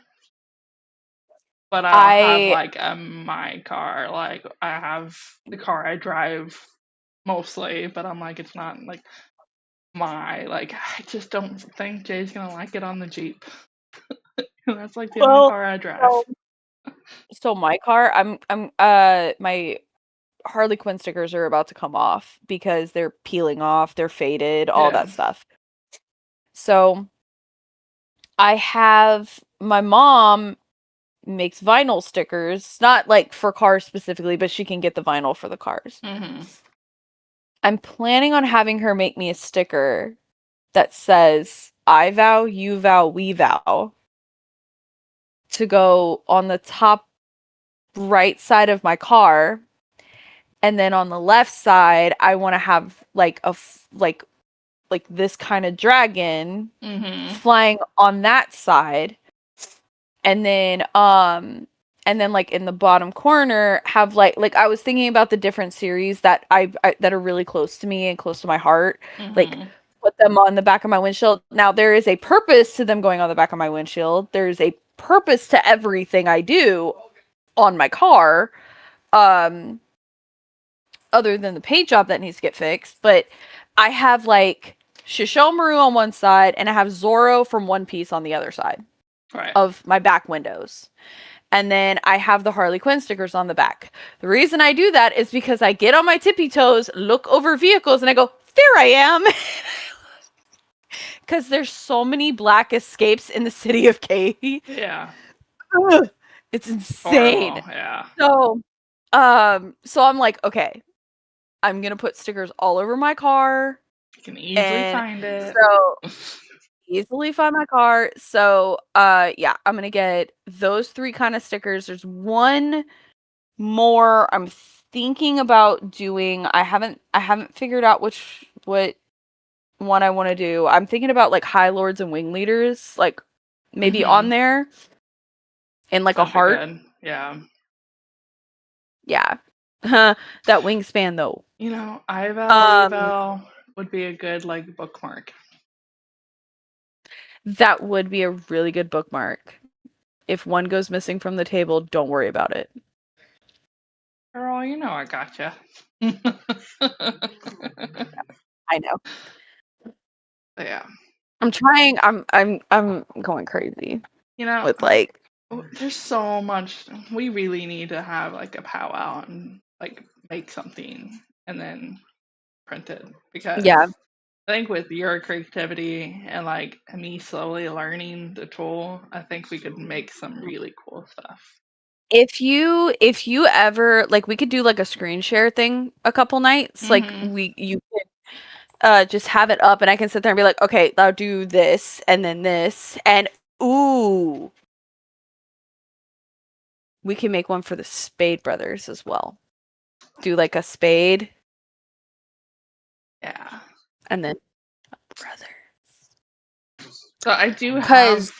S1: But I don't have like my car. Like I have the car I drive mostly, but I'm like, it's not like I just don't think Jay's gonna like it on the Jeep. That's like the only car I drive.
S2: So my car, my Harley Quinn stickers are about to come off because they're peeling off, they're faded, all that stuff. So I have my mom makes vinyl stickers, not like for cars specifically, but she can get the vinyl for the cars. I'm planning on having her make me a sticker that says, "I vow, you vow, we vow," to go on the top right side of my car. And then on the left side, I want to have like like this kind of dragon flying on that side. And then like in the bottom corner have like I was thinking about the different series that that are really close to me and close to my heart. Like put them on the back of my windshield. Now there is a purpose to them going on the back of my windshield. There's a purpose to everything I do on my car. Other than the paint job that needs to get fixed, but I have like Shishomaru on one side and I have Zoro from One Piece on the other side of my back windows. And then I have the Harley Quinn stickers on the back. The reason I do that is because I get on my tippy toes, look over vehicles, and I go, "There I am." because there's so many black escapes in the city of Katy.
S1: Yeah.
S2: It's insane.
S1: Horrible. Yeah.
S2: So I'm like, okay, I'm gonna put stickers all over my car.
S1: You can easily find it.
S2: So easily find my car. So yeah, I'm gonna get those 3 kind of stickers. There's one more I'm thinking about doing. I haven't figured out what one I want to do. I'm thinking about like High Lords and Wing Leaders, like maybe on there in like
S1: That'd
S2: a heart.
S1: Good. Yeah.
S2: Yeah. That wingspan though.
S1: You know, Ivel would be a good like bookmark.
S2: That would be a really good bookmark. If one goes missing from the table, don't worry about it.
S1: Girl, you know I gotcha.
S2: I know.
S1: Yeah.
S2: I'm trying. I'm going crazy.
S1: You know,
S2: with like,
S1: there's so much. We really need to have like a powwow and like make something and then print it, because I think with your creativity and like me slowly learning the tool, I think we could make some really cool stuff.
S2: If you ever like, we could do like a screen share thing a couple nights. Like you could just have it up and I can sit there and be like, okay, I'll do this and then this, and ooh, we can make one for the Spade Brothers as well. Do like a Spade.
S1: Yeah.
S2: And then Brothers.
S1: So I do have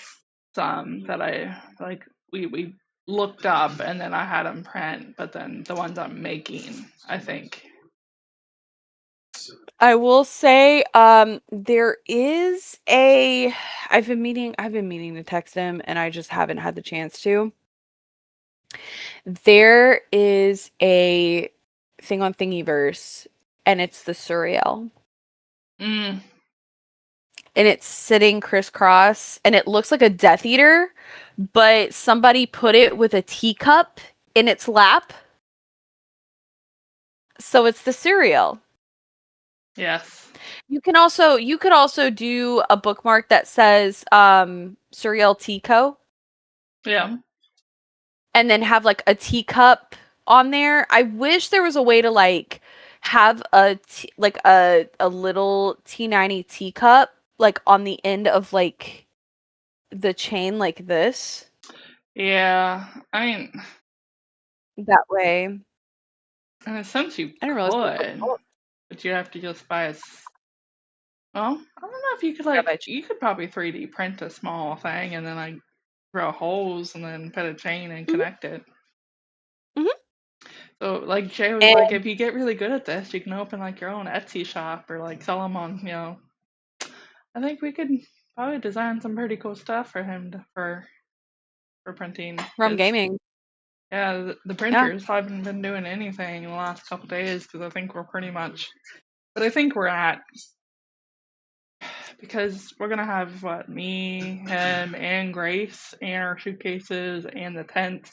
S1: some that I like we looked up and then I had them print, but then the ones I'm making, I think.
S2: I will say, there is a. I've been meaning to text him, and I just haven't had the chance to. There is a thing on Thingiverse, and it's the Surreal.
S1: Mm.
S2: And it's sitting crisscross, and it looks like a Death Eater, but somebody put it with a teacup in its lap. So it's the Surreal.
S1: Yes.
S2: You could also do a bookmark that says Surreal Teaco.
S1: Yeah.
S2: And then have like a teacup on there. I wish there was a way to like have a little T90 teacup like on the end of like the chain like this.
S1: Yeah. I mean,
S2: that way.
S1: In a sense you
S2: I
S1: could, but you have to just buy a. Well, I don't know if you could you could probably 3D print a small thing and then like drill holes and then put a chain and connect it. So like Jay was like, if you get really good at this, you can open like your own Etsy shop or like sell them on, you know. I think we could probably design some pretty cool stuff for him for printing.
S2: RUM-Gaming.
S1: Yeah, the printers haven't been doing anything in the last couple days because I think we're pretty much. But I think we're at, because we're gonna have me, him, and Grace, and our suitcases, and the tent,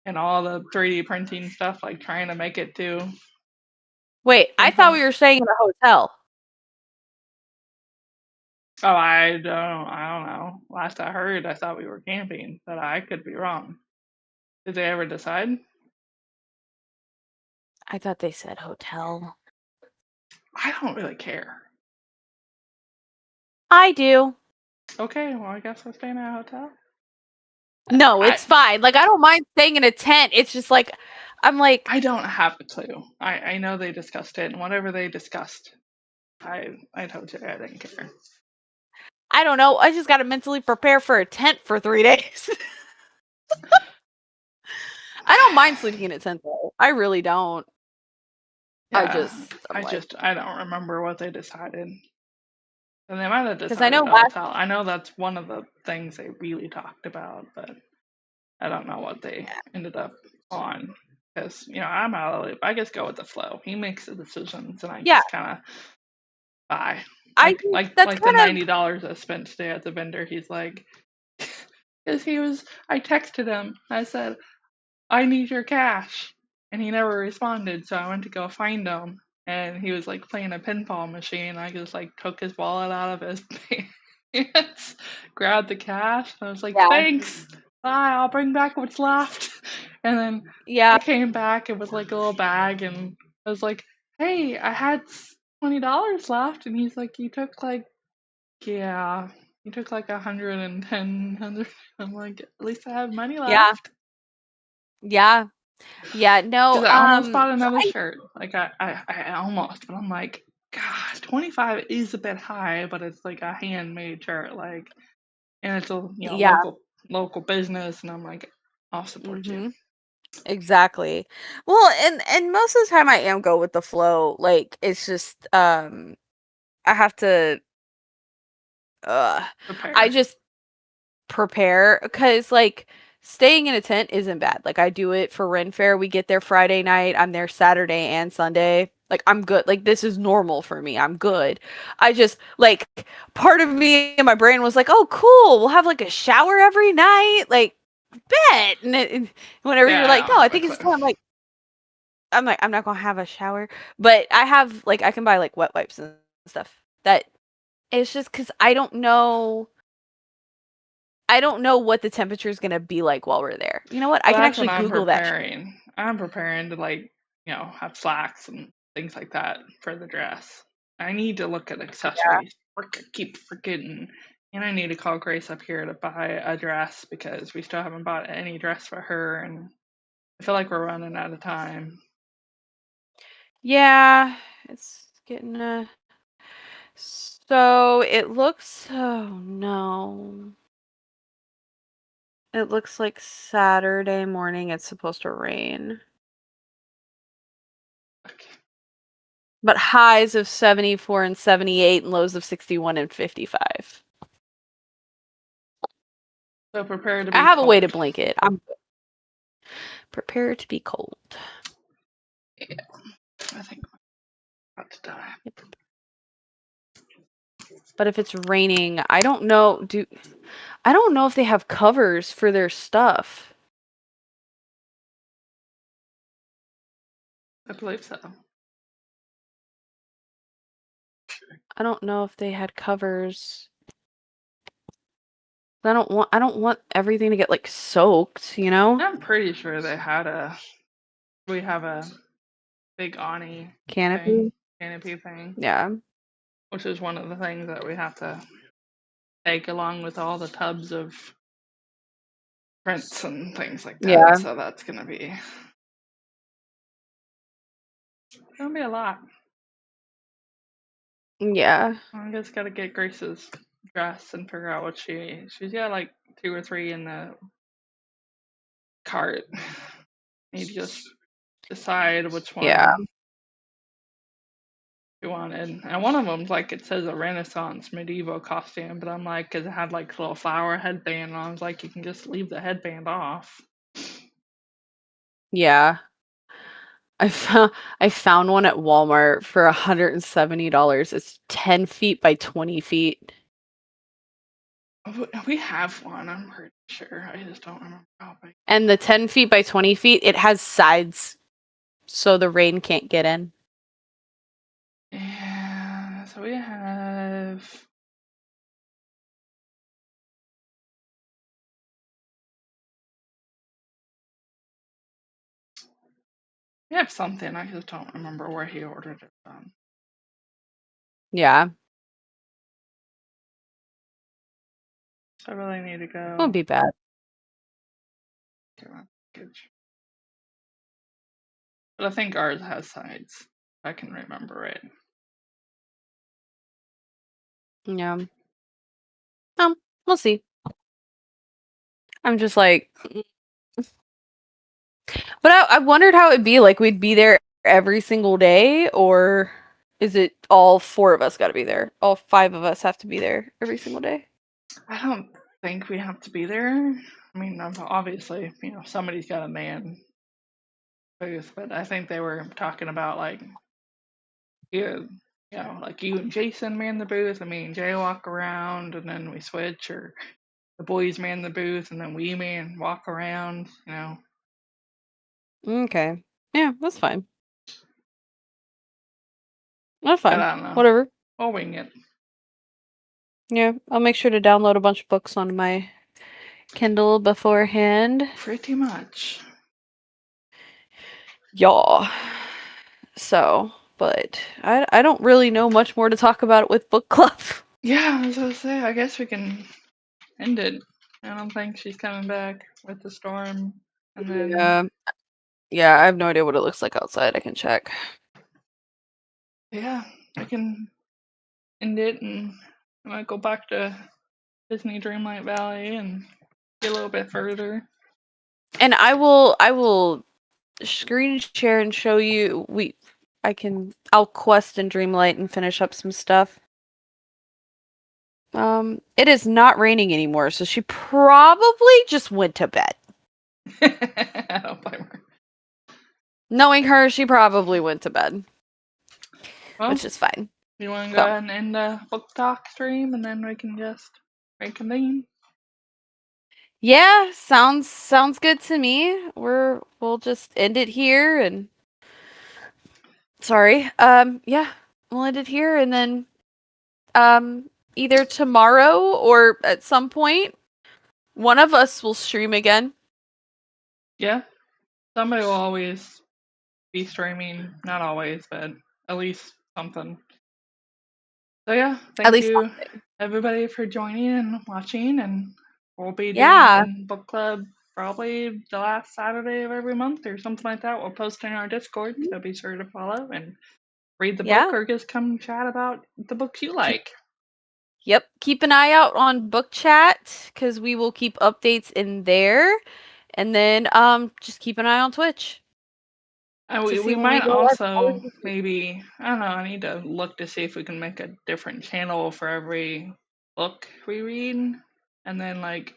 S1: and all the 3D printing stuff, like trying to make it to.
S2: Wait, I thought we were staying in a hotel.
S1: Oh, I don't know. Last I heard, I thought we were camping, but I could be wrong. Did they ever decide?
S2: I thought they said hotel.
S1: I don't really care.
S2: I do.
S1: Okay, well, I guess we're staying at a hotel.
S2: No, it's fine. Like, I don't mind staying in a tent. It's just like, I'm like,
S1: I don't have a clue. I know they discussed it, and whatever they discussed, I told you I didn't care.
S2: I don't know. I just got to mentally prepare for a tent for 3 days. I don't mind sleeping in a tent though. I really don't.
S1: Yeah, I don't remember what they decided. And they might have decided I know that's one of the things they really talked about, but I don't know what they ended up on. Because, you know, I'm out of the loop. I just go with the flow. He makes the decisions, and I just kind of buy. Like the $90 I spent today at the vendor. He's like, because I texted him. I said, I need your cash. And he never responded, so I went to go find him. And he was like playing a pinball machine. I just like took his wallet out of his Yes. Grabbed the cash. And I was like,
S2: Yeah.
S1: thanks. Bye. I'll bring back what's left. And then
S2: Yeah.
S1: I came back. It was like a little bag. And I was like, hey, I had $20 left. And he's like, you took like, yeah, you took like 110. I'm like, at least I have money
S2: Yeah.
S1: left.
S2: Yeah. Yeah. No.
S1: Because I almost bought
S2: So
S1: another shirt. Like I almost, but I'm like, God, 25 is a bit high, but it's like a handmade shirt, like, and it's a
S2: yeah.
S1: local business, and I'm like, I'll support you.
S2: Exactly. Well, and most of the time I am go with the flow. Like it's just I have to I
S1: Prepare.
S2: just prepare because like staying in a tent isn't bad. Like I do it for Ren Fair. We get there Friday night. I'm there Saturday and Sunday. Like I'm good. Like this is normal for me. I'm good. I just like part of me in my brain was like, "Oh, cool. We'll have like a shower every night." Like bet. And whenever you're
S1: Yeah, I
S2: like,
S1: don't
S2: "No, I
S1: have a
S2: think it's
S1: clue.
S2: time." I'm like, I'm not gonna have a shower, but I have like I can buy like wet wipes and stuff. That it's just because I don't know what the temperature is gonna be like while we're there. You know what? I
S1: Well,
S2: can
S1: that's what
S2: actually
S1: I'm
S2: Google that.
S1: preparing. I'm preparing to like, have slacks and things like that for the dress. I need to look at accessories. I keep forgetting. And I need to call Grace up here to buy a dress because we still haven't bought any dress for her, and I feel like we're running out of time.
S2: Yeah, it's getting so it looks oh no. It looks like Saturday morning it's supposed to rain.
S1: Okay.
S2: But highs of 74 and 78 and lows of 61 and 55.
S1: So prepare to
S2: I
S1: be
S2: have a
S1: cold.
S2: weighted blanket. I'm prepared to be cold.
S1: Yeah, I think I'm about to die.
S2: But if it's raining, I don't know if they have covers for their stuff.
S1: I believe so.
S2: I don't know if they had covers. I don't want everything to get like soaked, you know?
S1: I'm pretty sure we have a big awning
S2: Canopy.
S1: canopy thing,
S2: Yeah.
S1: which is one of the things that we have to take along with all the tubs of prints and things like that.
S2: Yeah.
S1: So that's gonna be a lot.
S2: Yeah.
S1: I just gotta get Grace's dress and figure out what she's got like 2 or 3 in the cart. Need to just decide which one
S2: Yeah.
S1: you wanted. And one of them's like it says a Renaissance medieval costume, but I'm like, cause it had like a little flower headband, and I was like, you can just leave the headband off.
S2: Yeah. I found one at Walmart for $170. It's 10 feet by 20 feet.
S1: We have one, I'm pretty sure. I just don't remember how big.
S2: And the 10 feet by 20 feet, it has sides so the rain can't get in.
S1: Yeah, so we have something. I just don't remember where he ordered it from.
S2: Yeah.
S1: So I really need to go.
S2: Won't be bad.
S1: Get my package. But I think ours has sides. If I can remember it.
S2: Yeah. We'll see. I'm just like but I wondered how it'd be like we'd be there every single day, or is it all 4 of us got to be there? All 5 of us have to be there every single day?
S1: I don't think we have to be there. I mean, obviously, somebody's got a man booth, but I think they were talking about like like you and Jason man the booth, and me and Jay walk around, and then we switch, or the boys man the booth, and then we walk around.
S2: Okay. Yeah, that's fine. That's
S1: But
S2: fine.
S1: I don't know.
S2: Whatever.
S1: We'll wing it.
S2: Yeah, I'll make sure to download a bunch of books on my Kindle beforehand.
S1: Pretty much.
S2: Yeah. So, but I don't really know much more to talk about it with book club.
S1: Yeah, I was gonna say, I guess we can end it. I don't think she's coming back with the storm. And then
S2: Yeah, I have no idea what it looks like outside. I can check.
S1: Yeah, we can end it, and I might go back to Disney Dreamlight Valley and get a little bit further.
S2: And I will screen share and show you. I'll quest in Dreamlight and finish up some stuff. It is not raining anymore, so she probably just went to bed.
S1: I don't blame her.
S2: Knowing her, she probably went to bed.
S1: Well,
S2: which is fine.
S1: You want to go ahead and end the book talk stream, and then we can just reconvene?
S2: Yeah, sounds good to me. We'll just end it here and sorry. Yeah, we'll end it here and then either tomorrow or at some point one of us will stream again.
S1: Yeah. Somebody will always be streaming, not always, but at least something. So yeah, thank you everybody for joining and watching, and we'll be doing book club probably the last Saturday of every month or something like that. We'll post in our Discord, so be sure to follow and read the book or just come chat about the books you like.
S2: Yep, keep an eye out on book chat because we will keep updates in there, and then just keep an eye on Twitch.
S1: We might also maybe, I don't know, I need to look to see if we can make a different channel for every book we read and then like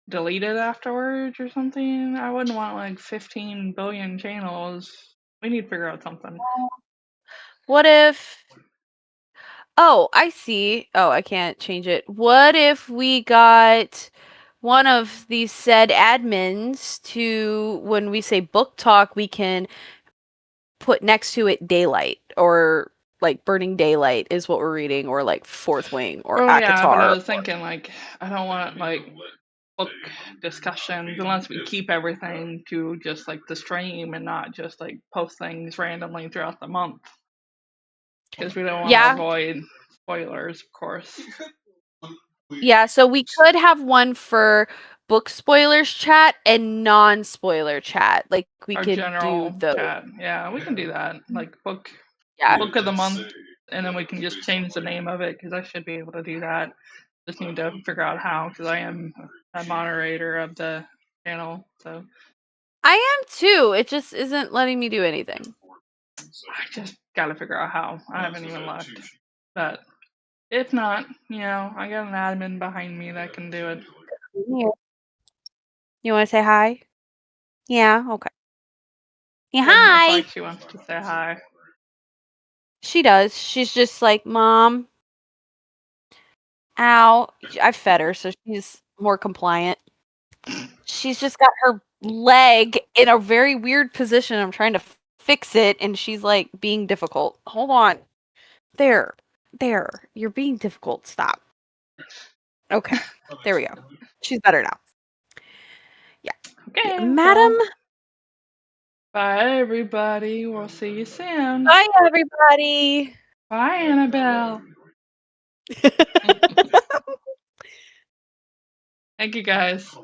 S1: delete it afterwards or something. I wouldn't want like 15 billion channels. We need to figure out something.
S2: What if... Oh, I see. Oh, I can't change it. What if we got one of these said admins to, when we say book talk, we can put next to it daylight, or like Burning Daylight is what we're reading, or like Fourth Wing or ACOTAR.
S1: Yeah, but I was thinking like I don't want like book discussions unless we keep everything to just like the stream and not just like post things randomly throughout the month. Because we don't want to avoid spoilers, of course.
S2: Yeah, so we could have one for book spoilers chat and non-spoiler chat. Like we
S1: Our
S2: could
S1: general
S2: do those.
S1: Chat. Yeah, we can do that. Like book of the month, and then we can just change the name of it because I should be able to do that. Just need to figure out how because I am a moderator of the channel. So
S2: I am too. It just isn't letting me do anything.
S1: I just gotta figure out how. I haven't even looked. But if not, I got an admin behind me that can do it.
S2: You want to say hi? Yeah, okay. Yeah,
S1: hi! It's like she wants to say hi.
S2: She does. She's just like, Mom. Ow. I fed her, so she's more compliant. She's just got her leg in a very weird position. I'm trying to fix it, and she's like being difficult. Hold on. There. You're being difficult. Stop. Okay. There we go. She's better now. Yeah.
S1: Okay.
S2: Madam.
S1: Bye, everybody. We'll see you soon.
S2: Bye, everybody.
S1: Bye, Annabelle. Thank you, guys.